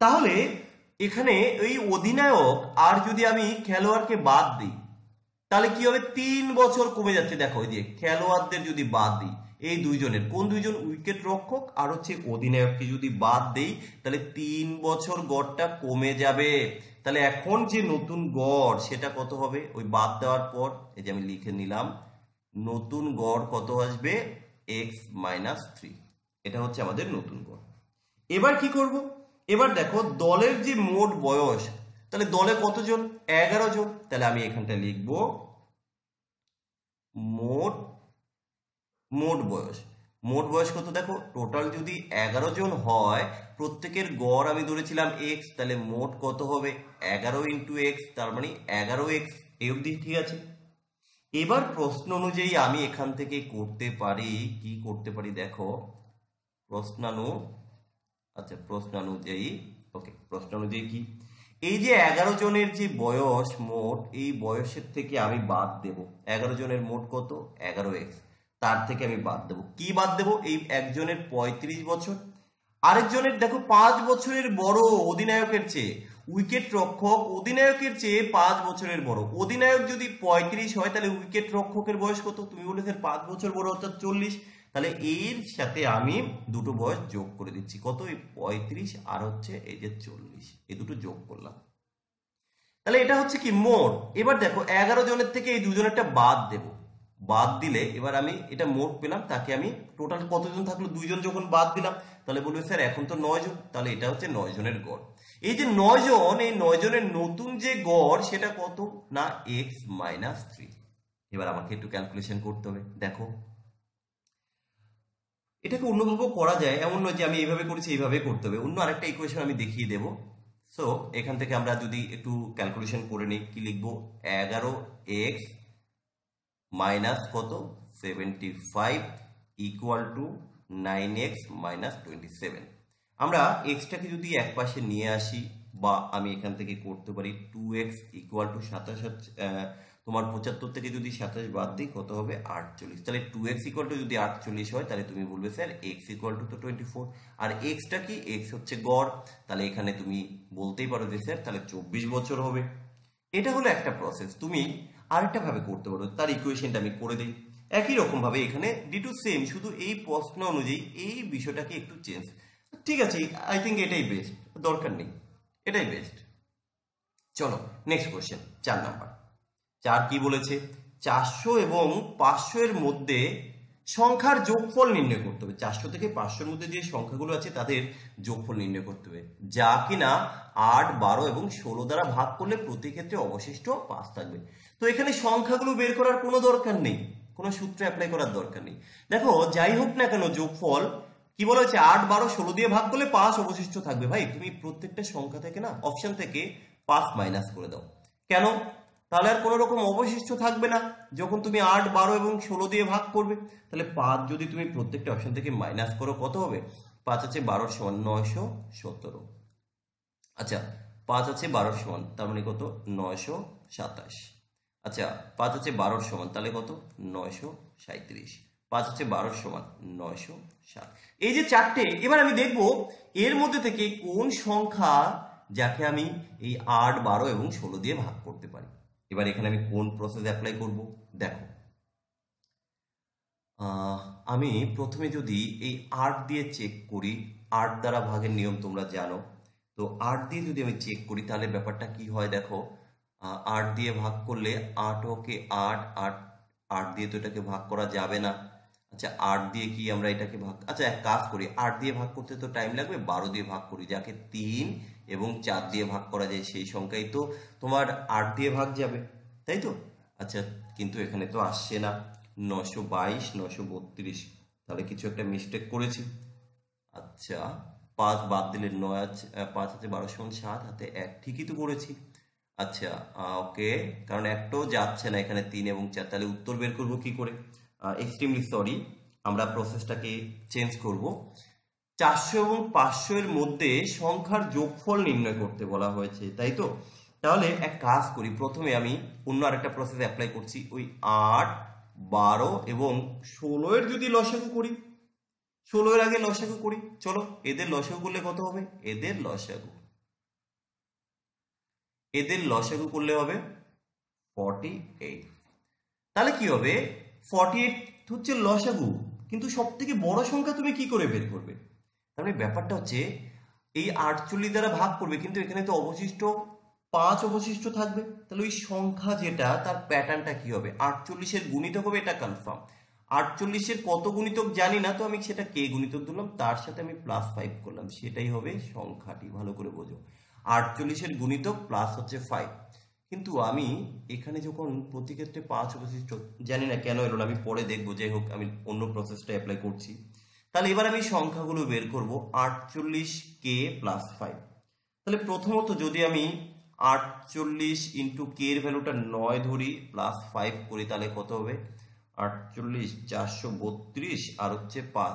তাহলে এখানে এই অধিনায়ক আর যদি আমি খেলোয়াড়কে বাদ দিই তাহলে কি হবে, 3 বছর কমে যাচ্ছে। দেখো এই যে খেলোয়াড়দের যদি বাদ দিই, এই দুইজনের কোন দুইজন, উইকেট রক্ষক আর হচ্ছে অধিনায়ককে যদি বাদ দেই তাহলে 3 বছর গড়টা কমে যাবে। তাহলে এখন যে নতুন গড় সেটা কত হবে, ওই বাদ দেওয়ার পর এই যে আমি লিখে নিলাম নতুন গড় কত আসবে, এক্স মাইনাস 3। এটা হচ্ছে আমাদের নতুন গড়। এবার কি করব, এবার দেখো দলের যে মোট বয়স, তাহলে দলে কতজন, 11 জন, তাহলে আমি এখানটা লিখব মোট মোট বয়স কত, দেখো টোটাল যদি 11 জন হয়, প্রত্যেকের গড় আমি ধরেছিলাম এক্স, তাহলে মোট কত হবে 11 ইন্টু এক্স, তার মানে 11x। এই অবধি ঠিক আছে। এবার প্রশ্ন অনুযায়ী আমি এখান থেকে করতে পারি, কি করতে পারি দেখো, প্রশ্ন অনুযায়ী ওকে, প্রশ্ন অনুযায়ী কি, এই যে 11 জনের যে বয়স মোট, এই বয়সের থেকে আমি বাদ দেব 11 জনের মোট কত 11x, তার থেকে আমি বাদ দেব কি বাদ দেব, এই একজনের 35 বছর, আরেকজনের দেখো 5 বছরের বড় অধিনায়কের চেয়ে, উইকেট রক্ষক অধিনায়কের চেয়ে 5 বছরের বড়। অধিনায়ক যদি 35 হয় তাহলে উইকেট রক্ষকের বয়স কত, তুমি বলে স্যার 5 বছর বড় অর্থাৎ 40। তাহলে এর সাথে আমি দুটো বয়স যোগ করে দিচ্ছি, কত এই 35 আর হচ্ছে এই যে 40, এই দুটো যোগ করলাম। তাহলে এটা হচ্ছে কি মোট। এবার দেখো 11 জনের থেকে এই দুজনেরটা বাদ দেব, বাদ দিলে এবার আমি এটা মোট পেলাম, তাকে আমি টোটাল কতজন থাকলো, দুইজন যখন বাদ দিলাম তাহলে বলবে স্যার এখন তো 9 জন, তাহলে এটা হচ্ছে 9 জনের গড়। এই যে 9 জন, এই 9 জনের নতুন যে গড় সেটা কত না এক্স মাইনাস 3। এবার আমাকে একটু ক্যালকুলেশন করতে হবে। দেখো এটাকে অন্যভাবেও করা যায়, এমন নয় যে আমি এইভাবে করেছি এইভাবে করতে হবে, অন্য আরেকটা ইকুয়েশন আমি দেখিয়ে দেব। সো এখান থেকে আমরা যদি একটু ক্যালকুলেশন করে নিই, কি লিখবো, 11x মাইনাস কত 75 ইকুয়াল টু 9x মাইনাস 27। আমরা এক্সটাকে যদি এক পাশে নিয়ে আসি, বা আমি এখান থেকে করতে পারি 2x ইকুয়াল টু 27, তোমার 75 থেকে যদি 27 বাদ দিই কত হবে 48। তাহলে 2x ইকুয়াল টু যদি 48 হয় তাহলে তুমি বলবে স্যার x ইকুয়াল টু তো 24, আর এক্সটা কি, এক্স হচ্ছে গড়, তাহলে এখানে তুমি বলতেই পারো যে স্যার তাহলে 24 বছর হবে। এটা হলো একটা প্রসেস। তুমি আরেকটা ভাবে করতে পারো, তার ইকুয়েশনটা আমি করে দিই একই রকম ভাবে, এখানে ডিটু সেম, শুধু এই প্রশ্ন অনুযায়ী এই বিষয়টাকে একটু চেঞ্জ। ঠিক আছে, আই থিঙ্ক এটাই বেস্ট, দরকার নেই, এটাই বেস্ট। চলো নেক্সট কোশ্চেন, 4 নাম্বার। 4 কি বলেছে, 400 এবং 500 এর মধ্যে সংখ্যার যোগফল নির্ণয় করতে হবে। 400 থেকে 500 এর মধ্যে যে সংখ্যাগুলো আছে তাদের যোগফল নির্ণয় করতে হবে, যা কিনা 8, 12 এবং 16 দ্বারা ভাগ করলে প্রতি ক্ষেত্রে অবশিষ্ট 5 থাকবে। তো এখানে সংখ্যাগুলো বের করার কোনো দরকার নেই, কোনো সূত্র অ্যাপ্লাই করার দরকার নেই। দেখো যাই হোক না কেন যোগফল কি বলা হচ্ছে, 8, 12, 16 দিয়ে ভাগ করলে 5 অবশিষ্ট থাকবে। ভাই তুমি প্রত্যেকটা সংখ্যা থেকে না অপশন থেকে 5 মাইনাস করে দাও, কেন, তাহলে আর কোনো রকম অবশিষ্ট থাকবে না। যখন তুমি 8, 12 এবং 16 দিয়ে ভাগ করবে তাহলে 5 যদি তুমি প্রত্যেকটা অপশন থেকে মাইনাস করো কত হবে, 5 আছে 12 সমান 917। আচ্ছা 5 আছে 12 সমান, তার মানে কত 927। আচ্ছা 5 হচ্ছে 12 সমান, তাহলে কত? 937। 5 হচ্ছে 12 সমান 907। এই যে চারটে, এবার আমি দেখব এর মধ্যে থেকে কোন সংখ্যা যাকে আমি এই 8, 12 এবং 16 দিয়ে ভাগ করতে পারি। এবার এখানে আমি কোন প্রসেস অ্যাপ্লাই করব দেখো। আমি প্রথমে যদি এই 8 দিয়ে চেক করি, 8 দ্বারা ভাগের নিয়ম তোমরা জানো, তো 8 দিয়ে যদি আমি চেক করি তাহলে ব্যাপারটা কি হয় দেখো। 8 দিয়ে ভাগ করলে 8 ওকে 8, 8 8 দিয়ে তো এটাকে ভাগ করা যাবে না। আচ্ছা 8 দিয়ে কি আমরা এটাকে ভাগ, আচ্ছা এক কাজ করি, 8 দিয়ে ভাগ করতে তো টাইম লাগবে, 12 দিয়ে ভাগ করি, যাকে 3 এবং 4 দিয়ে ভাগ করা যায় সেই সংখ্যাই তো তোমার 8 দিয়ে ভাগ যাবে, তাই তো? আচ্ছা কিন্তু এখানে তো আসছে না, 922, 932, তাহলে কিছু একটা মিস্টেক করেছি। আচ্ছা 5 বাদ দিলে 9 আছে, 5 আছে 12 সমান 7, হাতে 1, ঠিকই তো করেছি। আচ্ছা ওকে, কারণ একটাও যাচ্ছে না এখানে 3 এবং 4, তাহলে উত্তর বের করব কি করে? এক্সট্রিমলি সরি, আমরা প্রসেসটাকে চেঞ্জ করব। 400 এবং 500 এর মধ্যে সংখ্যার যোগফল নির্ণয় করতে বলা হয়েছে, তাই তো? তাহলে এক কাজ করি, প্রথমে আমি অন্য আরেকটা প্রসেস অ্যাপ্লাই করছি, ওই 8, 12 এবং 16 এর যদি লসাগু করি, 16 এর আগে লসাগু করি, চলো এদের লসাগু করলে কত হবে? এদের লসাগু করলে হবে 48। তাহলে কি হবে? 48 হচ্ছে লসাগু, কিন্তু সব থেকে বড় সংখ্যা তুমি কি করে বের করবে? তার মানে ব্যাপারটা হচ্ছে এই 48 দ্বারা ভাগ করবে, কিন্তু এখানে তো অবশিষ্ট 5 অবশিষ্ট থাকবে, তাহলে ওই সংখ্যা যেটা তার প্যাটার্নটা কি হবে? 48 এর গুণিতক হবে, এটা কনফার্ম। 48 এর কত গুণিতক জানি না, তো আমি সেটা কে গুণিতক দিলাম, তার সাথে আমি +5 করলাম, সেটাই হবে সংখ্যাটি, ভালো করে বোঝো। 48 এর গুণিতক প্লাস হচ্ছে 5, কিন্তু আমি এখানে যখন প্রতি ক্ষেত্রে 5 অবশিষ্ট, জানি না কেন এলো না, আমি পরে দেখবো, যাই হোক আমি অন্য প্রসেসটা অ্যাপ্লাই করছি। তাহলে এবার আমি সংখ্যাগুলো বের করব, 48k প্লাস 5। তাহলে প্রথমত যদি আমি 48 ইন্টু কে এর ভ্যালুটা 9 ধরি, প্লাস 5 করি, তাহলে কত হবে? 48, 432 আর হচ্ছে 5,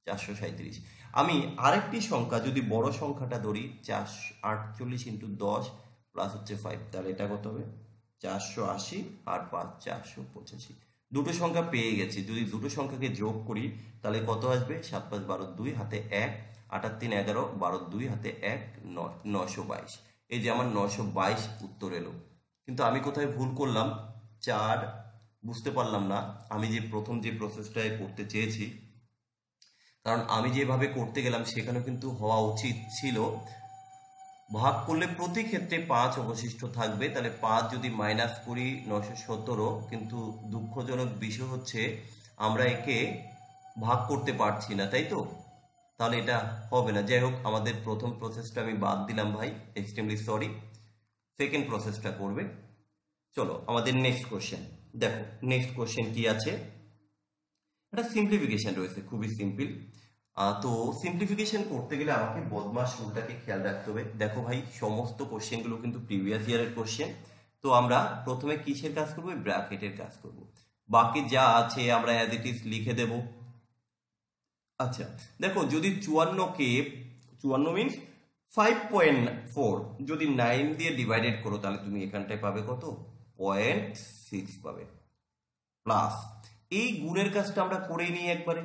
437। আমি আরেকটি সংখ্যা যদি বড় সংখ্যাটা ধরি, 48 ইন্টু 10 প্লাস হচ্ছে 5, তাহলে এটা কত হবে? 480 আর 5, 485। দুটো সংখ্যা পেয়ে গেছি, যদি দুটো সংখ্যাকে যোগ করি তাহলে কত আসবে? 7, 5, 12, 2 হাতে 1, 8 আর 3, 11, 12, 2 হাতে 1, 922। এই যে আমার 922 উত্তর এলো। কিন্তু আমি কোথায় ভুল করলাম? 4 বুঝতে পারলাম না, আমি যে প্রথম যে প্রসেসটাই করতে চেয়েছি, কারণ আমি যেভাবে করতে গেলাম সেখানে কিন্তু হওয়া উচিত ছিল ভাগ করলে প্রতি ক্ষেত্রে 5 অবশিষ্ট থাকবে, তাহলে 5 যদি মাইনাস করি 917, কিন্তু দুঃখজনক বিষয় হচ্ছে আমরা একে ভাগ করতে পারছি না, তাই তো? তাহলে এটা হবে না। যাই হোক, আমাদের প্রথম প্রসেসটা আমি বাদ দিলাম ভাই, এক্সট্রিমলি সরি। সেকেন্ড প্রসেসটা করবে। চলো আমাদের নেক্সট কোশ্চেন দেখো, নেক্সট কোশ্চেন কি আছে? এটা সিম্পলিফিকেশন রয়েছে, খুবই সিম্পল। তো সিম্পলিফিকেশন করতে গেলে আমাকে বদমাস রুলটাকে খেয়াল রাখতে হবে। দেখো ভাই, সমস্ত কোশ্চেনগুলো কিন্তু প্রিভিয়াস ইয়ারের কোশ্চেন, তো আমরা প্রথমে কিসের কাজ করবো? ব্র্যাকেটের কাজ করব, বাকি যা আছে আমরা অ্যাজ ইট ইজ লিখে দেব। আচ্ছা দেখো, যদি 54 মিনস 5.4 যদি 9 দিয়ে ডিভাইডেড করো, তাহলে তুমি এখানটায় পাবে কত? 0.6 পাবে। প্লাস এই গুণের কাজটা আমরা করে নিই একবারে।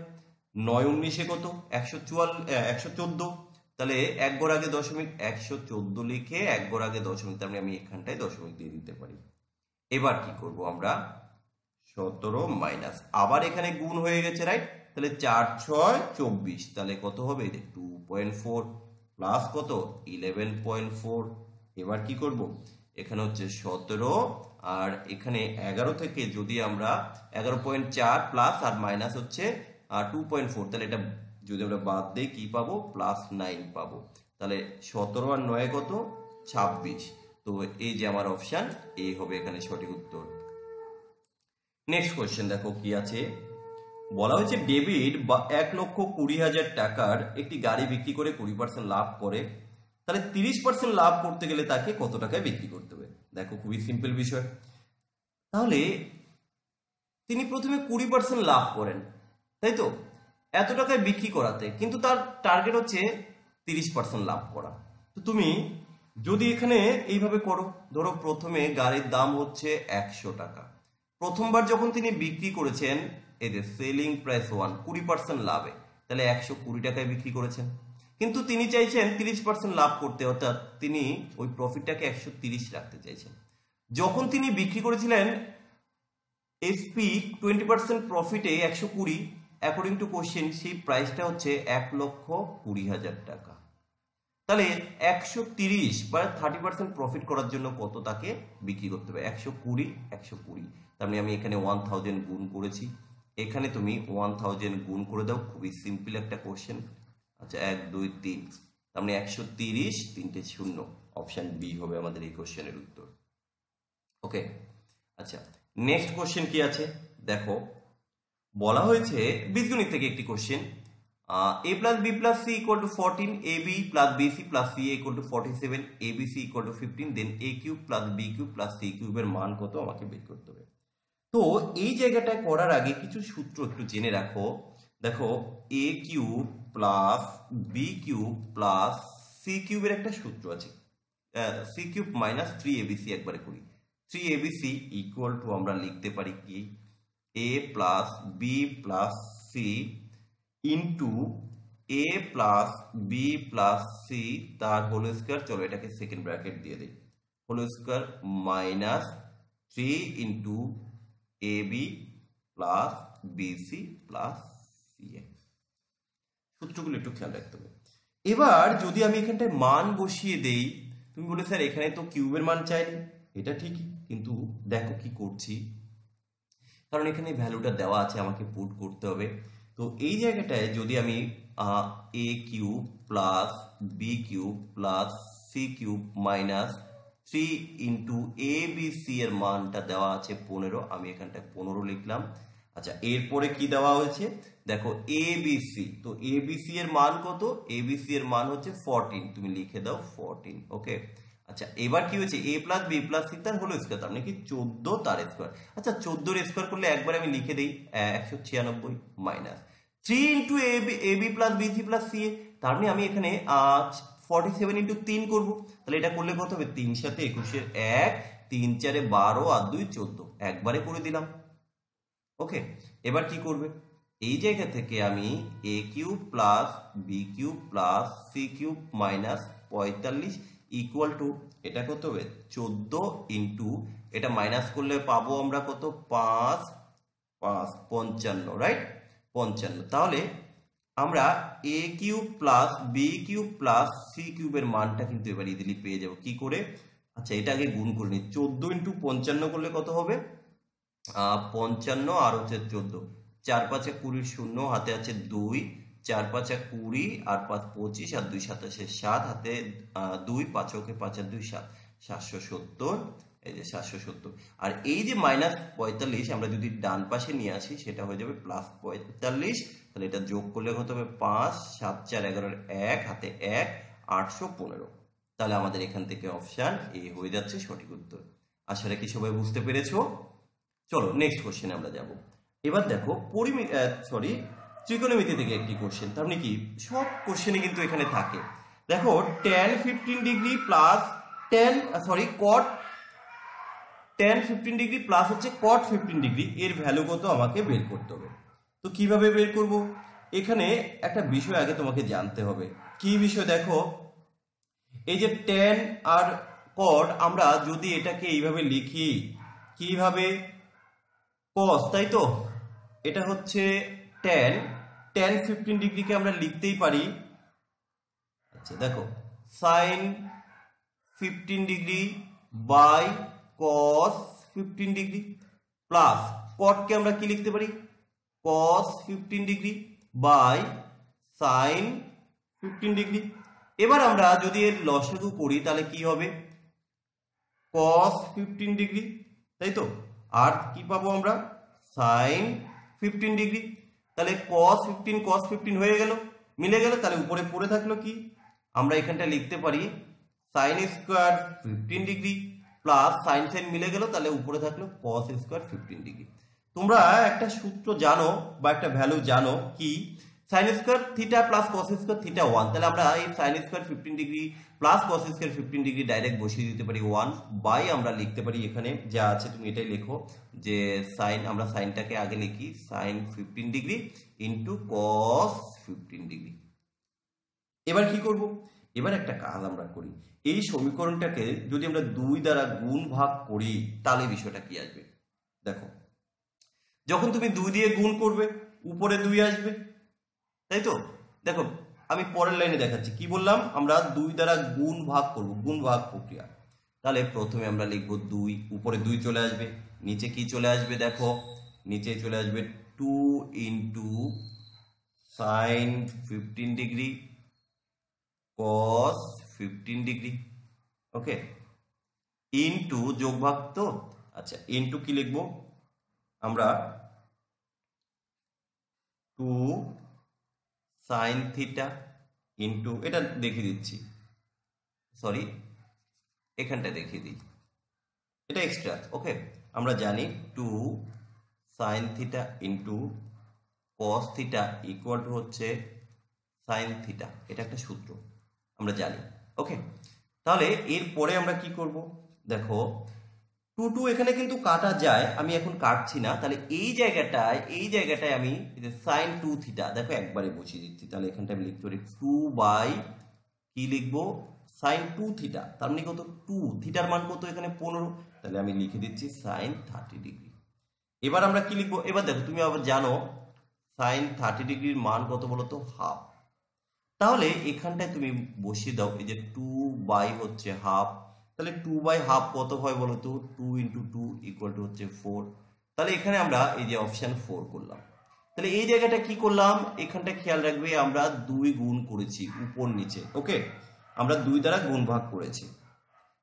9 19 কত? 114, তাহলে এক ঘর আগে দশমিক, 114 লিখে এক ঘর আগে দশমিক, তার মানে আমি এখানটায় দশমিক দিয়ে দিতে পারি। এবার কি করব আমরা? 17 মাইনাস, আবার এখানে গুণ হয়ে গেছে, রাইট? তাহলে 4 6 24, তাহলে কত হবে? 2.4 প্লাস কত? 11.4। এবার কি করব? এখানে হচ্ছে 17 আর এখানে 11 থেকে যদি আমরা 11.4 প্লাস আর মাইনাস হচ্ছে 2.4, তাহলে এটা যদি আমরা বাদ দিই কি পাবো? +9 পাবো। তাহলে 17 আর 9 কত? 26। তো এই যে আমার অপশান এ হবে এখানে সঠিক উত্তর। নেক্সট কোয়েশ্চেন দেখো কি আছে, বলা হয়েছে ডেভিড 1,20,000 টাকার একটি গাড়ি বিক্রি করে 20% লাভ করে, তাহলে 30% লাভ করতে গেলে তাকে কত টাকায় বিক্রি করতে হবে? দেখো খুবই সিম্পল বিষয়। তাহলে তিনি প্রথমে 20% লাভ করেন, তাই তো, এত টাকায় বিক্রি করাতে, কিন্তু তার টার্গেট হচ্ছে 30% লাভ করা। তো তুমি যদি এখানে এইভাবে করো, ধরো প্রথমে গাড়ির দাম হচ্ছে 100 টাকা, প্রথমবার যখন তিনি বিক্রি করেছেন এদের সেলিং প্রাইস 20% লাভে, তাহলে 120 টাকায় বিক্রি করেছেন। কিন্তু তিনি চাইছেন 30% লাভ করতে, অর্থাৎ তিনি ওই প্রফিটটাকে 130 রাখতে চাইছেন। যখন তিনি বিক্রি করেছিলেন এসপি 20% প্রফিটে 120, অ্যাকর্ডিং টু কোশ্চেন সেই প্রাইসটা হচ্ছে 1,20,000 টাকা। তাহলে 130 বা 30% প্রফিট করার জন্য কত তাকে বিক্রি করতে হবে? 120, তার মানে আমি এখানে 1000 গুণ করেছি, এখানে তুমি 1000 গুণ করে দাও, খুবই সিম্পল একটা কোশ্চেন। আচ্ছা 1 2 3, তার মানে 130, 3টে শূন্য, অপশন বি হবে আমাদের এই কোশ্চেনের উত্তর। ওকে, আচ্ছা নেক্সট কোশ্চেন কি আছে দেখো, বলা হয়েছে বীজগণিত থেকে একটি question, a plus b plus c equal to 14, ab plus bc plus ca equal to 47, abc equal to 15, then a cube plus b cube plus c cube এর মান কত আমাকে বের করতে হবে। তো এই জায়গাটায় করার আগে কিছু সূত্র একটু জেনে রাখো। দেখো a cube plus b cube plus c কিউবের একটা সূত্র আছে, c কিউব মাইনাস 3abc একবারে করি, 3abc ইকুয়াল টু আমরা লিখতে পারি কি a plus b plus c into a plus B plus C তার হোল স্কোয়ার, চলো এটাকে সেকেন্ড ব্র্যাকেট দিয়ে দিই, whole square minus 3 into a b plus b c plus c a. সূত্রগুলো একটু খেয়াল রাখতে হবে। এবার যদি আমি এখানটায় মান বসিয়ে দেই, তুমি বলে স্যার এখানে তো কিউবের মান চাইনি, এটা ঠিকই, কিন্তু দেখো কি করছি, কারণ এখানে ভ্যালুটা দেওয়া আছে, আমাকে পুট করতে হবে। তো এই জায়গাটায় যদি আমি a cube plus b cube plus c cube minus 3 into a b c এর মানটা দেওয়া আছে 15, আমি এখানটায় 15 লিখলাম। আচ্ছা এরপরে কি দেওয়া হয়েছে দেখো এ বি সি, তো এ বি সি এর মান কত? এ বি সি এর মান হচ্ছে 14, তুমি লিখে দাও 14। ওকে, আচ্ছা এবার কি হয়েছে a plus B plus C তার হোল স্কোয়ার, তার মানে কি 14 তার স্কোয়ার। আচ্ছা 14 এর স্কোয়ার করলে একবার আমি লিখে দেই 196 minus 3 into a b plus b c plus c a, তার মানে আমি এখানে 47 ইন্টু 3 করবো, তাহলে এটা করলে কত হবে? 3 সাথে 21 1, 3 4 12 আর 2 14, একবারে করে দিলাম। ওকে, এবার কি করবে? এই জায়গা থেকে আমি a cube plus b cube plus c cube minus 45 equal to, এটা কত হবে? 14 ইন্টু, এটা মাইনাস করলে পাবো আমরা কত? 5 5 55, রাইট? 55। তাহলে আমরা a cube plus b cube plus c কিউবের মানটা কিন্তু এবার ইজিলি পেয়ে যাবো। কি করে? আচ্ছা এটা আগে গুণ করে নিই, 14 ইন্টু 55 করলে কত হবে? 55 আর হচ্ছে 14, 4 5 20 শূন্য, হাতে আছে 2, 4 5 20 আর 5 25 আর 2 27 7, হাতে 2, 5 ওকে 5 আর 2 7, 770, এই যে 770। আর এই যে মাইনাস 45 আমরা যদি ডান পাশে নিয়ে আসি সেটা হয়ে যাবে প্লাস 45, তাহলে এটা যোগ করলে কত হবে? 5 7 4 11 1, হাতে 1, 815। তাহলে আমাদের এখান থেকে অপশন এ হয়ে যাচ্ছে সঠিক উত্তর। আশা রাখি সবাই বুঝতে পেরেছো। চলো নেক্সট কোশ্চেনে আমরা যাব। এবার দেখো ত্রিকোণমিতি থেকে একটি কোশ্চেন, তার মানে কি সব কোশ্চেনে কিন্তু এখানে থাকে। দেখো tan 15 degree plus tan 15 degree plus হচ্ছে cot 15 ডিগ্রি, এর ভ্যালু কত আমাকে বের করতে হবে। তো কিভাবে বের করব? এখানে একটা বিষয় আগে তোমাকে জানতে হবে। কি বিষয়? দেখো এই যে tan আর cot, আমরা যদি এটাকে এইভাবে লিখি, কিভাবে? cos, তাই তো? এটা হচ্ছে tan 15 ডিগ্রিকে আমরা লিখতেই পারি, আচ্ছা দেখো sin 15 degree by cos 15 degree plus cot কে আমরা কি লিখতে পারি? cos 15 degree by sin 15 degree. এবার আমরা যদি এর লসাগু করি তাহলে কি হবে? cos 15 ডিগ্রি, তাই তো? আর কি পাবো আমরা? sin 15 degree. তাহলে cos 15 হয়ে গেল, মিলে গেল, তাহলে উপরে পড়ে থাকলো কি? আমরা এখানটা লিখতে পারি sin square 15 degree plus sin মিলে গেল, তাহলে উপরে থাকলো cos স্কোয়ার 15 ডিগ্রি। তোমরা একটা সূত্র জানো বা একটা ভ্যালু জানো কি? Sine square theta plus cos square theta 1, তাহলে আমরা এই sine square 15 degree plus cos square 15 degree direct বসিয়ে দিতে পারি 1 বাই আমরা লিখতে পারি এখানে যা আছে তুমি এটাই লেখো যে সাইন, আমরা সাইনটাকে আগে লিখি sine 15 degree into cos 15 degree. এবার কি করব, এবার একটা কাজ আমরা করি, এই সমীকরণটাকে যদি আমরা 2 দ্বারা গুণ ভাগ করি তাহলে বিষয়টা কি আসবে দেখো, যখন তুমি 2 দিয়ে গুণ করবে উপরে 2 আসবে, তাই তো। দেখো আমি পরের লাইনে দেখাচ্ছি কি বললাম, আমরা 2 দ্বারা গুণ ভাগ করব, গুণ ভাগ প্রক্রিয়া। তাহলে প্রথমে আমরা লিখব 2, উপরে 2 চলে আসবে, নিচে কি চলে আসবে দেখো, নিচে চলে আসবে 2 into sine 15 degree cos 15 degree, okay, into যোগ ভাগ তো, আচ্ছা ইন্টু কি লিখবো আমরা 2 সাইন থিটা ইন্টু, এটা দেখিয়ে দিচ্ছি, সরি এখানটা দেখিয়ে দিই, এটা এক্সট্রা, ওকে। আমরা জানি 2 sine theta into cos theta equal to হচ্ছে সাইন থিটা, এটা একটা সূত্র আমরা জানি, ওকে। তাহলে এরপরে আমরা কি করব দেখো, 2 এখানে কিন্তু কাটা যায়, আমি এখন কাটছি না, তাহলে এই জায়গাটায় আমি সাইন 2 থিটা দেখো একবারে বসিয়ে দিচ্ছি, তাহলে এখানটা আমি লিখতে পারি 2 বাই কি লিখবো সাইন 2 থিটা, তার মানে কত 2, থিটার মান কত এখানে 15, তাহলে আমি লিখে দিচ্ছি সাইন 30 ডিগ্রি। এবার আমরা কি লিখবো, এবার দেখো তুমি আবার জানো সাইন 30 ডিগ্রির মান কত বলো তো হাফ, তাহলে এখানটায় তুমি বসিয়ে দাও এই যে 2 বাই হচ্ছে হাফ, তাহলে 2 বাই হাফ কত হয় বলো তো, 2 ইন্টু 2 ইকুয়াল টু হচ্ছে 4, তাহলে এখানে আমরা এই যে অপশন 4 করলাম। তাহলে এই জায়গাটা কি করলাম, এখানটা খেয়াল রাখবে আমরা 2 গুণ করেছি উপর নিচে, ওকে, আমরা 2 দ্বারা গুণ ভাগ করেছি,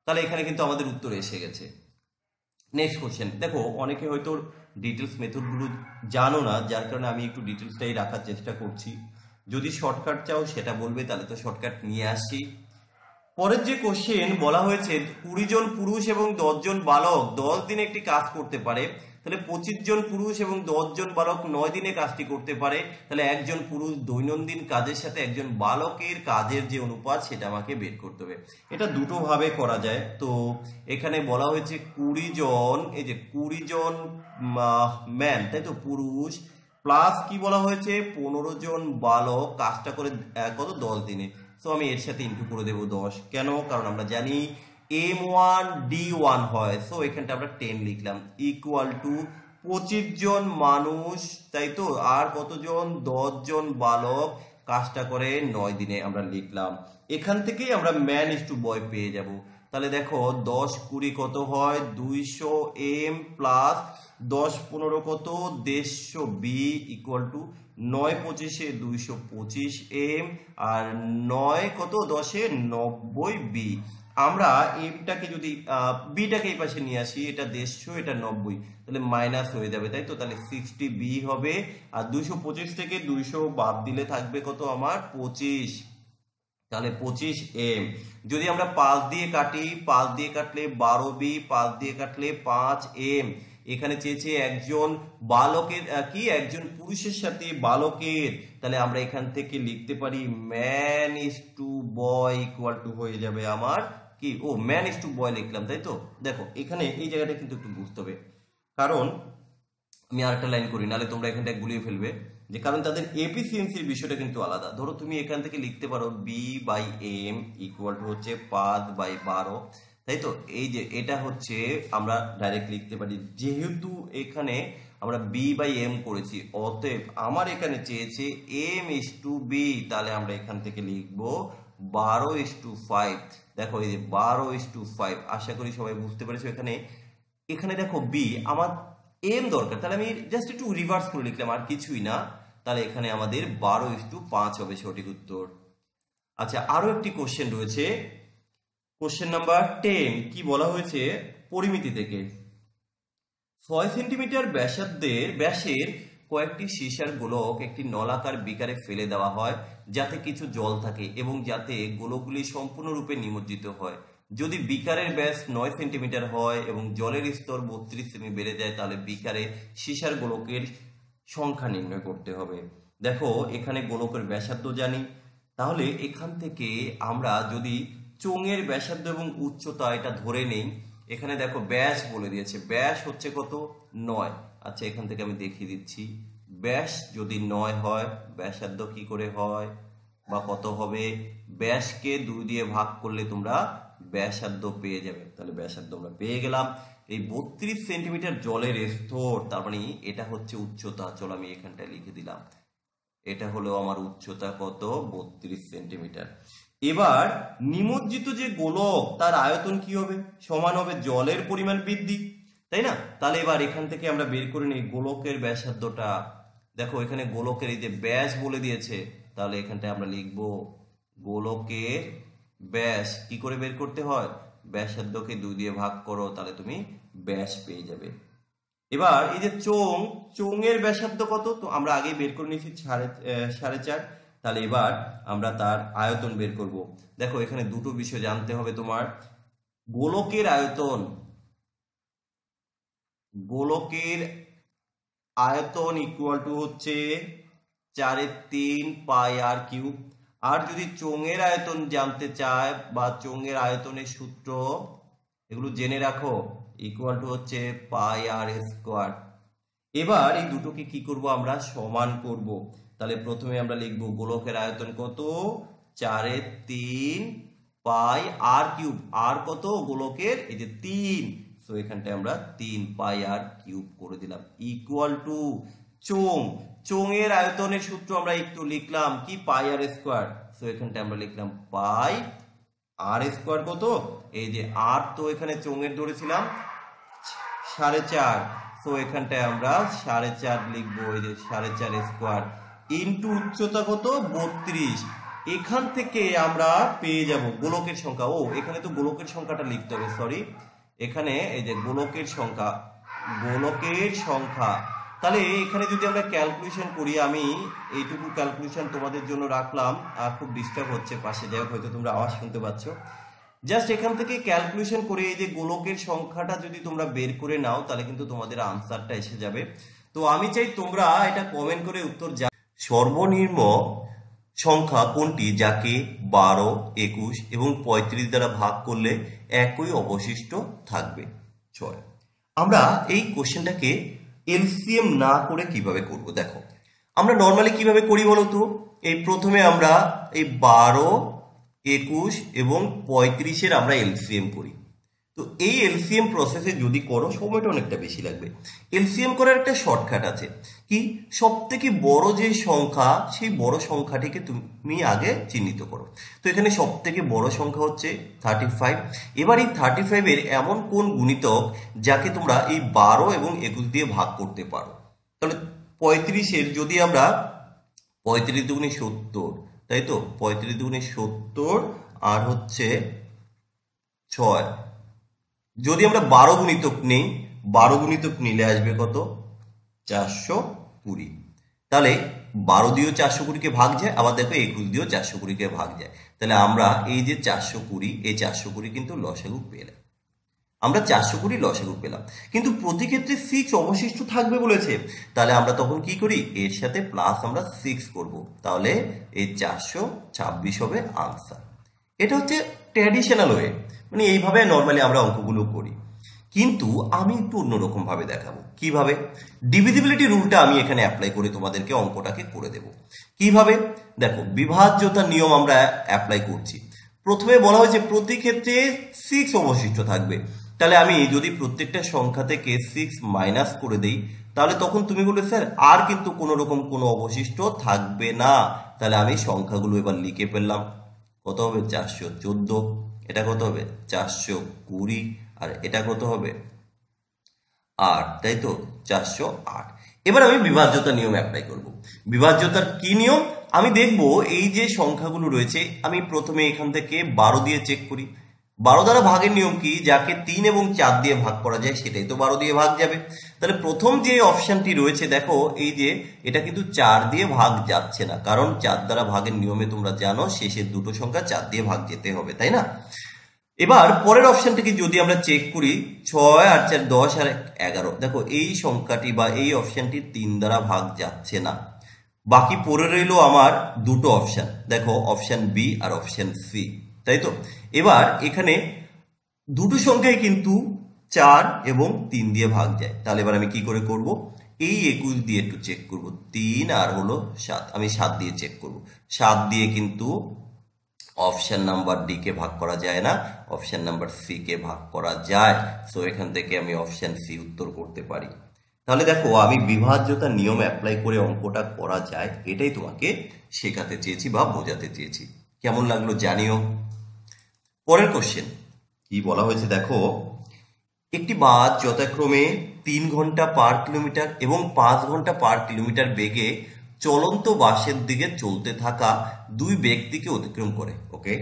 তাহলে এখানে কিন্তু আমাদের উত্তর এসে গেছে। নেক্সট কোশ্চেন দেখো, অনেকে হয়তো ডিটেলস মেথডগুলো জানো না, যার কারণে আমি একটু ডিটেলসটাই রাখার চেষ্টা করছি, যদি শর্টকাট চাও সেটা বলবে, তাহলে তো শর্টকাট নিয়ে আসি। পরের যে কোশ্চেন বলা হয়েছে 20 জন পুরুষ এবং 10 জন বালক 10 দিনে একটি কাজ করতে পারে, তাহলে 25 জন পুরুষ এবং 10 জন বালক 9 দিনে কাজটি করতে পারে, তাহলে একজন পুরুষ দৈনন্দিন কাজের সাথে একজন বালকের কাজের যে অনুপাত সেটা আমাকে বের করতে হবে। এটা দুটো ভাবে করা যায়, তো এখানে বলা হয়েছে 20 জন, এই যে 20 জন ম্যান তাই তো পুরুষ, প্লাস কি বলা হয়েছে 15 জন বালক কাজটা করে কত 10 দিনে, তো আমি এর সাথে ইন্টু করে দেবো 10, কেন, কারণ আমরা জানি M1 D1 হয়, সো এখানটা আমরা 10 লিখলাম ইকুয়াল টু 25 জন মানুষ তাই তো, আর কতজন 10 জন বালক কাজটা করে 9 দিনে আমরা লিখলাম, এখান থেকেই আমরা ম্যান ইস টু বয় পেয়ে যাব। তাহলে দেখো 10 20 কত হয় 200 M প্লাস 10 15 কত 150 B ইকুয়াল টু 9 25 225 M আর 9 কত 10 90 B। আমরা এমটাকে যদি বিটাকে এই পাশে নিয়ে আসি, এটা 150 এটা 90, তাহলে মাইনাস হয়ে যাবে তাই তো, তাহলে 60 B হবে, আর 225 থেকে 200 বাদ দিলে থাকবে কত আমার 25, তাহলে 25 M। যদি আমরা 5 দিয়ে কাটি, 5 দিয়ে কাটলে 12 B, 5 দিয়ে কাটলে 5 M। এখানে চেয়েছে একজন বালকের কি একজন পুরুষের সাথে বালকের, তাহলে আমরা এখান থেকে লিখতে পারি man is to boy equal to হয়ে যাবে আমার কি, ও ম্যান ইজ টু বয় লিখলাম তাই তো। দেখো এখানে এই জায়গাটা কিন্তু একটু বুঝতে হবে, কারণ আমি আরেকটা লাইন করি নাহলে তোমরা এখানটা গুলিয়ে ফেলবে, যে কারণ তাদের এফিসিয়েন্সির বিষয়টা কিন্তু আলাদা। ধরো তুমি এখান থেকে লিখতে পারো B by M equal to হচ্ছে 5 বাই 12 তাই তো, এই যে এটা হচ্ছে আমরা ডাইরেক্ট লিখতে পারি, যেহেতু এখানে আমরা বি বাই এম করেছি অতএব আমার এখানে চেয়েছে এম ইস টু বি, তাহলে আমরা এখান থেকে লিখবো 12:5। দেখো এই যে 12:5, আশা করি সবাই বুঝতে পেরেছো। এখানে এখানে দেখো বি আমার এম দরকার, তাহলে আমি জাস্ট একটু রিভার্স করে লিখলাম আর কিছুই না, তাহলে এখানে আমাদের 12:5 হবে সঠিক উত্তর। আচ্ছা আরো একটি কোশ্চেন রয়েছে, কোশ্চেন নাম্বার 10 কি বলা হয়েছে পরিমিতি থেকে 6 সেন্টিমিটার ব্যাসের কয়েকটি সীসার গোলক একটি নলাকার বিকারে ফেলে দেওয়া হয় যাতে কিছু জল থাকে এবং যাতে গোলকগুলি সম্পূর্ণরূপে নিমজ্জিত হয়। যদি বিকারের ব্যাস 9 সেন্টিমিটার হয় এবং জলের স্তর 32 সেমি বেড়ে যায়, তাহলে বিকারে সীসার গোলকের সংখ্যা নির্ণয় করতে হবে। দেখো এখানে গোলকের ব্যাসার্ধ জানি, তাহলে এখান থেকে আমরা যদি চোঙের ব্যাসার্ধ এবং উচ্চতা এটা ধরে নেই, এখানে দেখো ব্যাস বলে দিয়েছে, ব্যাস হচ্ছে কত 9। আচ্ছা এখান থেকে আমি দেখিয়ে দিচ্ছি, ব্যাস যদি 9 হয় ব্যাসার্ধ কি করে হয় বা কত হবে, ব্যাসকে 2 দিয়ে ভাগ করলে তোমরা ব্যাসার্ধ পেয়ে যাবে। তাহলে ব্যাসার্ধ আমরা পেয়ে গেলাম। এই 32 সেন্টিমিটার জলের স্তর, তার মানে এটা হচ্ছে উচ্চতা। চলো আমি এখানটায় লিখে দিলাম, এটা হলো আমার উচ্চতা কত 32 সেন্টিমিটার। এবার নিমজ্জিত যে গোলক তার আয়তন কি হবে, সমান হবে জলের পরিমাণ বৃদ্ধি, তাই না? তাহলে এবার এখান থেকে আমরা বের করে নিই গোলকের ব্যাসার্ধটা। দেখো এখানে গোলকের এই যে ব্যাস বলে দিয়েছে, তাহলে এখানটায় আমরা লিখব গোলকের ব্যাস কি করে বের করতে হয়, ব্যাসার্ধকে 2 দিয়ে ভাগ করো, তাহলে তুমি ব্যাস পেয়ে যাবে। এবার এই যে চোঙের ব্যাসার্ধ কত, তো আমরা আগে বের করে নিয়েছি 4.5। তাহলে এবার আমরা তার আয়তন বের করব। দেখো এখানে দুটো বিষয় জানতে হবে তোমার, গোলকের আয়তন, গোলকের আয়তন ইকুয়াল টু হচ্ছে 4/3 পাই আর কিউব। আর যদি চোঙের আয়তন জানতে চায় বা চোঙের আয়তনের সূত্র এগুলো জেনে রাখো, ইকুয়াল টু হচ্ছে পাই আর স্কোয়ার। এবার এই দুটোকে কি করব, আমরা সমান করব। তাহলে প্রথমে আমরা লিখব গোলকের আয়তন কত 4/3 পাই আর কিউব, আর কত গোলকের এই যে 3, সো এখানটায় আমরা 3 পাই আর কিউব করে দিলাম, ইকুয়াল টু চোঙের আয়তনের সূত্র আমরা একটু লিখলাম কি পাই আর স্কোয়ার, সো এখানটায় আমরা লিখলাম পাই আর স্কোয়ার কত, এই যে আর তো এখানে চোঙের ধরেছিলাম 4.5, তো এখানটায় আমরা 4.5 লিখবো, এই যে 4.5 স্কোয়ার ইন্টু উচ্চতা কত 32। এখান থেকে আমরা পেয়ে যাব গোলকের সংখ্যা। ও এখানে তো গোলকের সংখ্যাটা লিখতে হবে, সরি, এখানে এই যে গোলকের সংখ্যা। তাহলে এখানে যদি আমরা ক্যালকুলেশন করি, আমি এইটুকু ক্যালকুলেশন তোমাদের জন্য রাখলাম, খুব ডিস্টার্ব হচ্ছে পাশে, যাই হোক হয়তো তোমরা আওয়াজ শুনতে পাচ্ছ। জাস্ট এখান থেকে ক্যালকুলেশন করে এই যে গোলকের সংখ্যাটা যদি তোমরা বের করে নাও, তাহলে কিন্তু তোমাদের আনসারটা এসে যাবে। তো আমি চাই তোমরা এটা কমেন্ট করে উত্তর সর্বনিম্ন সংখ্যা কোনটি যাকে 12, 21 এবং 35 দ্বারা ভাগ করলে একই অবশিষ্ট থাকবে 6। আমরা এই কোশ্চেনটাকে এলসিএম না করে কিভাবে করব, দেখো আমরা নর্মালি কিভাবে করি বলো তো, এই প্রথমে আমরা এই 12, 21 এবং 35-এর আমরা এলসিএম করি। তো এই এলসিএম প্রসেসে যদি করো সময়টা অনেকটা বেশি লাগবে। এলসিএম করার একটা শর্টকাট আছে, কি সব থেকে বড় যে সংখ্যা সেই বড় সংখ্যাটিকে তুমি আগে চিহ্নিত করো। তো এখানে সব থেকে বড় সংখ্যা হচ্ছে 35। এবার এই 35-এর এমন কোন গুণিতক যাকে তোমরা এই 12 এবং 21 দিয়ে ভাগ করতে পারো। তাহলে 35-এর যদি আমরা 35 দুগুণে 70, তাই তো 35 দুগুণে 70 আর হচ্ছে 6, যদি আমরা 12 গুণিতক নেই, 12 গুণিতক নিলে আসবে কত 420। তাহলে 12 দিয়েও 420-কে ভাগ যায়, আবার দেখো 21 দিয়েও 420-কে ভাগ যায়। তাহলে আমরা এই যে 420, এই 420 কিন্তু লসাগু পেলাম, আমরা 420 লসাগু পেলাম। কিন্তু প্রতি ক্ষেত্রে 6 অবশিষ্ট থাকবে বলেছে, তাহলে আমরা তখন কি করি, এর সাথে প্লাস আমরা 6 করব, তাহলে এই 426 হবে আনসার। এটা হচ্ছে ট্র্যাডিশনাল ওয়ে, মানে এইভাবে নর্মালি আমরা অঙ্কগুলো করি। কিন্তু আমি একটু অন্যরকম ভাবে দেখাবো, কিভাবে ডিভিজিবিলিটি রুলটা আমি এখানে অ্যাপ্লাই করে তোমাদেরকে অঙ্কটাকে করে দেব। কিভাবে দেখো, বিভাজ্যতার নিয়ম আমরা অ্যাপ্লাই করছি। প্রথমে বলা হয়েছে প্রতি ক্ষেত্রে 6 অবশিষ্ট থাকবে, তাহলে আমি যদি প্রত্যেকটা সংখ্যা থেকে 6 মাইনাস করে দেই, তাহলে তখন তুমি বলবে স্যার আর কিন্তু কোনো রকম কোনো অবশিষ্ট থাকবে না। তাহলে আমি সংখ্যাগুলো এবার লিখে ফেললাম, কত হবে 414, এটা কত হবে 420, আর এটা কত হবে 8, তাই তো 408। এবার আমি বিভাজ্যতার নিয়ম অ্যাপ্লাই করব। বিভাজ্যতার কি নিয়ম, আমি দেখব এই যে সংখ্যাগুলো রয়েছে, আমি প্রথমে এখান থেকে 12 দিয়ে চেক করি। 12 দ্বারা ভাগের নিয়ম কি, যাকে 3 এবং 4 দিয়ে ভাগ করা যায় সেটাই তো 12 দিয়ে ভাগ যাবে। তাহলে প্রথম যে অপশনটি রয়েছে, দেখো এই যে এটা কিন্তু 4 দিয়ে ভাগ যাচ্ছে না, কারণ 4 দ্বারা ভাগের নিয়মে তোমরা জানো শেষের দুটো সংখ্যা 4 দিয়ে ভাগ যেতে হবে, তাই না? এবার পরের অপশনটিকে যদি আমরা চেক করি, 6 আর 4 10 আর 11, দেখো এই সংখ্যাটি বা এই অপশনটি 3 দ্বারা ভাগ যাচ্ছে না। বাকি পড়ে রইলো আমার দুটো অপশন, দেখো অপশন বি আর অপশন সি, তাই তো। এবার এখানে দুটো সংখ্যায় কিন্তু 4 এবং 3 দিয়ে ভাগ যায়, তাহলে এবার আমি কি করে করব, এই 21 দিয়ে একটু চেক করব, 3 আর হলো 7, আমি 7 দিয়ে চেক করব। 7 দিয়ে কিন্তু অপশন নাম্বার ডি কে ভাগ করা যায় না, অপশন নাম্বার সি কে ভাগ করা যায়। সো এখান থেকে আমি অপশন সি উত্তর করতে পারি। তাহলে দেখো আমি বিভাজ্যতার নিয়ম অ্যাপ্লাই করে অঙ্কটা করা যায়, এটাই তোমাকে শেখাতে চেয়েছি বা বোঝাতে চেয়েছি। কেমন লাগলো জানিও। পরের কোশ্চেন কি বলা হয়েছে দেখো, একটি বাস যথাক্রমে 3 ঘন্টা পার কিলোমিটার এবং 5 ঘন্টা পার কিলোমিটার বেগে চলন্ত বাসের দিকে চলতে থাকা দুই ব্যক্তিকে অতিক্রম করে। ওকে,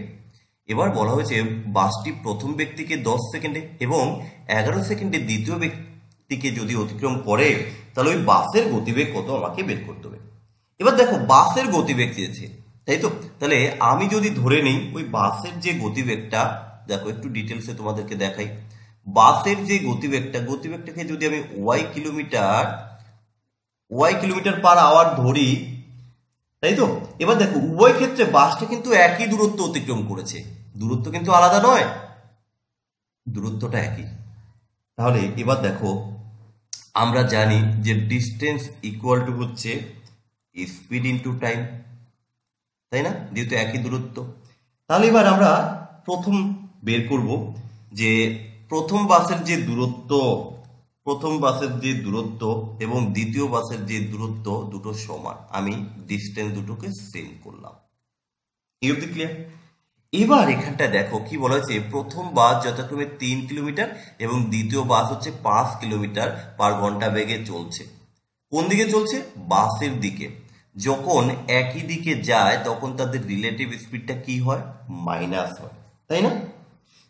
এবার বলা হয়েছে বাসটি প্রথম ব্যক্তিকে 10 সেকেন্ডে এবং 11 সেকেন্ডে দ্বিতীয় ব্যক্তিকে যদি অতিক্রম করে, তাহলে ওই বাসের গতিবেগ কত আমাকে বের করতে হবে। এবার দেখো বাসের গতিবেগ চেয়েছে, তাই তো। তাহলে আমি যদি ধরে নিই ওই বাসের যে গতিবেগটা, দেখো একটু ডিটেলসে তোমাদেরকে দেখাই। বাসের যে গতিবেগটাকে যদি আমি ওয়াই কিলোমিটার পার আওয়ার ধরি, তাই তো। এবার দেখো উভয় ক্ষেত্রে বাসটা কিন্তু একই দূরত্ব অতিক্রম করেছে, দূরত্ব কিন্তু আলাদা নয়, দূরত্বটা একই। তাহলে এবার দেখো আমরা জানি যে ডিস্টেন্স ইকুয়াল টু হচ্ছে স্পিড ইনটু টাইম, তাই না, যেহেতু একই দূরত্ব। তাহলে এবার আমরা প্রথম বের করব যে প্রথম বাসের যে দূরত্ব এবং দ্বিতীয় বাসের যে দূরত্ব দুটো সমান, আমি ডিস্টেন্স দুটোকে সেম করলাম। এই অবধি ক্লিয়ার? এবার এখানটা দেখো কি বলা হয়েছে, প্রথম বাস যথাক্রমে 3 কিলোমিটার এবং দ্বিতীয় বাস হচ্ছে 5 কিলোমিটার পার ঘন্টা বেগে চলছে। কোন দিকে চলছে? বাসের দিকে। যখন একই দিকে যায় তখন তাদের রিলেটিভ স্পিডটা কি হয়? মাইনাস হয়, তাই না?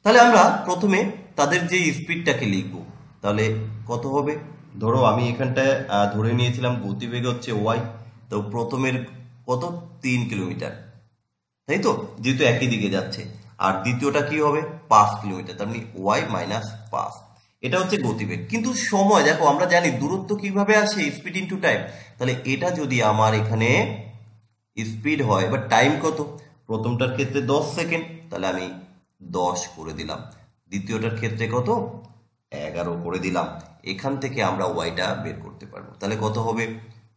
তাহলে আমরা প্রথমে তাদের যে স্পিডটাকে লিখব, তাহলে কত হবে? ধরো আমি এখানটায় ধরে নিয়েছিলাম গতিবেগ হচ্ছে ওয়াই, তো প্রথমের কত? 3 কিলোমিটার, তাই তো, যেহেতু একই দিকে যাচ্ছে। আর দ্বিতীয়টা কি হবে? 5 কিলোমিটার, তার মানে ওয়াই মাইনাস 5। এটা হচ্ছে গতিবেগ। কিন্তু সময় দেখো আমরা জানি দূরত্ব কিভাবে আসে, স্পিড ইনটু টাইম। তাহলে এটা যদি আমার এখানে স্পিড হয়, এবার টাইম কত? প্রথমটার ক্ষেত্রে 10 সেকেন্ড, তাহলে আমি 10 করে দিলাম। দ্বিতীয়টার ক্ষেত্রে কত? 11 করে দিলাম। এখান থেকে আমরা ওয়াইটা বের করতে পারবো। তাহলে কত হবে?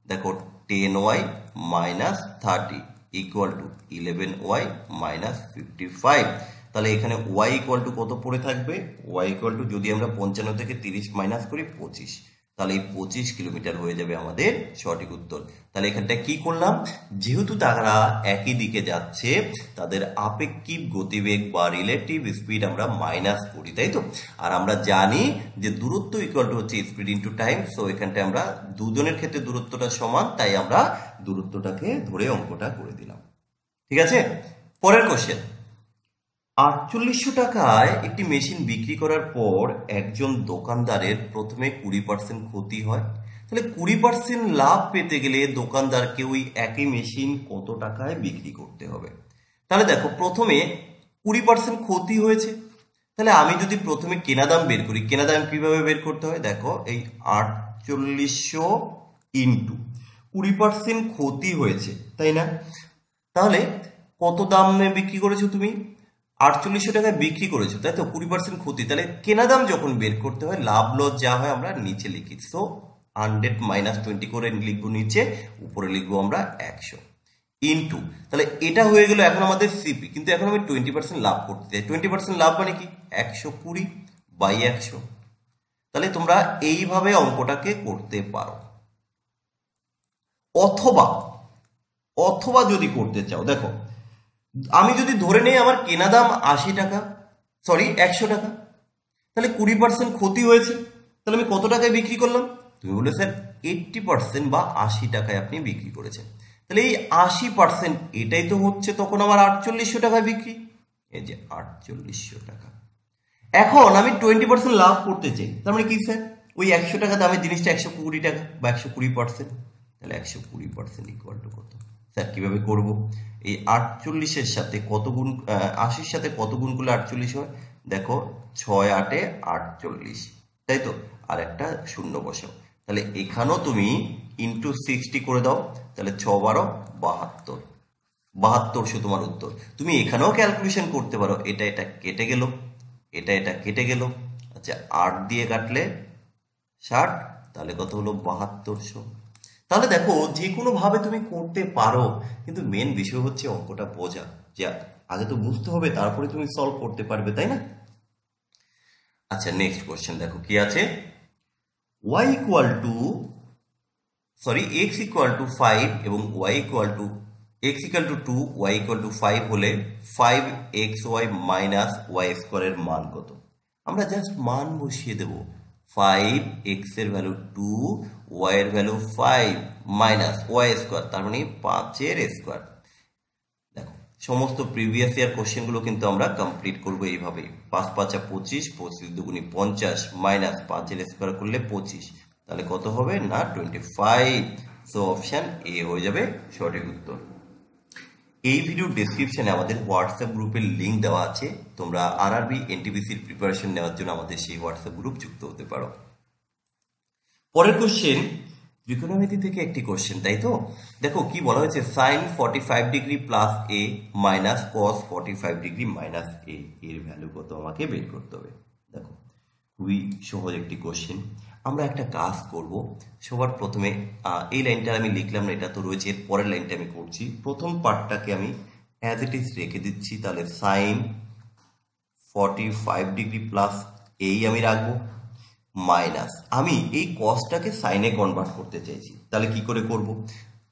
দেখো 10y minus 30 equal to 11y minus 55। তাহলে এখানে y ইকুয়াল টু কত পড়ে থাকবে? y ইকুয়াল টু যদি আমরা 55 থেকে 30 মাইনাস করি 25, তাহলে এই 25 কিলোমিটার হয়ে যাবে আমাদের সঠিক উত্তর। তাহলে এখানটা কি করলাম, যেহেতু তারা একই দিকে যাচ্ছে তাদের আপেক্ষিক গতিবেগ বা রিলেটিভ স্পিড আমরা মাইনাস করি, তাই তো। আর আমরা জানি যে দূরত্ব ইকুয়াল টু হচ্ছে স্পিড ইনটু টাইম। সো এখানটা আমরা দুজনের ক্ষেত্রে দূরত্বটা সমান, তাই আমরা দূরত্বটাকে ধরে অঙ্কটা করে দিলাম। ঠিক আছে, পরের কোশ্চেন। 4800 টাকায় একটি মেশিন বিক্রি করার পর একজন দোকানদারের প্রথমে 20% ক্ষতি হয়, তাহলে 20% লাভ পেতে গেলে দোকানদারকে ওই একই মেশিন কত টাকায় বিক্রি করতে হবে? তাহলে দেখো প্রথমে 20% ক্ষতি হয়েছে, তাহলে আমি যদি প্রথমে কেনা দাম বের করি, কেনা দাম কিভাবে বের করতে হয়? দেখো এই 4800 ইন্টু 20% ক্ষতি হয়েছে, তাই না? তাহলে কত দামে বিক্রি করেছো তুমি? 4800 টাকায় বিক্রি করেছো, তাই তো, 20% ক্ষতি। তাহলে কেনা দাম যখন বের করতে হয়, লাভ লস যা হয় আমরা নিচে লিখি। সো 100 মাইনাস 20 করে লিখবো নিচে, উপরে লিখবো আমরা 100 ইন্টু, তাহলে এটা হয়ে গেল এখন আমাদের সিপি। কিন্তু এখন আমি 20% লাভ করতে চাই। 20% লাভ মানে কি? 120 বাই 100। তাহলে তোমরা এইভাবে অঙ্কটাকে করতে পারো। অথবা অথবা যদি করতে চাও, দেখো আমি যদি ধরে নেই আমার কেনা দাম 80 টাকা, সরি 100 টাকা, তাহলে 20% ক্ষতি হয়েছে, তাহলে আমি কত টাকায় বিক্রি করলাম? তুমি বলে স্যার 80% বা 80 টাকায় আপনি বিক্রি করেছেন। তাহলে এই 80% এটাই তো হচ্ছে তখন আমার 4800 টাকায় বিক্রি। এই যে 4800 টাকা। এখন আমি 20% লাভ করতে চাই, তার মানে কি স্যার? ওই 100 টাকা দামের জিনিসটা 120 টাকা বা 120%, তাহলে 120% ইকুয়াল টু কত? স্যার কিভাবে করব? এই 48-এর সাথে কত গুণ, 80-র সাথে কত গুণ করলে 48 হয়? দেখো 6 8 48, তাই তো, আর একটা শূন্য বসাও। তাহলে এখানেও তুমি ইন্টু 60 করে দাও, তাহলে 6 12 72, 72 তোমার উত্তর। তুমি এখানেও ক্যালকুলেশন করতে পারো, এটা এটা কেটে গেল, এটা এটা কেটে গেল, আচ্ছা 8 দিয়ে কাটলে 60, তাহলে কত হলো 7200। তাহলে দেখো যে কোনো ভাবে তুমি করতে পারো, কিন্তু মেন বিষয় হচ্ছে অঙ্কটা বোঝা, যে আগে তো বুঝতে হবে তারপরে তুমি সলভ করতে পারবে, তাই না? আচ্ছা নেক্সট কোশ্চেন দেখো কি আছে, y equal to x equal to 5 এবং y equal to x equal to 2, y equal to 5 হলে 5xy মাইনাস y স্কোয়ারের মান কত? আমরা জাস্ট মান বসিয়ে দেব, 5x এর ভ্যালু 2, y এর ভ্যালু 5 মাইনাস y স্কোয়ার, তার মানে 5 এর স্কোয়ার। দেখো সমস্ত প্রিভিয়াস ইয়ার কোশ্চেনগুলো কিন্তু আমরা কমপ্লিট করবো এইভাবে, 5 5 25, 25 দুগুণি 50 মাইনাস 5 এর স্কোয়ার করলে 25, তাহলে কত হবে না 25। সো অপশন এ হয়ে যাবে সঠিক উত্তর। এই ভিডিও ডেসক্রিপশনে আমাদের হোয়াটসঅ্যাপ গ্রুপের লিঙ্ক দেওয়া আছে, তোমরা আরআরবি এনটিপিসির প্রিপারেশন নেওয়ার জন্য আমাদের সেই হোয়াটসঅ্যাপ গ্রুপ যুক্ত হতে পারো। পরের কোশ্চেন ত্রিকোণমিতি থেকে একটি কোশ্চেন, তাই তো? দেখো কি বলা হয়েছে, সাইন 45 ডিগ্রি প্লাস এ মাইনাস কস 45 ডিগ্রি মাইনাস এ এর ভ্যালু কত আমাকে বের করতে হবে। দেখো খুবই সহজ একটি কোশ্চেন। আমরা একটা কাজ করব, সবার প্রথমে এই লাইনটা আমি লিখলাম না, এটা তো রয়েছে, এর পরের লাইনটা আমি করছি। প্রথম পার্টটাকে আমি অ্যাজ ইট ইজ রেখে দিচ্ছি, তাহলে সাইন 45 ডিগ্রি প্লাস এই আমি রাখবো, মাইনাস আমি এই কসটাকে সাইনে কনভার্ট করতে চাইছি, তাহলে কি করে করব,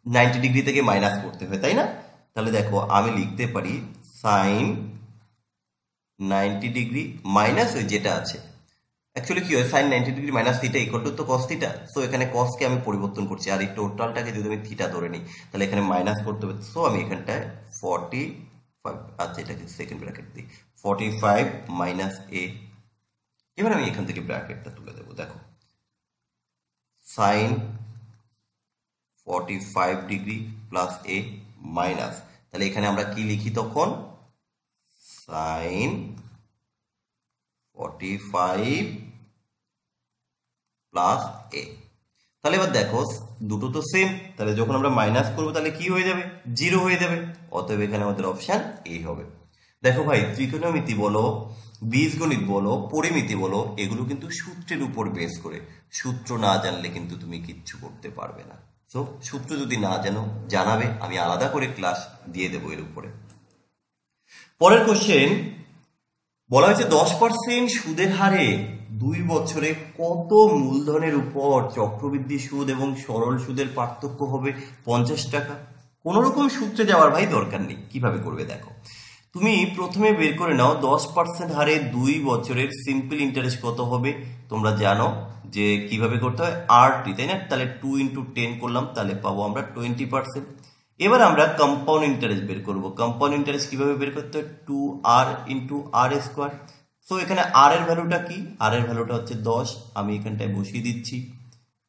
90 ডিগ্রি থেকে মাইনাস করতে হয়, তাই না? তাহলে দেখো আমি লিখতে পারি সাইন 90 ডিগ্রি মাইনাস ওই যেটা আছে, অ্যাকচুয়ালি কি হয়, sine 90 degree minus theta equal to তো কস থিটা, সো এখানে কসকে আমি পরিবর্তন করছি, আর এই টোটালটাকে যদি আমি থিটা ধরে নিই তাহলে এখানে মাইনাস করতে হবে, সো আমি এখানটায় 45, আচ্ছা এটাকে সেকেন্ড ব্র্যাকেট দিই, 45 মাইনাস এ। এবার আমি এখান থেকে ব্র্যাকেটটা তুলে দেবো, দেখো সাইন 45 ডিগ্রি প্লাস এ মাইনাস, তাহলে এখানে আমরা কি লিখি তখন, সাইন 45 প্লাস এ। তাহলে এবার দেখো দুটো তো সেম, তাহলে যখন আমরা মাইনাস করবো তাহলে কি হয়ে যাবে, 0 হয়ে যাবে, অতএব এখানে আমাদের অপশন এ হবে। দেখো ভাই ত্রিকোণমিতি বলো, বীজগণিত বলো, পরিমিতি বলো, এগুলো কিন্তু সূত্রের উপর বেস করে, সূত্র না জানলে কিন্তু তুমি কিচ্ছু করতে পারবে না। সো সূত্র যদি না জানো জানাবে, আমি আলাদা করে ক্লাস দিয়ে দেবো এর উপরে। পরের কোশ্চেন বলা হয়েছে 10% সুদের হারে 2 বছরে কত মূলধনের উপর চক্রবৃদ্ধি সুদ এবং সরল সুদের পার্থক্য হবে 50 টাকা। কোন রকম সূত্রে যাওয়ার ভাই দরকার নেই, কিভাবে করবে দেখো, তুমি প্রথমে বের করে নাও 10% হারে 2 বছরের সিম্পল ইন্টারেস্ট কত হবে, তোমরা জানো যে কিভাবে করতে হয়, আরটি, তাই না? তাহলে 2 × 10 করলাম, তাহলে পাবো আমরা 20%। এবার আমরা কম্পাউন্ড ইন্টারেস্ট বের করব। কম্পাউন্ড ইন্টারেস্ট কিভাবে বের করতে হয়, 2r × r স্কোয়ার। সো এখানে r এর ভ্যালুটা কি, r এর ভ্যালুটা হচ্ছে 10, আমি এখানটায় বসিয়ে দিচ্ছি,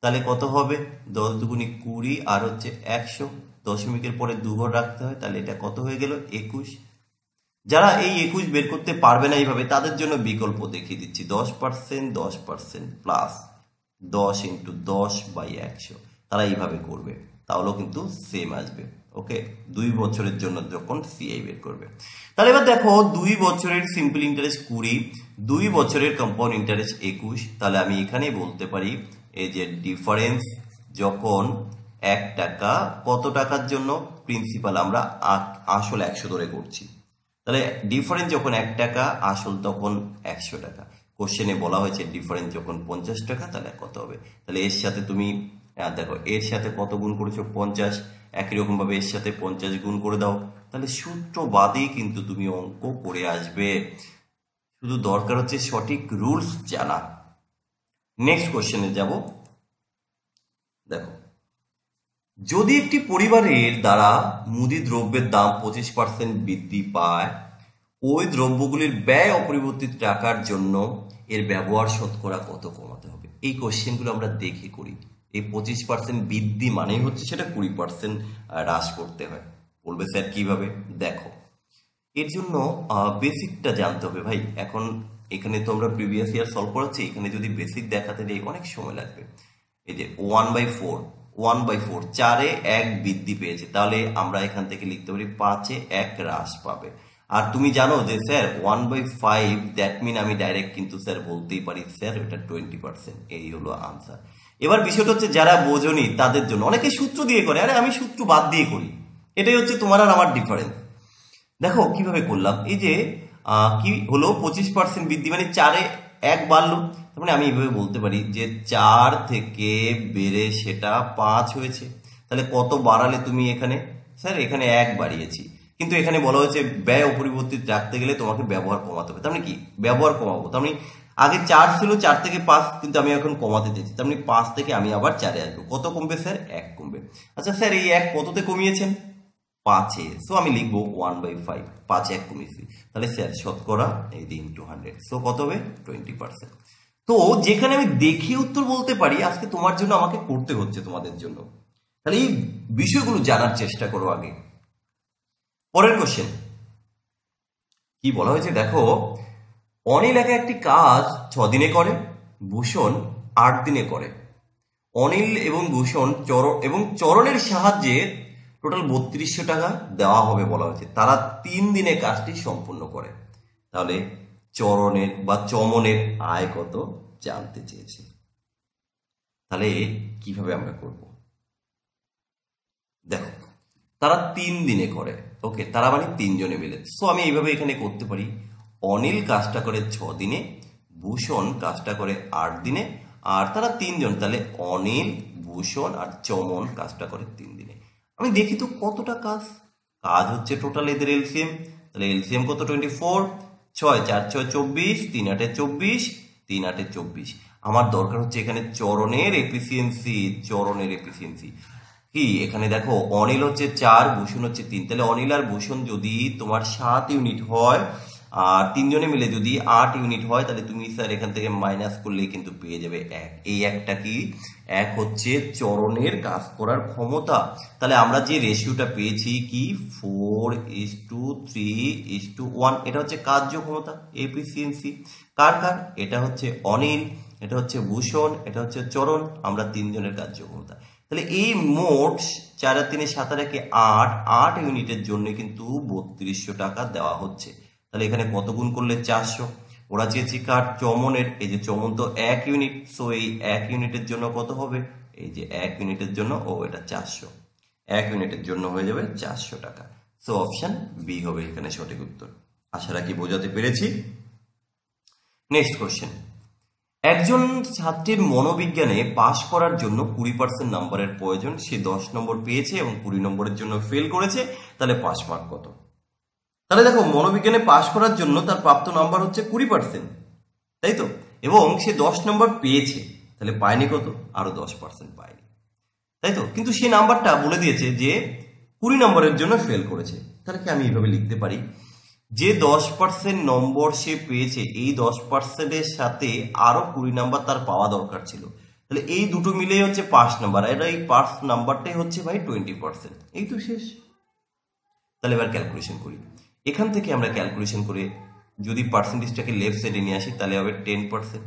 তাহলে কত হবে 10 দুগুণি 20 আর হচ্ছে 100, দশমিকের পরে 2 ঘর রাখতে হয়, তাহলে এটা কত হয়ে গেল 21। যারা এই 21 বের করতে পারবে না এইভাবে, তাদের জন্য বিকল্প দেখিয়ে দিচ্ছি, 10% 10% প্লাস 10 × 10/100, তারা এইভাবে করবে, তাহলেও কিন্তু সেম আসবে। ওকে, 2 বছরের জন্য যখন সিআই বের করবে, তাহলে এবার দেখো 2 বছরের সিম্পল ইন্টারেস্ট 20, 2 বছরের কম্পাউন্ড ইন্টারেস্ট 21, তাহলে আমি এখানে বলতে পারি এই যে ডিফারেন্স যখন 1 টাকা, কত টাকার জন্য, প্রিন্সিপাল আমরা আসল 100 ধরে করছি, তাহলে ডিফারেন্স যখন 1 টাকা, আসল তখন 100 টাকা। কোশ্চেনে বলা হয়েছে ডিফারেন্স যখন 50 টাকা, তাহলে কত হবে, তাহলে এর সাথে তুমি দেখো এর সাথে কত গুণ করেছো 50, একই রকম ভাবে এর সাথে 50 গুণ করে দাও, তাহলে সূত্র বাদেই কিন্তু তুমি অঙ্ক করে আসবে, শুধু দরকার হচ্ছে সঠিক রুলস জানা। নেক্সট কোশ্চেনে যাব, দেখো যদি একটি পরিবারের দ্বারা মুদি দ্রব্যের দাম 25% বৃদ্ধি পায়, ওই দ্রব্যগুলির ব্যয় অপরিবর্তিত রাখার জন্য এর ব্যবহার শতকরা কত কমাতে হবে। এই কোশ্চেনগুলো আমরা দেখে করি, এই 25% বৃদ্ধি মানেই হচ্ছে সেটা 20% হ্রাস করতে হয়। বলবে স্যার কিভাবে, দেখো এর জন্য বেসিকটা জানতে হবে ভাই। এখন এখানে তো আমরা প্রিভিয়াস ইয়ার সলভ করাচ্ছি, এখানে যদি বেসিক দেখাতে যাই অনেক সময় লাগবে। এই যে 1/4 1/4, 4-এ 1 বৃদ্ধি পেয়েছে, তাহলে আমরা এখান থেকে লিখতে পারি 5-এ 1 হ্রাস পাবে। আর তুমি জানো যে স্যার 1/5, দ্যাট মিন আমি ডাইরেক্ট কিন্তু স্যার বলতেই পারি স্যার ওটা 20%। এই হলো আনসার। এবার বিষয়টা হচ্ছে যারা বোঝনি তাদের জন্য, অনেকে সূত্র দিয়ে করে, আরে আমি সূত্র বাদ দিয়ে করি, এটাই হচ্ছে তোমার আর আমার ডিফারেন্স। দেখো কিভাবে করলাম, এই যে কি হলো 25% বৃদ্ধি, মানে 4-এ 1 বাড়লো, তার মানে আমি এইভাবে বলতে পারি যে 4 থেকে বেড়ে সেটা 5 হয়েছে। তাহলে কত বাড়ালে তুমি এখানে? স্যার এখানে 1 বাড়িয়েছি, কিন্তু এখানে বলা হয়েছে ব্যয় অপরিবর্তিত রাখতে গেলে তোমাকে ব্যবহার কমাতে হবে। তার মানে কি ব্যবহার কমাবো, তার মানে আগে 4 ছিল, 4 থেকে 5, কিন্তু আমি এখন কমাতে চাইছি, তার মানে 5 থেকে আমি আবার 4-এ আসবো। কত কমবে স্যার? 1 কমবে। আচ্ছা স্যার এই 1 কততে কমিয়েছেন? 5-এ। সো আমি লিখবো 1/5, 5 1 কমিয়েছি, তাহলে স্যার শতকরা এই যে ইন্টু 100, সো কত হবে? 20%। তো যেখানে আমি দেখে উত্তর বলতে পারি, আজকে তোমার জন্য আমাকে করতে হচ্ছে, তোমাদের জন্য। তাহলে এই বিষয়গুলো জানার চেষ্টা করো আগে। পরের কোশ্চেন কি বলা হয়েছে দেখো, অনিল একা একটি কাজ 6 দিনে করে, ভূষণ 8 দিনে করে। অনিল এবং ভূষণ চরণের সাহায্যে টোটাল 3200 টাকা দেওয়া হবে বলা হয়েছে, তারা 3 দিনে কাজটি সম্পূর্ণ করে। তাহলে চরণের বা চমনের আয় কত জানতে চেয়েছে। তাহলে কিভাবে আমরা করব? দেখো তারা 3 দিনে করে, ওকে, তারা মানে 3 জনে মিলে। সো আমি এইভাবে এখানে করতে পারি, অনিল কাজটা করে 6 দিনে, ভূষণ কাজটা করে 8 দিনে, আর তারা 3 জন, তাহলে অনিল, ভূষণ আর চমন কাজটা করে 3 দিনে। আমি দেখি তো কতটা কাজ। কাজ হচ্ছে টোটাল এদের এলসিএম, তাহলে এলসিএম কত? 24, 6 4 6 24, 3 8 24, 3 8 24। আমার দরকার হচ্ছে এখানে চরণের এফিসিয়েন্সি, চরণের এফিসিয়েন্সি কি এখানে দেখো, অনিল হচ্ছে 4, ভূষণ হচ্ছে 3, তাহলে অনিল আর ভূষণ যদি তোমার 7 ইউনিট হয় আর 3 জনে মিলে যদি 8 ইউনিট হয়, তাহলে তুমি স্যার এখান থেকে মাইনাস করলেই কিন্তু পেয়ে যাবে 1। এই একটা কি? 1 হচ্ছে চরণের কাজ করার ক্ষমতা। তাহলে আমরা যে রেশিওটা পেয়েছি কি 4:3:1, এটা হচ্ছে কার্য ক্ষমতা, এফিসিয়েন্সি। কার কার? এটা হচ্ছে অনিল, এটা হচ্ছে ভূষণ, এটা হচ্ছে চরণ, আমরা 3 জনের কার্য ক্ষমতা। তাহলে এই মোট 4 আর 3 7 আর 1 8 ইউনিটের জন্য কিন্তু 3200 টাকা দেওয়া হচ্ছে। তাহলে এখানে কত গুণ করলে? 400। ওরা চেয়েছি কার? চমনের। এই যে চমন তো 1 ইউনিট, সো এই 1 ইউনিটের জন্য কত হবে? এই যে 1 ইউনিটের জন্য, ও এটা 400, 1 ইউনিটের জন্য হয়ে যাবে 400 টাকা। সো অপশন বি হবে এখানে সঠিক উত্তর। আশা রাখি বোঝাতে পেরেছি। নেক্সট কোশ্চেন, একজন ছাত্রীর মনোবিজ্ঞানে পাশ করার জন্য 20% নাম্বারের প্রয়োজন, সে 10 নম্বর পেয়েছে এবং 20 নম্বরের জন্য ফেল করেছে, তাহলে পাস মার্ক কত? তাহলে দেখো মনোবিজ্ঞানে পাশ করার জন্য তার প্রাপ্ত নাম্বার হচ্ছে 20%, তাই তো, এবং সে 10 নম্বর পেয়েছে, তাহলে পায়নি কত? আরো 10% পায়নি, তাই তো। কিন্তু সে নাম্বারটা বলে দিয়েছে যে 20 নম্বরের জন্য ফেল করেছে, তাহলে কি আমি এইভাবে লিখতে পারি যে 10% নম্বর সে পেয়েছে, এই 10%-এর সাথে আরো 20 নাম্বার তার পাওয়া দরকার ছিল, তাহলে এই দুটো মিলেই হচ্ছে পাস নাম্বার, আর এই পাস নাম্বারটাই হচ্ছে ভাই 20%। এই তো শেষ। তাহলে এবার ক্যালকুলেশন করি, এখান থেকে আমরা ক্যালকুলেশন করে যদি পার্সেন্টেজটাকে লেফট সাইডে নিয়ে আসি, তাহলে হবে 10%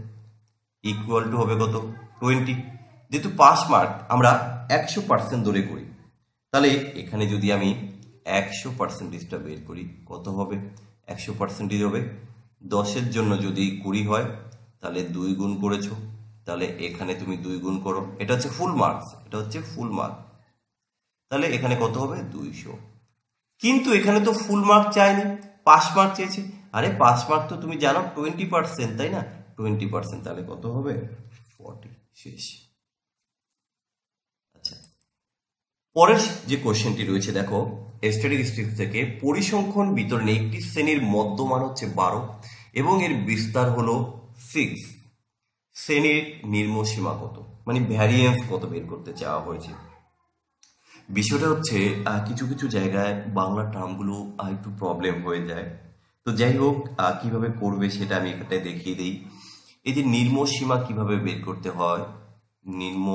ইকুয়াল টু হবে কত? 20। যেহেতু পাস মার্ক আমরা 100% ধরে করি, তাহলে এখানে যদি আমি 100%টা বের করি, কত হবে? 100% হবে 10-এর জন্য যদি 20 হয়, তাহলে 2 গুণ করেছো, তাহলে এখানে তুমি 2 গুণ করো, এটা হচ্ছে ফুল মার্কস, এটা হচ্ছে ফুল মার্ক, তাহলে এখানে কত হবে? 200। কিন্তু এখানে তো ফুল মার্ক চাইনি, পাস মার্ক চেয়েছে। আরে পাস মার্ক তো তুমি জানো 20%, তাই না? 20%, তাহলে কত হবে? 40। শেষ। আচ্ছা, পরের যে কোশ্চেনটি রয়েছে দেখো, স্ট্যাটিস্টিক্স থেকে, পরিসংখ্যান বিতরণে একটি শ্রেণীর মধ্যমান হচ্ছে 12 এবং এর বিস্তার হলো 6, শ্রেণীর নিম্নসীমা কত, মানে ভ্যারিয়েন্স কত বের করতে চাওয়া হয়েছে। বিষয়টা হচ্ছে কিছু কিছু জায়গায় বাংলা টার্মগুলো একটু প্রবলেম হয়ে যায়, তো যাই হোক কিভাবে করবে সেটা আমি এখানে দেখিয়ে দিই। এই যে নিম্ন সীমা কিভাবে বের করতে হয়, নিম্ন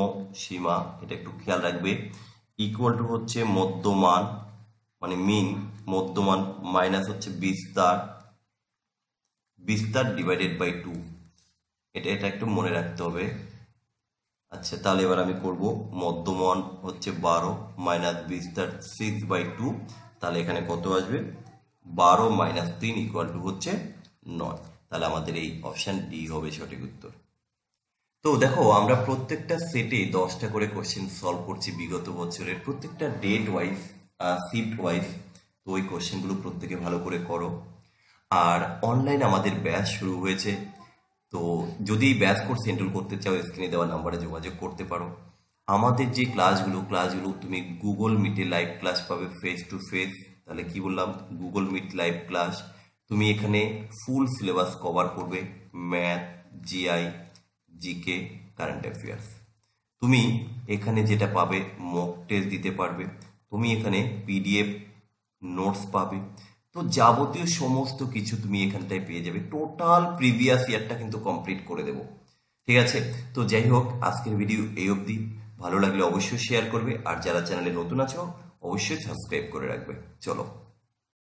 সীমা এটা একটু খেয়াল রাখবে, ইকুয়াল টু হচ্ছে মধ্যমান, মানে মিন, মধ্যমান মাইনাস হচ্ছে বিস্তার, বিস্তার ডিভাইডেড বাই 2, এটা একটু মনে রাখতে হবে। আচ্ছা, তাহলে এবার আমি করব মধ্যমান হচ্ছে 12 মাইনাস বিস্তার 6/2। তাহলে এখানে কত আসবে? 12 মাইনাস 3 ইকুয়াল টু হচ্ছে 9। তাহলে আমাদের এই অপশন ডি হবে সঠিক উত্তর। তো দেখো, আমরা প্রত্যেকটা সেটে 10টা করে কোশ্চেন সলভ করছি বিগত বছরের, প্রত্যেকটা ডেট ওয়াইজ, শিফট ওয়াইজ। তো ওই কোশ্চেনগুলো প্রত্যেকে ভালো করে করো। আর অনলাইন আমাদের ব্যাচ শুরু হয়েছে। তো যদি এই ব্যাচ কোর্স এনরোল করতে চাও, স্ক্রিনে দেওয়া নাম্বারে যোগাযোগ করতে পারো। আমাদের যে ক্লাসগুলো তুমি গুগল মিটে লাইভ ক্লাস পাবে, ফেস টু ফেস। তাহলে কি বললাম? Google Meet live class. তুমি এখানে ফুল সিলেবাস কভার করবে, math, GI, GK, current affairs. তুমি এখানে যেটা পাবে, মক টেস্ট দিতে পারবে, তুমি এখানে পিডিএফ নোটস পাবে। তো যাবতীয় সমস্ত কিছু তুমি এখানটায় পেয়ে যাবে। টোটাল প্রিভিয়াস ইয়ারটা কিন্তু কমপ্লিট করে দেবো। ঠিক আছে? তো যাই হোক, আজকের ভিডিও এই অবধি। ভালো লাগলে অবশ্যই শেয়ার করবে, আর যারা চ্যানেলে নতুন আছো অবশ্যই সাবস্ক্রাইব করে রাখবে। চলো।